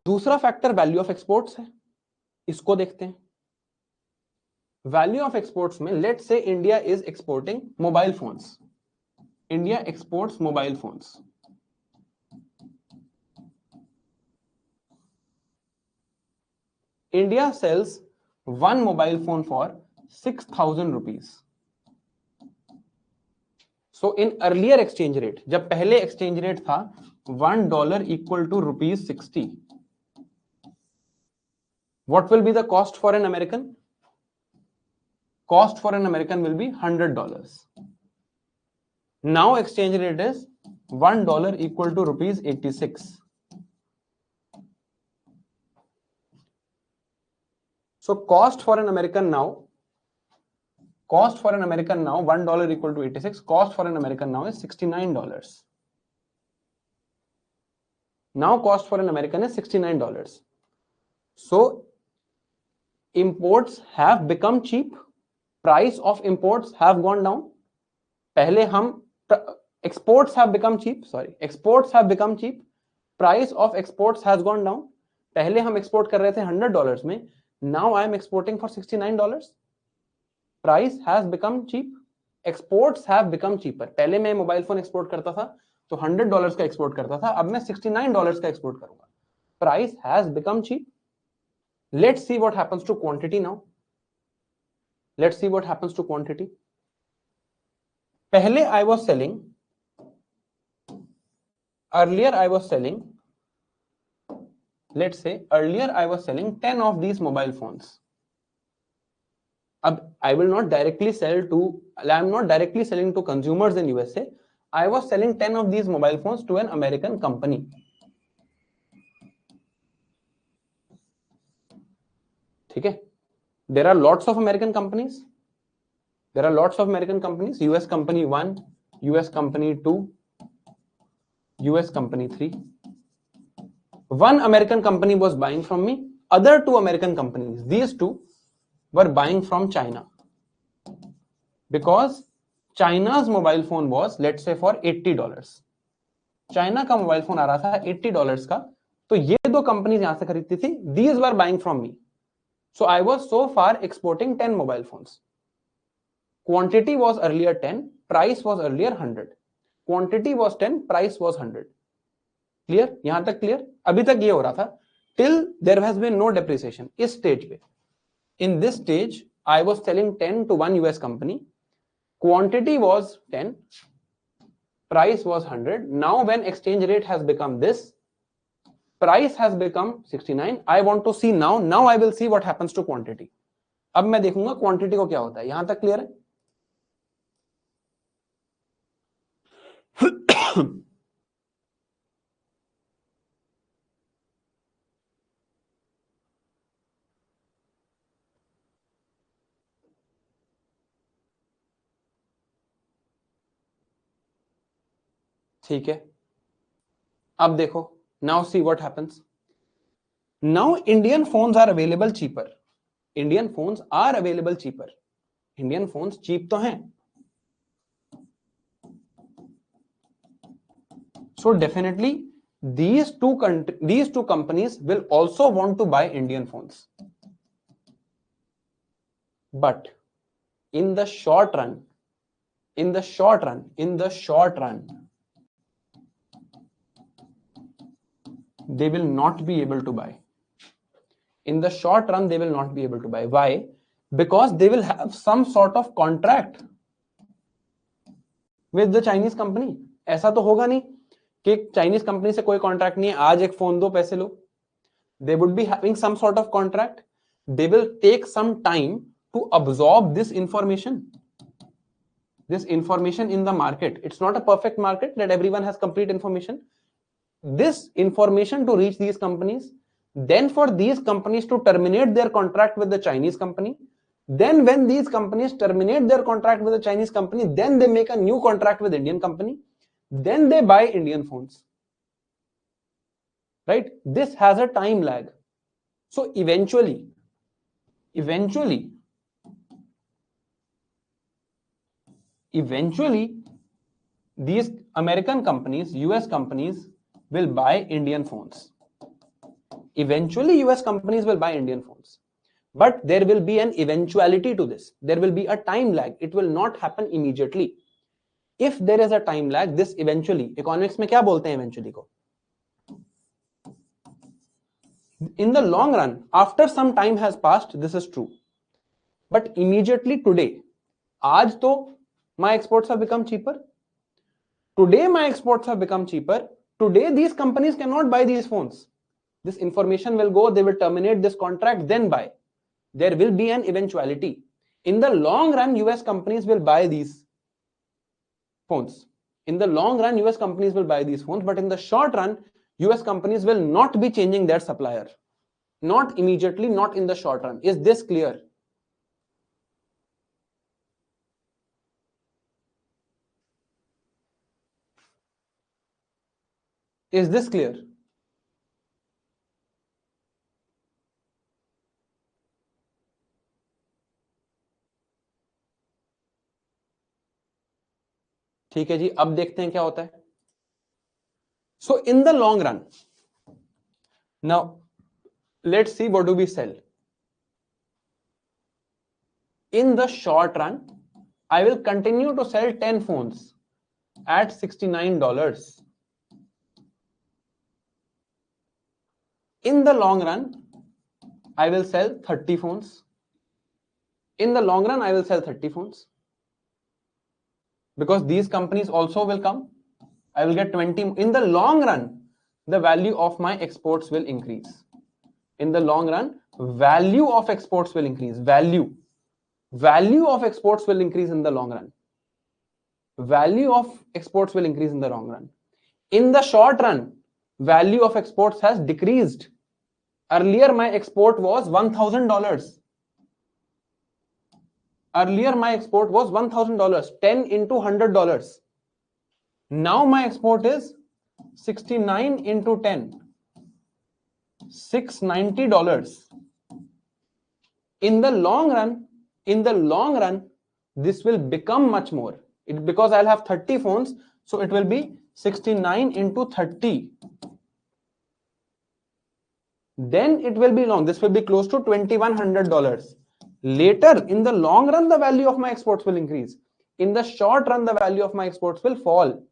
दूसरा फैक्टर वैल्यू ऑफ एक्सपोर्ट्स है. इसको देखते हैं. वैल्यू ऑफ एक्सपोर्ट्स में let's say India is exporting mobile phones. India exports mobile phones. India sells one mobile phone for 6,000 rupees. So in earlier exchange rate, जब पहले exchange rate था $1 equal to ₹60. What will be the cost for an American? Cost for an American will be $100. Now exchange rate is $1 equal to rupees 86. So cost for an American now, $1 equal to 86. Cost for an American now is $69. Now cost for an American is $69. So imports have become cheap. Price of imports have gone down. पहले हम exports have become cheap. Exports have become cheap. Price of exports has gone down. पहले हम export कर रहे थे $100 में. Now I am exporting for $69. Price has become cheap. Exports have become cheaper. पहले मैं मोबाइल फोन एक्सपोर्ट करता था तो $100 का एक्सपोर्ट करता था, अब मैं $69 का एक्सपोर्ट करूंगा. Price has become cheap. Let's see what happens to quantity now. Let's see what happens to quantity. पहले I was selling, earlier I was selling, let's say earlier I was selling 10 of these mobile phones. अब I will not directly sell to, I am not directly selling to consumers in USA. I was selling 10 of these mobile phones to an American company. ठीक है? There are lots of American companies. There are lots of American companies. US company 1, US company 2, US company 3. One American company was buying from me. Other two American companies, these two were buying from China. Because China's mobile phone was, let's say, for $80. China का mobile phone आ रहा था $80 का, तो ये दो companies यहां से खरीदती थी. These were buying from me. So I was so far exporting 10 mobile phones. Quantity was earlier 10, price was earlier 100. Quantity was 10, price was 100. Clear? यहां तक clear? अभी तक ये हो रहा था till there has been no depreciation. इस stage पे, in this stage, I was selling 10 to one US company. Quantity was 10, price was 100. Now when exchange rate has become this, price has become 69. I want to see now I will see what happens to quantity. अब मैं देखूंगा quantity को क्या होता है. यहां तक clear है? ठीक है, अब देखो, now see what happens. Now Indian phones are available cheaper. Indian phones are available cheaper. Indian phones cheap तो हैं. So definitely these two companies will also want to buy Indian phones. But in the short run, they will not be able to buy. In the short run, they will not be able to buy. Why? Because they will have some sort of contract with the Chinese company. ऐसा तो होगा नहीं कि Chinese company से कोई contract नहीं है, आज एक फोन दो पैसे लो. They would be having some sort of contract. They will take some time to absorb this information in the market. It's not a perfect market that everyone has complete information. This information to reach these companies, then for these companies to terminate their contract with the Chinese company. Then when these companies terminate their contract with the Chinese company, then they make a new contract with Indian company. Then they buy Indian phones. Right? This has a time lag. So eventually, these American companies, US companies will buy Indian phones. Eventually, US companies will buy Indian phones. But there will be an eventuality to this. There will be a time lag. It will not happen immediately. If there is a time lag, this eventually, economics में क्या बोलते हैं eventually को? In the long run, after some time has passed, this is true. But immediately today, आज तो my exports have become cheaper. Today my exports have become cheaper. Today these companies cannot buy these phones. this information will go, they will terminate this contract, then buy. There will be an eventuality. In the long run, US companies will buy these phones. In the long run, US companies will buy these phones, but in the short run, US companies will not be changing their supplier. Not immediately, not in the short run. Is this clear? Is this clear? ठीक है जी, अब देखते हैं क्या होता है. So in the long run, now let's see what do we sell. In the short run, I will continue to sell 10 phones at $69. In the long run, I will sell 30 phones. In the long run, I will sell 30 phones. Because these companies also will come. I will get 20. In the long run, the value of my exports will increase. In the long run, value of exports will increase. Value of exports will increase in the long run. Value of exports will increase in the long run. In the short run, value of exports has decreased. Earlier, my export was $1,000. Earlier, my export was $1,000, 10 into $100. Now my export is 69 into 10, $690. In the long run, this will become much more. Because I'll have 30 phones, so it will be 69 into 30. Then it will be long. This will be close to $2,100. Later, in the long run, the value of my exports will increase. In the short run, the value of my exports will fall.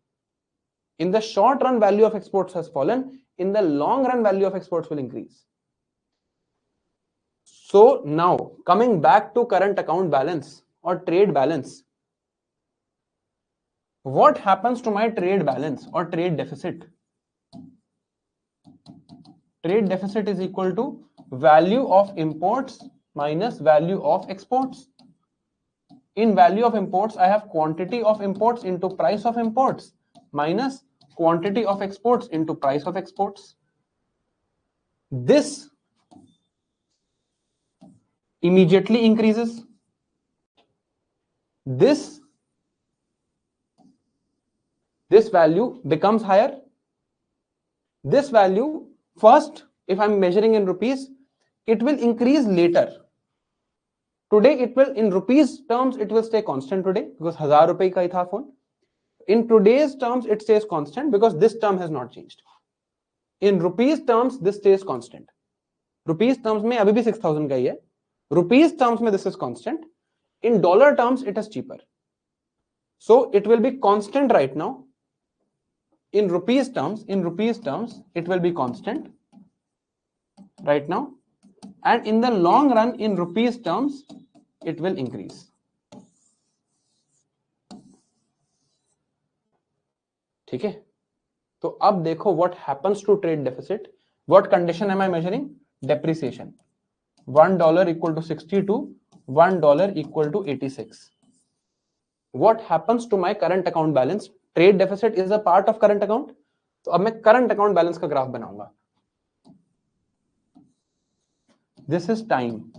In the short run, value of exports has fallen. In the long run, value of exports will increase. So now, coming back to current account balance or trade balance. What happens to my trade balance or trade deficit? Trade deficit is equal to value of imports minus value of exports. In value of imports, I have quantity of imports into price of imports minus quantity of exports into price of exports. This immediately increases. This value becomes higher. This value, first, if I'm measuring in rupees, it will increase later. Today, it will, in rupees terms, it will stay constant today because 1000 rupees ka hi tha phone. In today's terms, it stays constant because this term has not changed. In rupees terms, this stays constant. Rupees terms mein abhi bhi 6000 ka hi hai. Rupees terms mein this is constant. In dollar terms, it is cheaper. So it will be constant right now. In rupees terms, it will be constant right now. And in the long run, in rupees terms, it will increase. ठीक है? तो अब देखो what happens to trade deficit. What condition am I measuring? Depreciation. $1 equal to 62, $1 equal to 86. What happens to my current account balance? Trade deficit is a part of current account. तो अब मैं current account balance का graph बनाऊंगा. This is time.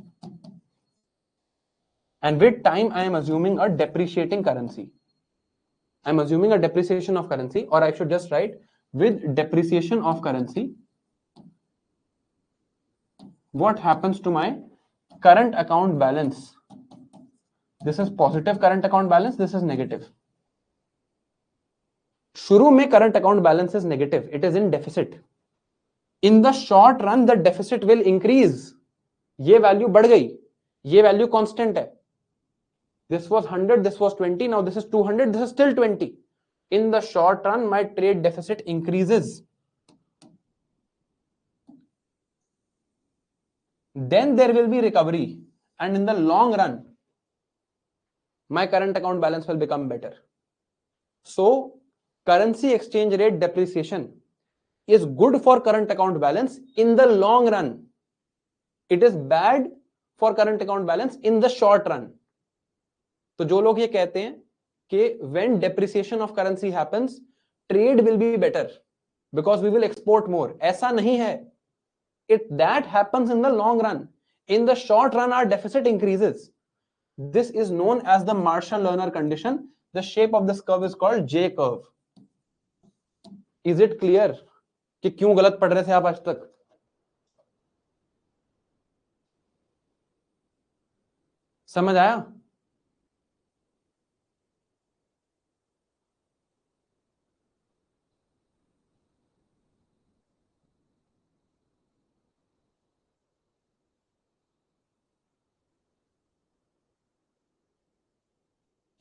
And with time, I am assuming a depreciating currency. I'm assuming a depreciation of currency, or I should just write with depreciation of currency. What happens to my current account balance? This is positive current account balance. This is negative. शुरू में current account balance is negative. It is in deficit. In the short run, the deficit will increase. ये value बढ़ गई. ये value constant है. This was 100, this was 20, now this is 200, this is still 20. In the short run, my trade deficit increases. Then there will be recovery. And in the long run, my current account balance will become better. So, currency exchange rate depreciation is good for current account balance in the long run. It is bad for current account balance in the short run. तो जो लोग ये कहते हैं कि when depreciation of currency happens, trade will be better because we will export more, ऐसा नहीं है. That happens in the long run. In the short run, our deficit increases. This is known as the Marshall-Lerner condition. The shape of this curve is called J curve. Is it clear कि क्यों गलत पढ़ रहे थे आप आज तक? समझ आया?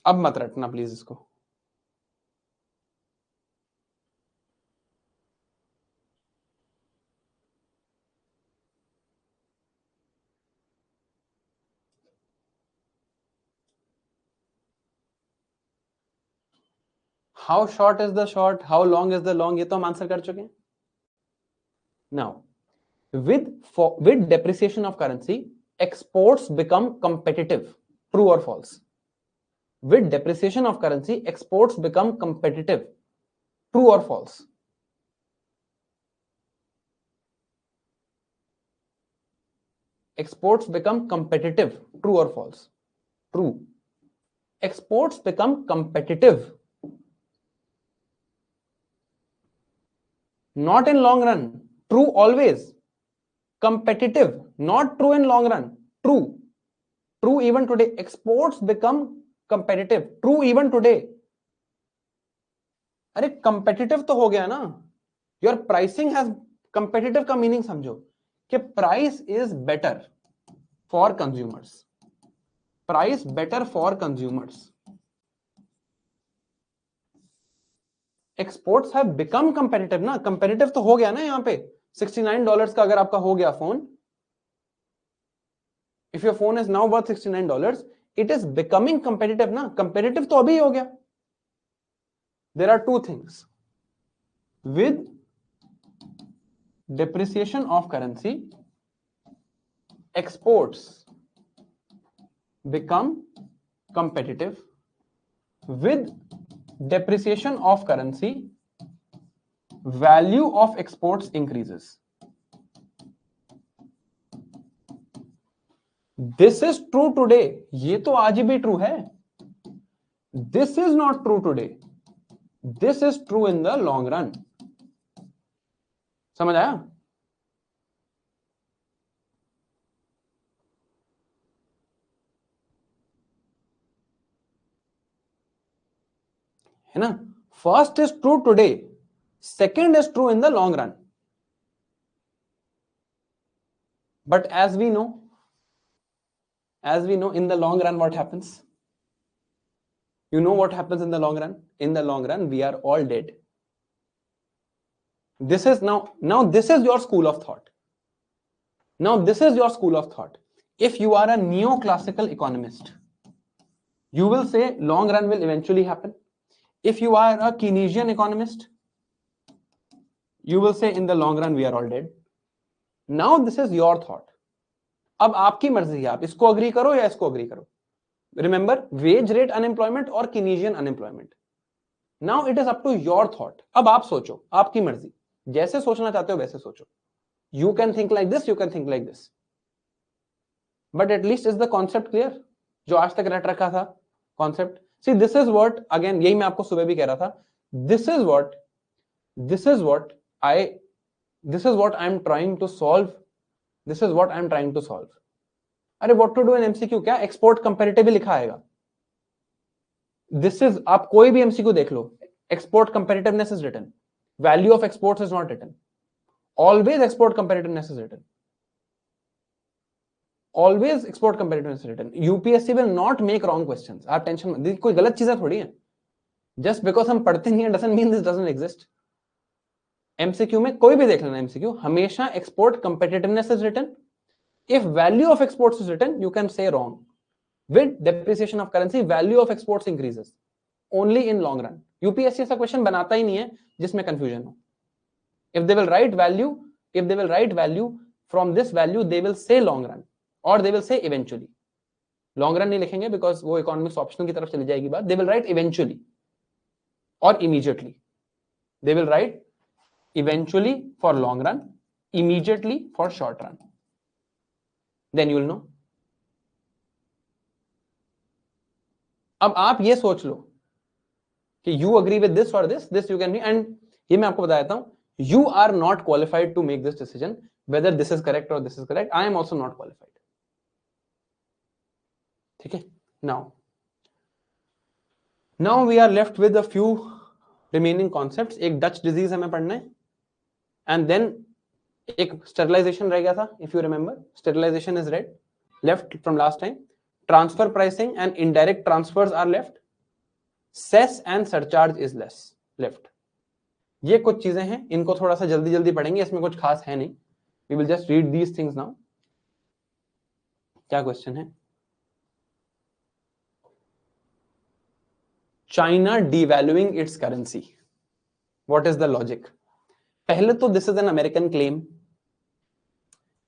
अब मत रटना प्लीज इसको. How short is the short? How long is the long? ये तो हम आंसर कर चुके हैं. Now, with depreciation of currency, exports become competitive. True or false? With depreciation of currency, exports become competitive. True or false? Exports become competitive. True or false? True. Exports become competitive. Not in long run. True always. Competitive. Not true in long run. True. True even today. Exports become competitive. True even today. अरे competitive तो हो गया ना. Your pricing has competitive का meaning समझो कि price is better for consumers. Price better for consumers. Exports have become competitive ना. Competitive तो हो गया ना यहाँ पे. $69 का अगर आपका हो गया phone, if your phone is now worth $69, it is becoming competitive ना. Competitive तो अभी हो गया. There are two things. With depreciation of currency, exports become competitive. With depreciation of currency, value of exports increases. This is true today. ये तो आज भी true है. This is not true today. This is true in the long run. समझ आया? है ना? First is true today. Second is true in the long run. But as we know, in the long run, what happens? You know what happens in the long run? In the long run, we are all dead. This is now this is your school of thought. Now this is your school of thought. If you are a neoclassical economist, you will say long run will eventually happen. If you are a Keynesian economist, you will say in the long run we are all dead. Now this is your thought. अब आपकी मर्जी है, आप इसको agree करो या इसको agree करो. Remember, wage rate unemployment और Keynesian unemployment. Now it is up to your thought. अब आप सोचो, आपकी मर्जी, जैसे सोचना चाहते हो वैसे सोचो. You can think like this, you can think like this. But at least is the concept clear? जो आज तक रट रखा था concept. See, this is what, again, यही मैं आपको सुबह भी कह रहा था. This is what I'm trying to solve. This is what I'm trying to solve. अरे what to do in MCQ क्या? Export comparative लिखा आएगा. This is, आप कोई भी MCQ देख लो. Export comparativeness is written. Value of exports is not written. Always export comparativeness is written. Always export competitiveness is written. UPSC will not make wrong questions. आप tension मत, कोई गलत चीजें थोड़ी है. Just because हम पढ़ते नहीं हैं doesn't mean this doesn't exist. MCQ में कोई भी देख लेना MCQ, हमेशा export competitiveness is written. If value of exports is written, you can say wrong. With depreciation of currency, value of exports increases. Only in long run. UPSC ऐसा question बनाता ही नहीं है जिसमें कंफ्यूजन हो. If they will write value from this value, they will say long run or they will say eventually. Long run नहीं लिखेंगे because वो economics optional की तरफ चली जाएगी बात. They will write eventually or immediately. They will write eventually for long run, immediately for short run. Then you will know. अब आप ये सोच लो कि you agree with this or this you can be, and ये मैं आपको बता देता हूं, you are not qualified to make this decision whether this is correct or this is correct. I am also not qualified. ठीक है. Now we are left with a few remaining concepts. एक Dutch disease हमें पढ़ना है, and then एक sterilization रह गया था. If you remember, sterilization is left from last time. Transfer pricing and indirect transfers are left. Cess and surcharge is left. ये कुछ चीजें हैं, इनको थोड़ा सा जल्दी जल्दी पढ़ेंगे, इसमें कुछ खास है नहीं. We will just read these things now. क्या क्वेश्चन है? China devaluing its currency. What is the logic? पहले तो this is an American claim.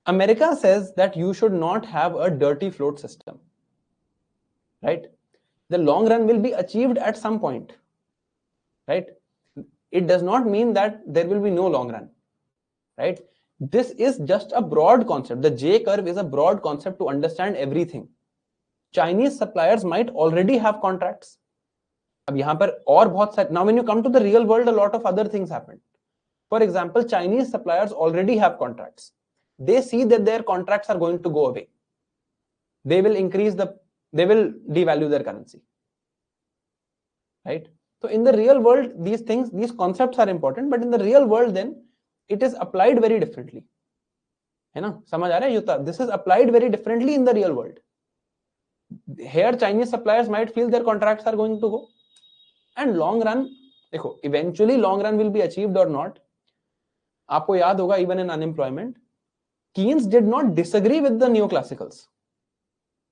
America says that you should not have a dirty float system. Right? The long run will be achieved at some point. Right? It does not mean that there will be no long run. Right? This is just a broad concept. The J curve is a broad concept to understand everything. Chinese suppliers might already have contracts. अब यहाँ पर और बहुत सारे. Now when you come to the real world, a lot of other things happen. For example, Chinese suppliers already have contracts. They see that their contracts are going to go away. They will devalue their currency. Right? So in the real world, these concepts are important, but in the real world then, it is applied very differently. है ना? समझ आ रहा है युता? This is applied very differently in the real world. Here Chinese suppliers might feel their contracts are going to go. And long run, देखो, eventually long run will be achieved or not. आपको याद होगा, even in unemployment, Keynes did not disagree with the neoclassicals.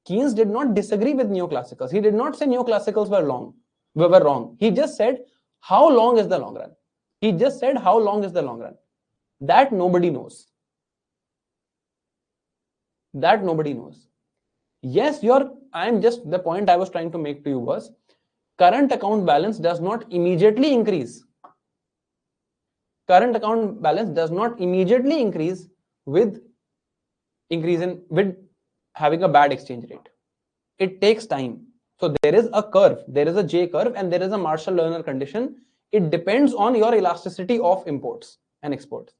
Keynes did not disagree with neoclassicals. He did not say neoclassicals were wrong. He just said, how long is the long run? He just said, how long is the long run? That nobody knows. That nobody knows. Yes, the point I was trying to make to you was, current account balance does not immediately increase. Current account balance does not immediately increase with having a bad exchange rate. It takes time. So there is a curve, there is a J curve, and there is a Marshall-Lerner condition. It depends on your elasticity of imports and exports.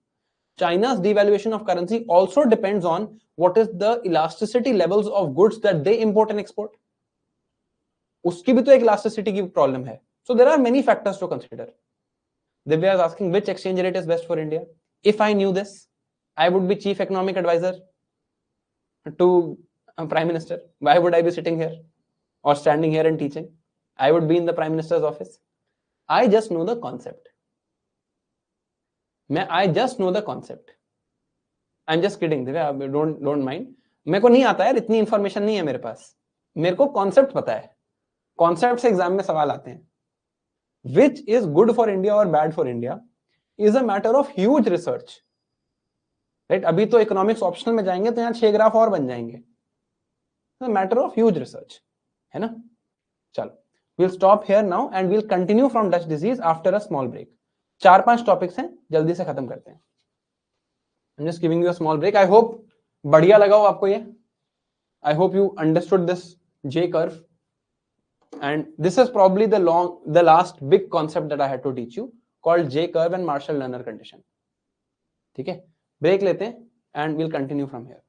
China's devaluation of currency also depends on what is the elasticity levels of goods that they import and export. उसकी भी तो एक elasticity की problem है. So there are many factors to consider. Divya is asking which exchange rate is best for India. If I knew this, I would be chief economic advisor to Prime Minister. Why would I be sitting here or standing here and teaching? I would be in the Prime Minister's office. I just know the concept. I just know the concept. I'm just kidding, Divya. Don't mind. मेरे को नहीं आता यार, इतनी information नहीं है मेरे पास. मेरे को कॉन्सेप्ट पता है. कॉन्सेप्ट से एग्जाम में सवाल आते हैं. Which is good for India or bad for India is a matter of huge research. Right? अभी तो इकोनॉमिक्स ऑप्शनल में जाएंगे तो यहाँ 6 ग्राफ और बन जाएंगे. It's a matter of huge research. है ना? चलो. We'll stop here now and we'll continue from Dutch disease after a small break. 4-5 topics हैं, जल्दी से खत्म करते हैं. I'm just giving you a small break. I hope बढ़िया लगा हो आपको ये. I hope you understood this J curve. And this is probably the last big concept that I had to teach you, called J curve and Marshall-Lerner condition. ठीक है? Break लेते हैं and we'll continue from here.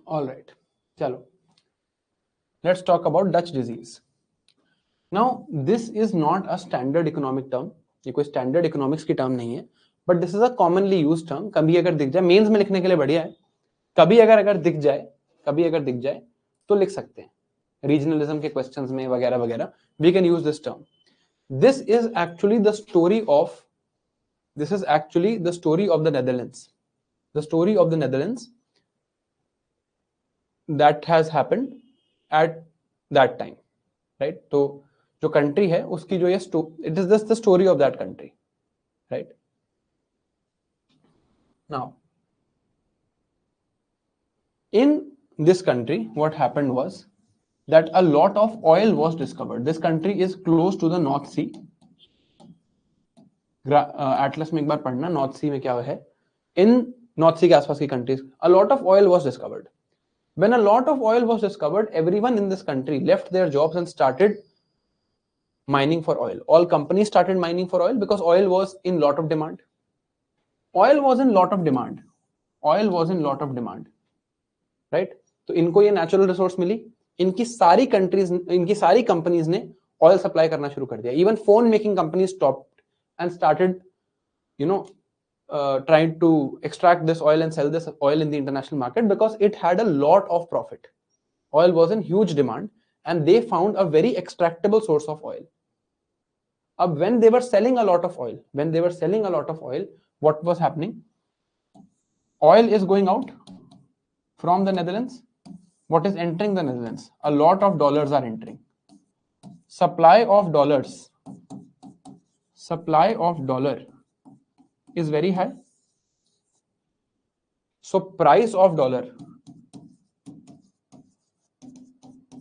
All right, chalo, let's talk about Dutch disease. Now this is not a standard economic term, ये कोई standard economics की term नहीं है, but this is a commonly used term. कभी अगर दिख जाए, mains में लिखने के लिए बढ़िया है, कभी अगर दिख जाए तो लिख सकते हैं रीजनलिज्म के क्वेश्चंस में वगैरह वगैरह, we can use this term. This is actually the story of the Netherlands. The story of the Netherlands that has happened at that time, right? तो जो country है उसकी जो ये it is just the story of that country, right? Now, in this country, what happened was that a lot of oil was discovered. This country is close to the North Sea. Atlas में एक बार पढ़ना, North Sea में क्या है? In North Sea के आसपास की countries, a lot of oil was discovered. When a lot of oil was discovered, everyone in this country left their jobs and started mining for oil. All companies started mining for oil because oil was in lot of demand. Oil was in lot of demand. Right? तो इनको ये natural resource मिली, इनकी सारी companies ने oil supply करना शुरू कर दिया. Even phone making companies stopped and started, trying to extract this oil and sell this oil in the international market because it had a lot of profit. Oil was in huge demand and they found a very extractable source of oil. When they were selling a lot of oil, what was happening? Oil is going out from the Netherlands. What is entering the Netherlands? A lot of dollars are entering. Supply of dollar is very high. So price of dollar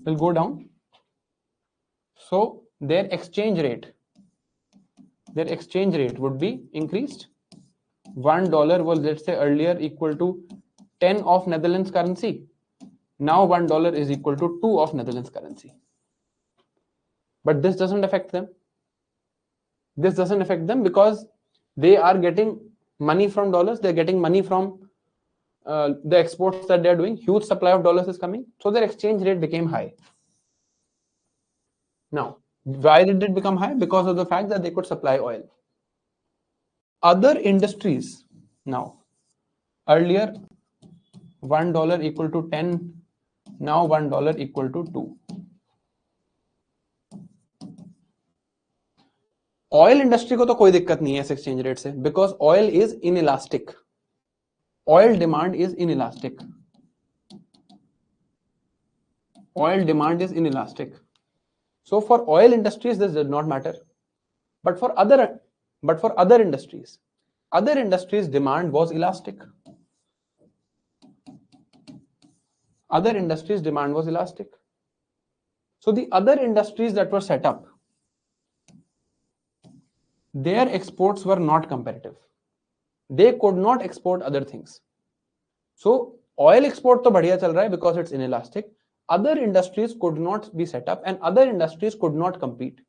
will go down. So their exchange rate would be increased. $1 was, let's say, earlier equal to 10 of Netherlands currency. Now $1 is equal to 2 of Netherlands currency. But this doesn't affect them. Because they are getting money from dollars. They're getting money from the exports that they're doing. Huge supply of dollars is coming. So their exchange rate became high. Now, why did it become high? Because of the fact that they could supply oil. Other industries, now, earlier $1 equal to 10, now $1 equal to 2. Oil industry को तो कोई दिक्कत नहीं है इस exchange rate से, because oil is inelastic. Oil demand is inelastic. So for oil industries, this does not matter. But for other industries, demand was elastic. So the other industries that were set up, their exports were not competitive. They could not export other things. So oil export to बढ़िया चल रहा है because it's inelastic. Other industries could not be set up and other industries could not compete.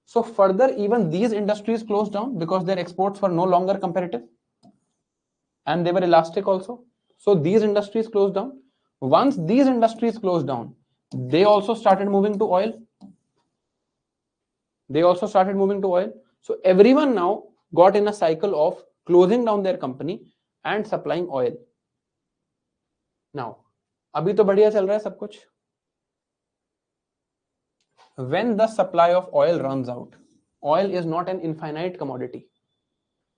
So further, even these industries closed down because their exports were no longer competitive and they were elastic also. So these industries closed down. Once these industries closed down, they also started moving to oil. So everyone now got in a cycle of closing down their company and supplying oil. Now, अभी तो बढ़िया चल रहा है सब कुछ. When the supply of oil runs out, oil is not an infinite commodity.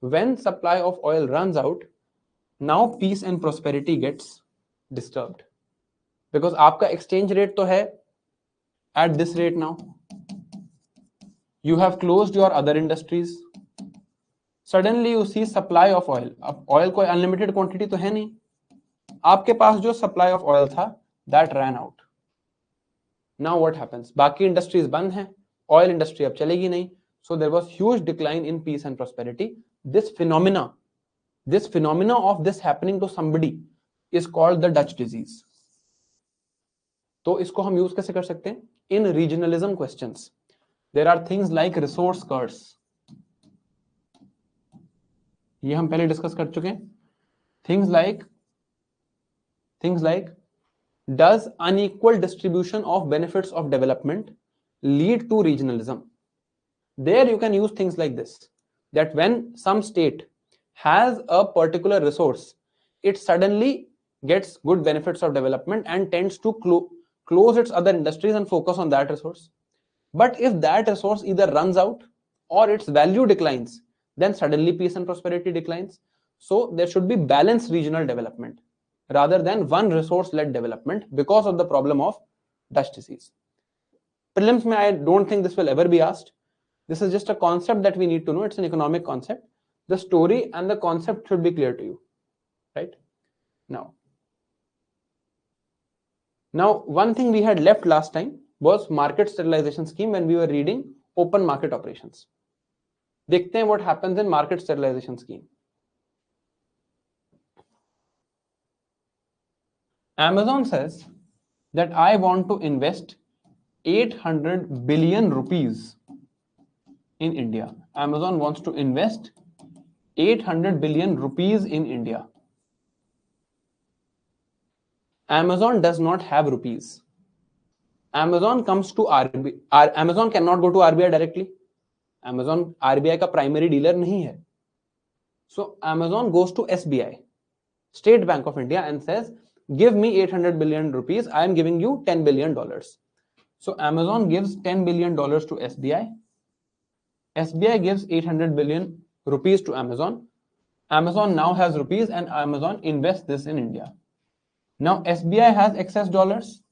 When supply of oil runs out, now peace and prosperity gets disturbed. Because आपका exchange rate तो है at this rate now. You have closed your other industries. Suddenly you see supply of oil. अब oil कोई unlimited quantity तो है नहीं. आपके पास जो supply of oil था, that ran out. Now what happens? बाकी industries बंद हैं. Oil industry अब चलेगी नहीं. So there was huge decline in peace and prosperity. This phenomena of this happening to somebody is called the Dutch disease. तो इसको हम यूज कैसे कर सकते हैं? In regionalism questions, there are things like resource curse. ये हम पहले डिस्कस कर चुके हैं. Things things like, does unequal distribution of benefits of development lead to regionalism? There you can use things like this, that when some state has a particular resource, it suddenly gets good benefits of development and tends to close its other industries and focus on that resource. But if that resource either runs out or its value declines, then suddenly peace and prosperity declines. So there should be balanced regional development rather than one resource-led development because of the problem of Dutch disease. Prelims mein, I don't think this will ever be asked. This is just a concept that we need to know. It's an economic concept. The story and the concept should be clear to you, right? Now, one thing we had left last time was market sterilization scheme when we were reading open market operations. देखते हैं what happens in market sterilization scheme. Amazon says that I want to invest 800 billion rupees in India. Amazon wants to invest 800 billion rupees in India. Amazon does not have rupees. Amazon comes to RBI. Amazon cannot go to RBI directly. Amazon RBI का primary dealer नहीं है. So Amazon goes to SBI, State Bank of India, and says, give me 800 billion rupees. I am giving you $10 billion. So Amazon gives $10 billion to SBI. SBI gives 800 billion rupees to Amazon. Amazon now has rupees and Amazon invests this in India. Now SBI has excess dollars.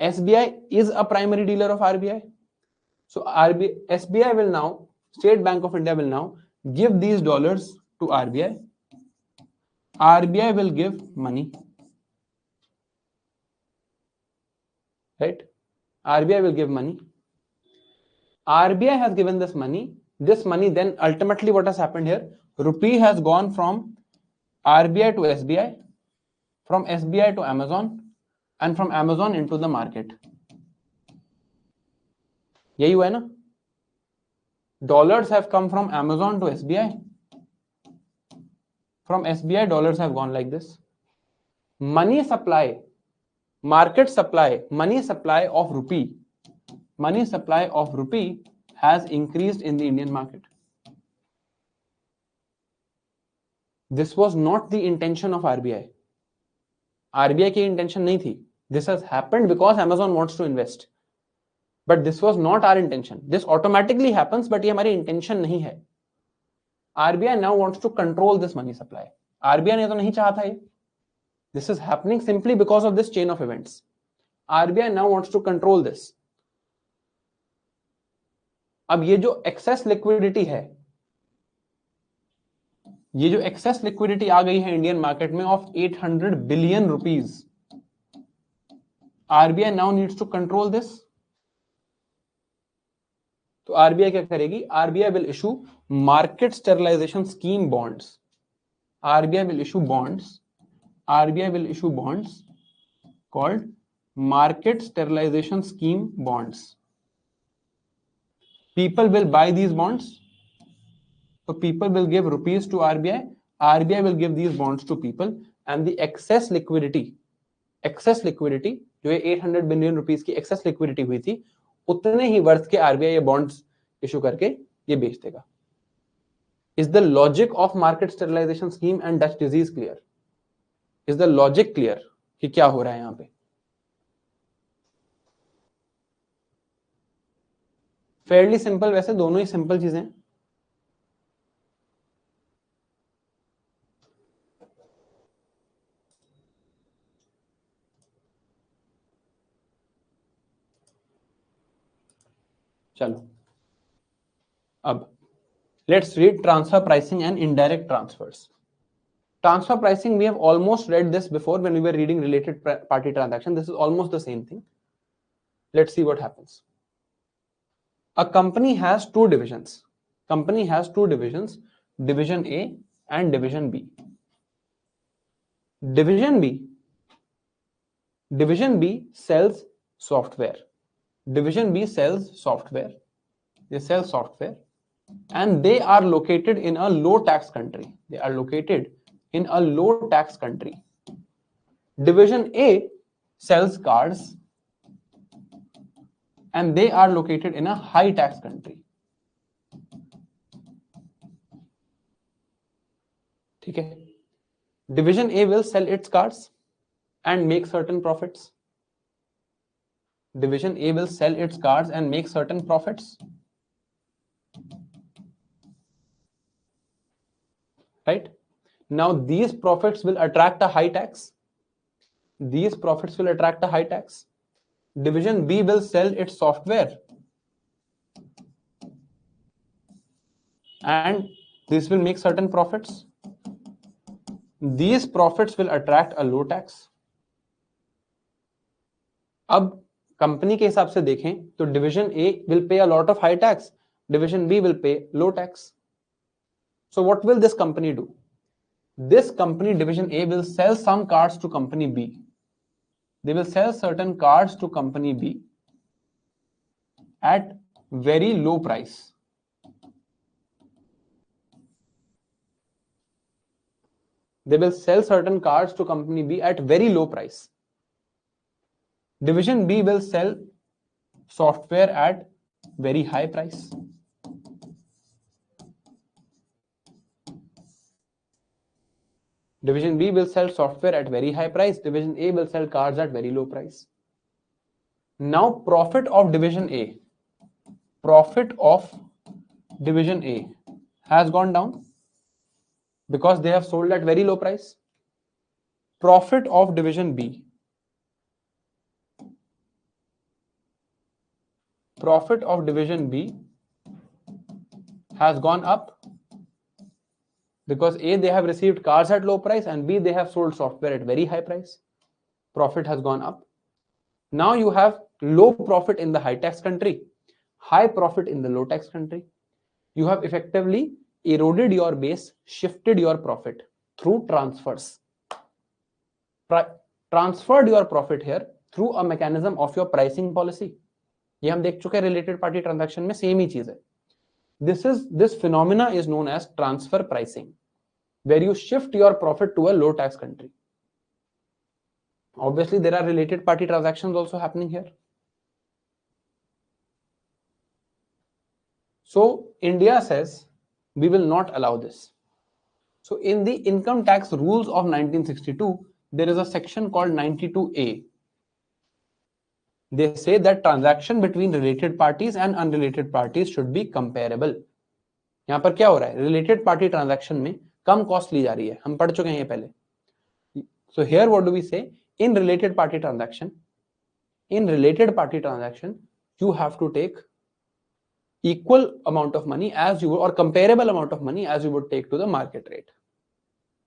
SBI is a primary dealer of RBI. So SBI will now, State Bank of India will now give these dollars to RBI. RBI will give money. Right? RBI will give money. RBI has given this money. This money then ultimately what has happened here? Rupee has gone from RBI to SBI, from SBI to Amazon, and from Amazon into the market. यही हुआ है ना? Dollars have come from Amazon to SBI. From SBI, dollars have gone like this. Money supply, market supply, money supply of rupee has increased in the Indian market. This was not the intention of RBI. RBI की intention नहीं थी. This has happened because Amazon wants to invest. But this was not our intention. This automatically happens, but ये हमारी intention नहीं है. RBI now wants to control this money supply. RBI ने तो नहीं चाहा था ये. This is happening simply because of this chain of events. RBI now wants to control this. अब ये जो excess liquidity है, ये जो excess liquidity आ गई है इंडियन मार्केट में of 800 billion rupees, RBI now needs to control this. तो RBI क्या करेगी? RBI will issue market sterilization scheme bonds. RBI will issue bonds. RBI will issue bonds called market sterilization scheme bonds. People will buy these bonds. So people will give rupees to RBI. RBI will give these bonds to people, and the excess liquidity जो ये 800 billion rupees की excess liquidity हुई थी, उतने ही worth के RBI ये bonds issue करके ये बेच देगा. Is the logic of market sterilization scheme and Dutch disease clear? Is the logic clear कि क्या हो रहा है यहां पे? फेयरली सिंपल, वैसे दोनों ही सिंपल चीजें हैं. चलो अब let's read transfer pricing and indirect transfers. Transfer pricing, we have almost read this before when we were reading related party transaction. This is almost the same thing. Let's see what happens. A company has two divisions. Division A and Division B. Division B sells software. They sell software and they are located in a low tax country. Division A sells cars and they are located in a high tax country. ठीक है? Division A will sell its cars and make certain profits. Division A will sell its cars and make certain profits. Right? Now these profits will attract a high tax. These profits will attract a high tax. Division B will sell its software and this will make certain profits. These profits will attract a low tax. अब company के हिसाब से देखें तो division A will pay a lot of high tax, division B will pay low tax. So what will this company do? This company, division A, will sell some cars to company B. They will sell certain cars to company B at very low price. They will sell certain cars to company B at very low price. Division B will sell software at very high price. Division B will sell software at very high price. Division A will sell cars at very low price. Now profit of division A has gone down because they have sold at very low price. Profit of division B has gone up because A, they have received cars at low price, and B, they have sold software at very high price. Profit has gone up. Now you have low profit in the high tax country, high profit in the low tax country. You have effectively eroded your base, shifted your profit through transfers. Transferred your profit here through a mechanism of your pricing policy. ये हम देख चुके हैं related party transaction में, same ही चीज है. This phenomena is known as transfer pricing, where you shift your profit to a low tax country. Obviously, there are related party transactions also happening here. So India says we will not allow this. So in the income tax rules of 1962, there is a section called 92A. They say that transaction between related parties and unrelated parties should be comparable. यहाँ पर क्या हो रहा है? Related party transaction में कम cost ली जा रही है. हम पढ़ चुके हैं ये पहले. So here what do we say? In related party transaction, you have to take equal amount of money as you would, or comparable amount of money as you would take to the market rate.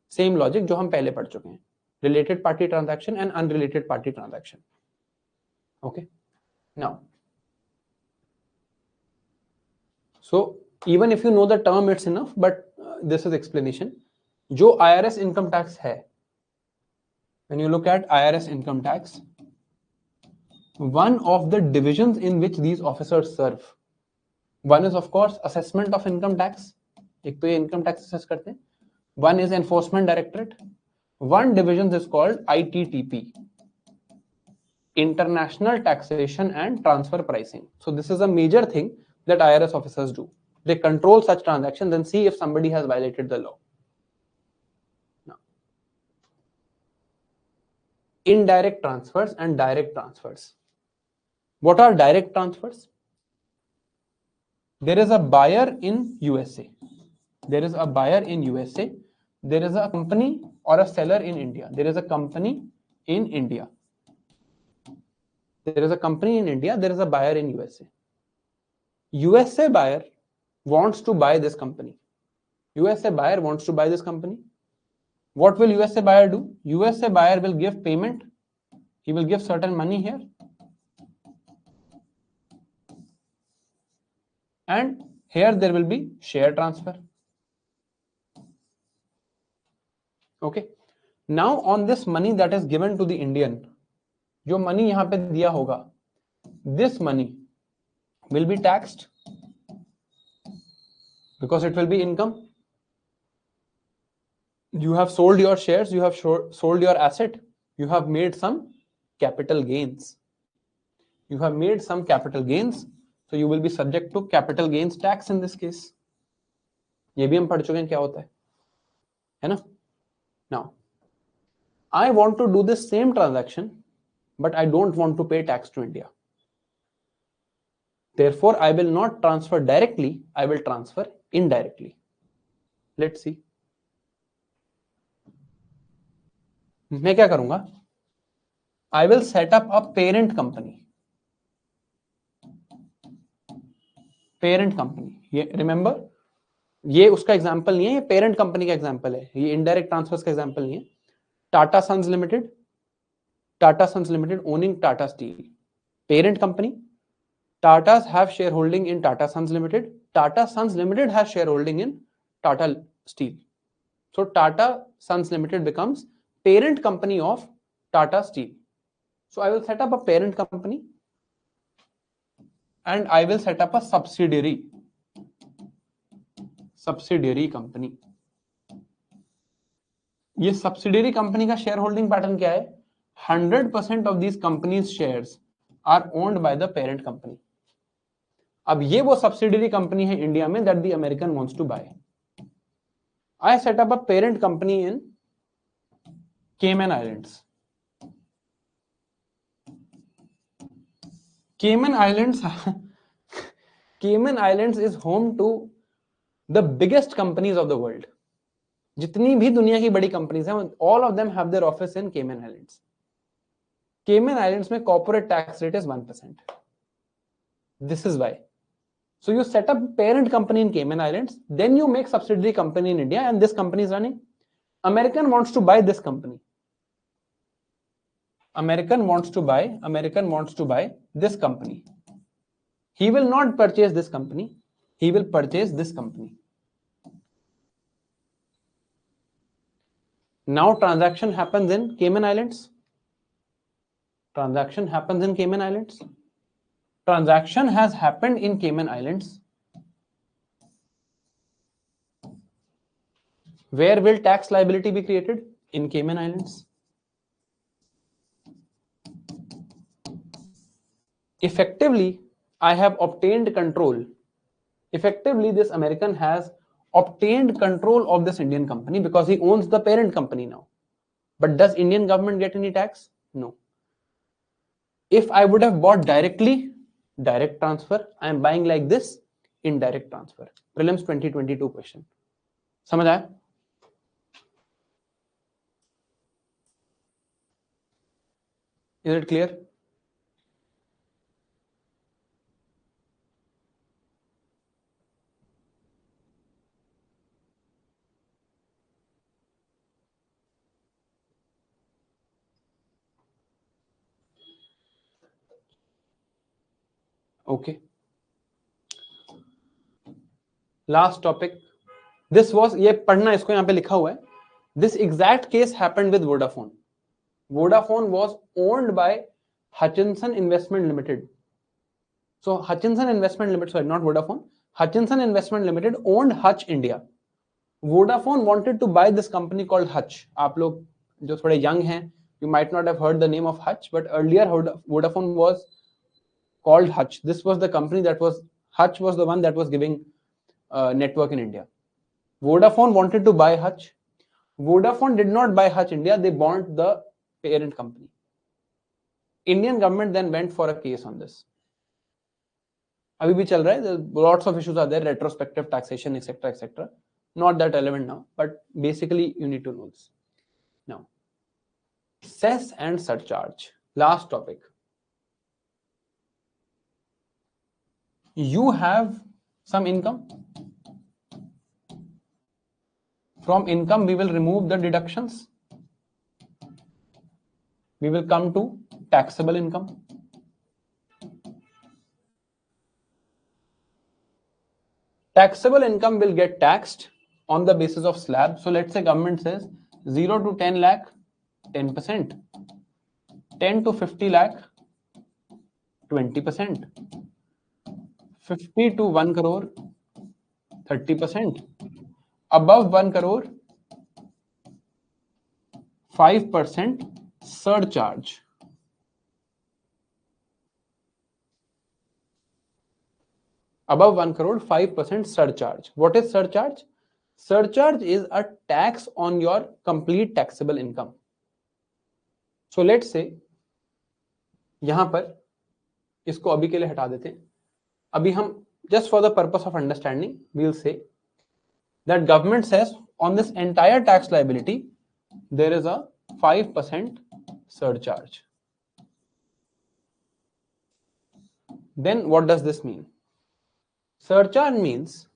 Same logic जो हम पहले पढ़ चुके हैं. Related party transaction and unrelated party transaction. Okay. Now, so even if you know the term, it's enough, but this is explanation. जो IRS income tax है, when you look at IRS income tax, one of the divisions in which these officers serve, one is of course assessment of income tax. एक तो ये income tax assess करते हैं. One is enforcement directorate. One division is called ITTP, International Taxation and Transfer Pricing. So this is a major thing that IRS officers do. They control such transactions and see if somebody has violated the law. Now, indirect transfers and direct transfers. What are direct transfers? There is a buyer in USA. There is a buyer in USA. There is a company or a seller in India. There is a company in India. There is a company in India. There is a buyer in USA. USA buyer wants to buy this company. USA buyer wants to buy this company. What will USA buyer do? USA buyer will give payment. He will give certain money here. And here there will be share transfer. Okay. Now on this money that is given to the Indian, जो money यहाँ पे दिया होगा, this money will be taxed because it will be income. You have sold your shares, you have sold your asset. You have made some capital gains. You have made some capital gains, so you will be subject to capital gains tax in this case. ये भी हम पढ़ चुके हैं क्या होता है ना? Now, I want to do the same transaction, but I don't want to pay tax to India. Therefore, I will not transfer directly, I will transfer indirectly. Let's see. मैं क्या करूंगा? I will set up a parent company. Parent company. ये remember? ये उसका example नहीं है, ये parent company का एग्जाम्पल है, ये इनडायरेक्ट ट्रांसफर्स का एग्जाम्पल नहीं है. Tata Sons limited owning Tata Steel, parent company. Tatas have shareholding in Tata Sons Limited. Tata Sons Limited has shareholding in Tata Steel. So Tata Sons Limited becomes parent company of Tata Steel. So I will set up a parent company and I will set up a subsidiary company. ये subsidiary company का shareholding pattern क्या है? 100% of these companies shares are owned by the parent company. अब ये वो subsidiary company है India में that the American wants to buy. I set up a parent company in Cayman Islands. Cayman Islands is home to the biggest companies of the world. जितनी भी दुनिया की बड़ी कंपनीज हैं, all of them have their office in Cayman Islands. Cayman Islands में corporate tax rate is 1%. This is why. So you set up parent company in Cayman Islands, then you make subsidiary company in India, and this company is running. American wants to buy this company. American wants to buy this company. He will not purchase this company. He will purchase this company. Now transaction happens in Cayman Islands. Transaction has happened in Cayman Islands. Where will tax liability be created? In Cayman Islands. Effectively, I have obtained control. Effectively, this American has obtained control of this Indian company because he owns the parent company now. But does Indian government get any tax? No. If I would have bought directly, direct transfer, I am buying like this, indirect transfer. Prelims 2022 question. समझ आया? Is it clear? Okay. Last topic. This was, ये पढ़ना, इसको यहाँ पे लिखा हुआ है. This exact case happened with Vodafone. Vodafone was owned by Hutchinson Investment Limited. So Hutchinson Investment Limited, sorry, not Vodafone. Hutchinson Investment Limited owned Hutch India. Vodafone wanted to buy this company called Hutch. आप लोग जो थोड़े young हैं, you might not have heard the name of Hutch, but earlier Vodafone was called Hutch. This was the company that was, Hutch was the one that was giving network in India. Vodafone wanted to buy Hutch. Vodafone did not buy Hutch India, they bought the parent company. Indian government then went for a case on this. अभी भी चल रहा है. Lots of issues are there, retrospective taxation, etc., etc. Not that relevant now, but basically you need to know this. Now, cess and surcharge. Last topic. You have some income. From income, we will remove the deductions. We will come to taxable income. Taxable income will get taxed on the basis of slab. So let's say government says 0 to 10 lakh, 10%. 10 to 50 lakh, 20%. 50 to 1 crore, 30%. Above 1 crore, 5% surcharge. Above 1 crore, 5% surcharge. What is surcharge? Surcharge is a tax on your complete taxable income. So let's say यहां पर इसको अभी के लिए हटा देते हैं. अभी हम just for the purpose of understanding we'll say that government says on this entire tax liability there is a 5% surcharge. Then what does this mean? Surcharge means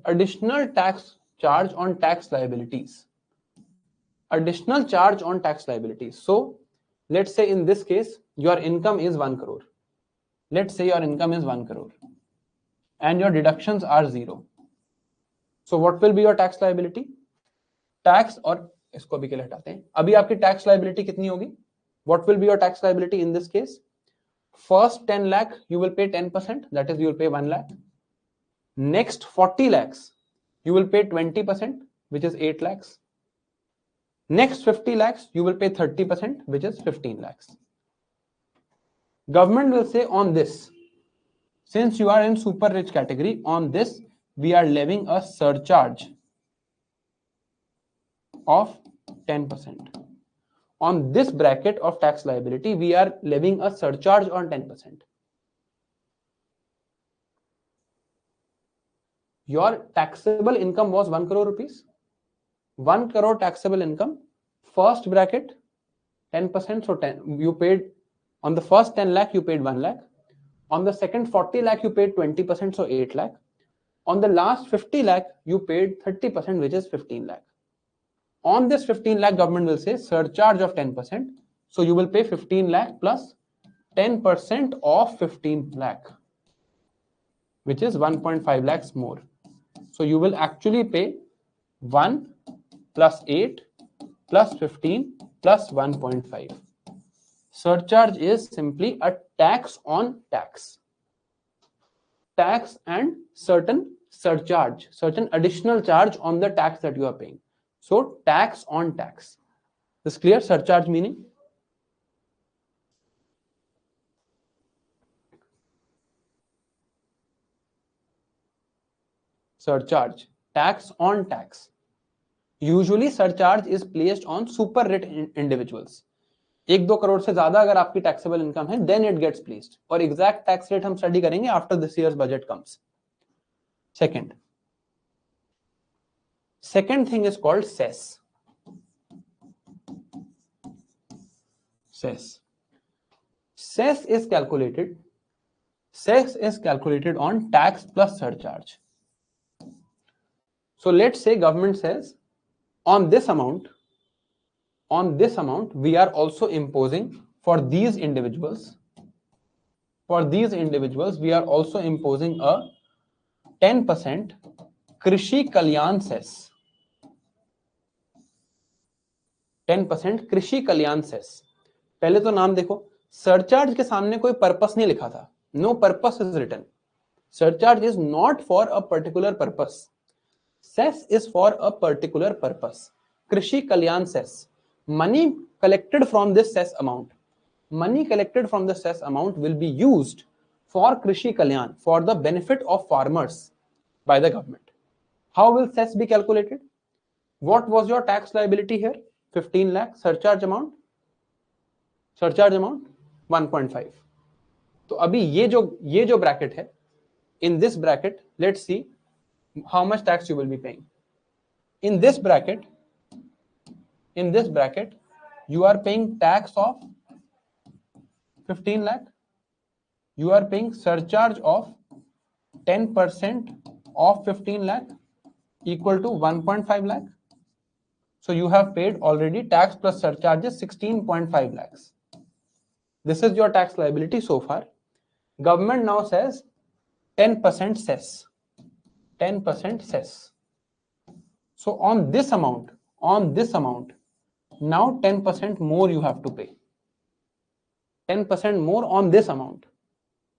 additional tax charge on tax liabilities. Additional charge on tax liabilities. So let's say in this case your income is 1 crore. Let's say your income is 1 crore and your deductions are 0. So what will be your tax liability? Tax, और इसको अभी के लिए हटाते हैं. अभी आपकी tax liability कितनी होगी? What will be your tax liability in this case? First 10 lakh you will pay 10%, that is you will pay 1 lakh. Next 40 lakhs you will pay 20%, which is 8 lakhs. Next 50 lakhs you will pay 30%, which is 15 lakhs. Government will say on this, since you are in super rich category, on this we are levying a surcharge of 10%. On this bracket of tax liability, we are levying a surcharge on 10%. Your taxable income was 1 crore rupees. 1 crore taxable income, first bracket 10%, so 10 you paid on the first 10 lakh you paid 1 lakh. On the second 40 lakh you paid 20%, so 8 lakh. On the last 50 lakh you paid 30%, which is 15 lakh. On this 15 lakh government will say surcharge of 10%, so you will pay 15 lakh plus 10% of 15 lakh, which is 1.5 lakhs more. So you will actually pay 1 plus 8 plus 15 plus 1.5. Surcharge is simply a tax on tax. Tax and certain surcharge, certain additional charge on the tax that you are paying. So tax on tax. Is clear? Surcharge meaning? Surcharge, tax on tax. Usually surcharge is placed on super rich individuals. 1-2 crore से ज्यादा अगर आपकी taxable income है, then it gets placed. और exact tax rate हम study करेंगे after this year's budget comes. Second thing is called cess. Cess. Cess is calculated on tax plus surcharge. So let's say government says on this amount we are also imposing for these individuals we are also imposing a 10% कृषि Kalyan cess. 10% कृषि Kalyan cess. पहले तो नाम देखो, surcharge के सामने कोई purpose नहीं लिखा था. No purpose is written. Surcharge is not for a particular purpose. Cess is for a particular purpose. Krishi Kalyan cess. Money collected from this cess amount will be used for Krishi Kalyan, for the benefit of farmers by the government. How will cess be calculated? What was your tax liability here? 15 lakh. Surcharge amount 1.5. तो अभी ये जो bracket है, in this bracket let's see how much tax you will be paying. In this bracket you are paying tax of 15 lakh. You are paying surcharge of 10% of 15 lakh equal to 1.5 lakh. So you have paid already tax plus surcharges 16.5 lakhs. This is your tax liability so far. Government now says 10% cess. 10% cess. So on this amount, now 10% more you have to pay. 10% more on this amount.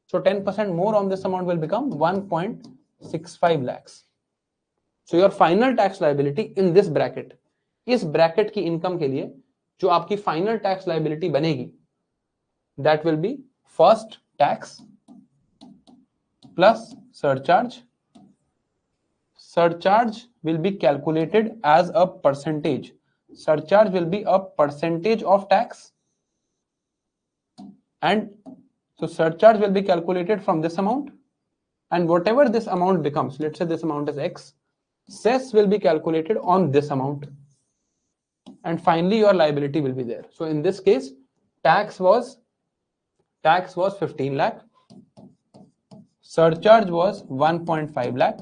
So 10% more on this amount will become 1.65 lakhs. So your final tax liability in this bracket इस bracket की income के लिए जो आपकी final tax liability बनेगी, that will be first tax plus surcharge. Surcharge will be calculated as a percentage. Surcharge will be a percentage of tax, and so surcharge will be calculated from this amount, and whatever this amount becomes, let's say this amount is X, cess will be calculated on this amount, and finally your liability will be there. So in this case, tax was 15 lakh, surcharge was 1.5 lakh,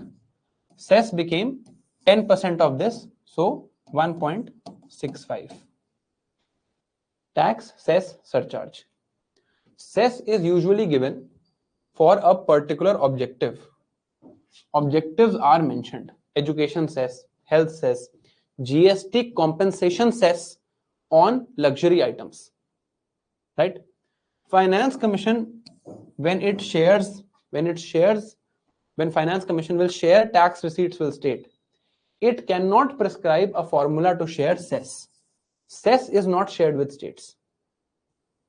cess became 10% of this, so 1.65. Tax, cess, surcharge. Cess is usually given for a particular objective. Objectives are mentioned: education cess, health cess, GST compensation cess on luxury items. Right? Finance Commission, when Finance Commission will share tax receipts, will state it cannot prescribe a formula to share cess. Cess is not shared with states,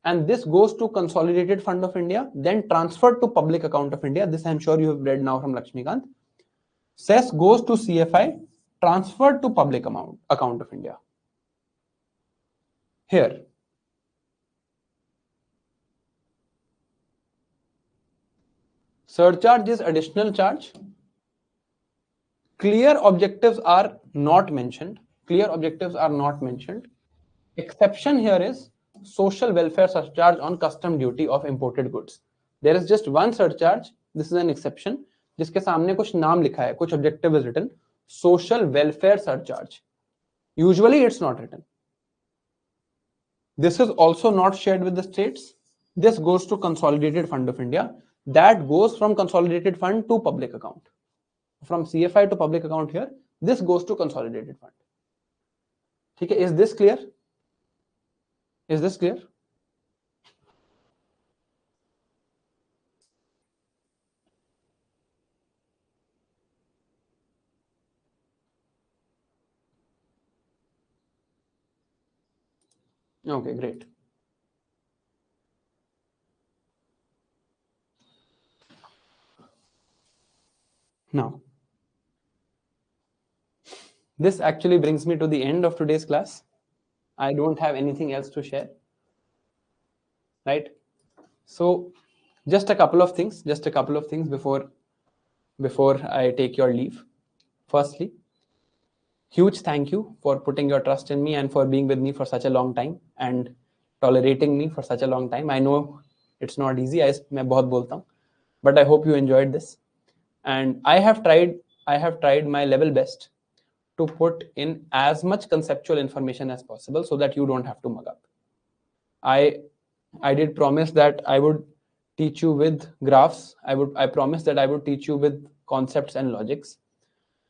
and this goes to Consolidated Fund of India, then transferred to Public Account of India. This I'm sure you have read now from Lakshmikant. Cess goes to CFI, transferred to Public Account of India. Here, surcharge is additional charge. Clear objectives are not mentioned. Exception here is social welfare surcharge on custom duty of imported goods. There is just one surcharge. This is an exception. जिसके सामने कुछ नाम लिखा है, कुछ objective is written. Social welfare surcharge. Usually it's not written. This is also not shared with the states. This goes to Consolidated Fund of India. That goes from Consolidated Fund to public account. From CFI to public account here, this goes to Consolidated Fund. Okay, is this clear? Is this clear? Okay, great. Now, this actually brings me to the end of today's class. I don't have anything else to share. Right? So, just a couple of things before I take your leave. Firstly, huge thank you for putting your trust in me and for being with me for such a long time and tolerating me for such a long time. I know it's not easy. मैं बहुत बोलता हूँ, but I hope you enjoyed this. And I have tried my level best to put in as much conceptual information as possible so that you don't have to mug up. I did promise that I would teach you with graphs. I promised that I would teach you with concepts and logics,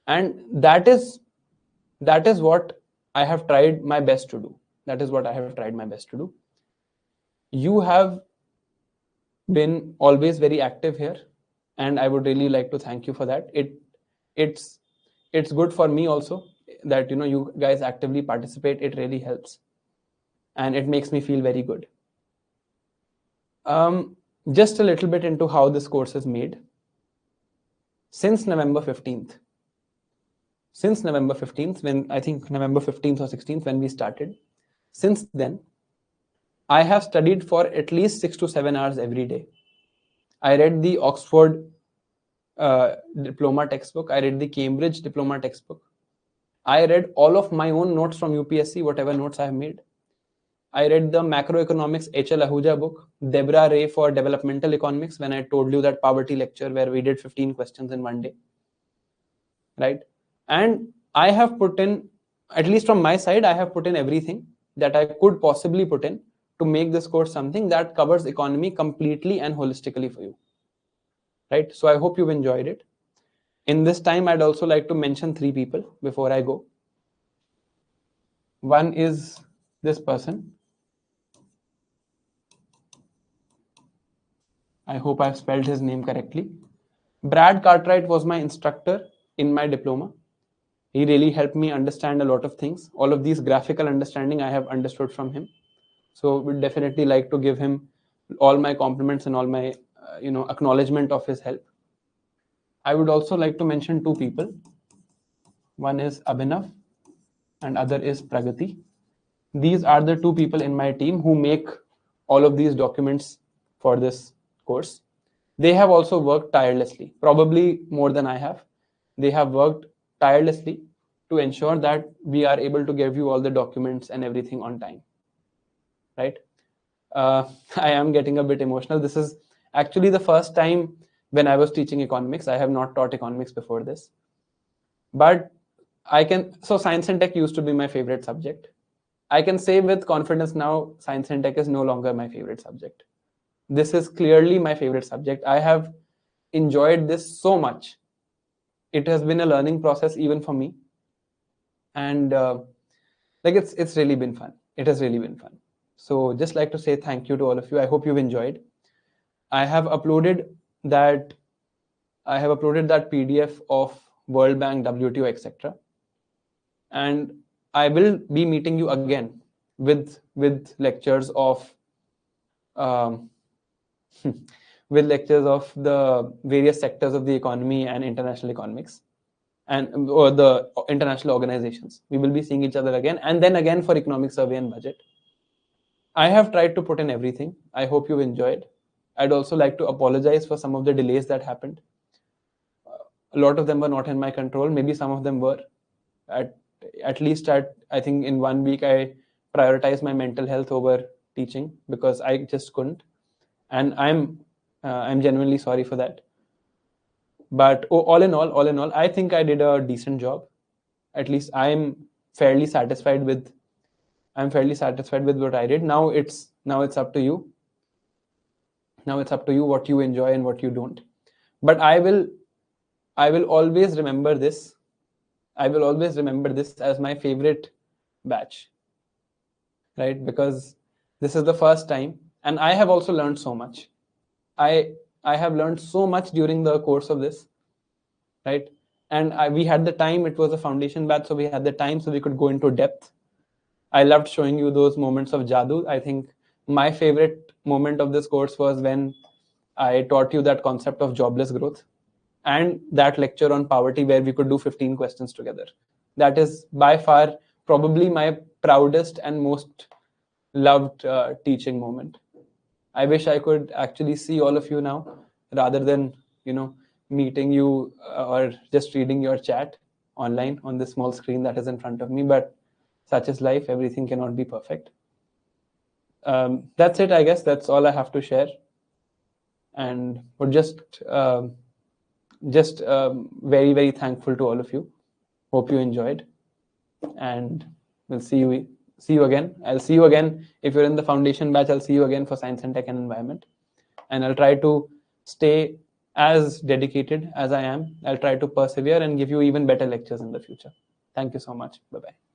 and that is what I have tried my best to do. You have been always very active here, and I would really like to thank you for that. It's good for me also that you guys actively participate. It really helps, and it makes me feel very good. Just a little bit into how this course is made. Since November 15th, when I think November 15th or 16th when we started, since then, I have studied for at least 6 to 7 hours every day. I read the Oxford diploma textbook. I read the Cambridge diploma textbook. I read all of my own notes from UPSC, whatever notes I have made. I read the macroeconomics H.L. Ahuja book, Deborah Ray for developmental economics, when I told you that poverty lecture where we did 15 questions in one day. Right? And I have put in, at least from my side, I have put in everything that I could possibly put in to make this course something that covers economy completely and holistically for you. Right? So I hope you've enjoyed it. In this time, I'd also like to mention 3 people before I go. One is this person. I hope I've spelled his name correctly. Brad Cartwright was my instructor in my diploma. He really helped me understand a lot of things. All of these graphical understanding I have understood from him. So would definitely like to give him all my compliments and all my acknowledgement of his help. I would also like to mention two people. One is Abhinav and other is Pragati. These are the two people in my team who make all of these documents for this course. They have also worked tirelessly, probably more than I have. They have worked tirelessly to ensure that we are able to give you all the documents and everything on time. Right? I am getting a bit emotional. This is actually the first time when I was teaching economics. I have not taught economics before this. But so science and tech used to be my favorite subject. I can say with confidence now, science and tech is no longer my favorite subject. This is clearly my favorite subject. I have enjoyed this so much. It has been a learning process even for me. And it's really been fun. It has really been fun. So just like to say thank you to all of you. I hope you've enjoyed. I have uploaded that PDF of World Bank, WTO, etc. And I will be meeting you again with lectures of with lectures of the various sectors of the economy and international economics or the international organizations. We will be seeing each other again, and then again for economic survey and budget. I have tried to put in everything. I hope you've enjoyed. I'd also like to apologize for some of the delays that happened. A lot of them were not in my control. Maybe some of them were. At least I think in 1 week I prioritized my mental health over teaching because I just couldn't, and I'm genuinely sorry for that. But all in all, I think I did a decent job. At least I'm fairly satisfied with what I did. Now it's up to you. Now it's up to you what you enjoy and what you don't. But I will always remember this. I will always remember this as my favorite batch, right? Because this is the first time, and I have also learned so much. I have learned so much during the course of this, right? And we had the time. It was a foundation batch, so we had the time, so we could go into depth. I loved showing you those moments of Jadoo. I think my favorite moment of this course was when I taught you that concept of jobless growth and that lecture on poverty where we could do 15 questions together. That is by far probably my proudest and most loved teaching moment. I wish I could actually see all of you now rather than, meeting you or just reading your chat online on this small screen that is in front of me. But such is life. Everything cannot be perfect. That's it, I guess. That's all I have to share. And we're just very, very thankful to all of you. Hope you enjoyed. And we'll see you again. I'll see you again. If you're in the foundation batch, I'll see you again for science and tech and environment. And I'll try to stay as dedicated as I am. I'll try to persevere and give you even better lectures in the future. Thank you so much. Bye-bye.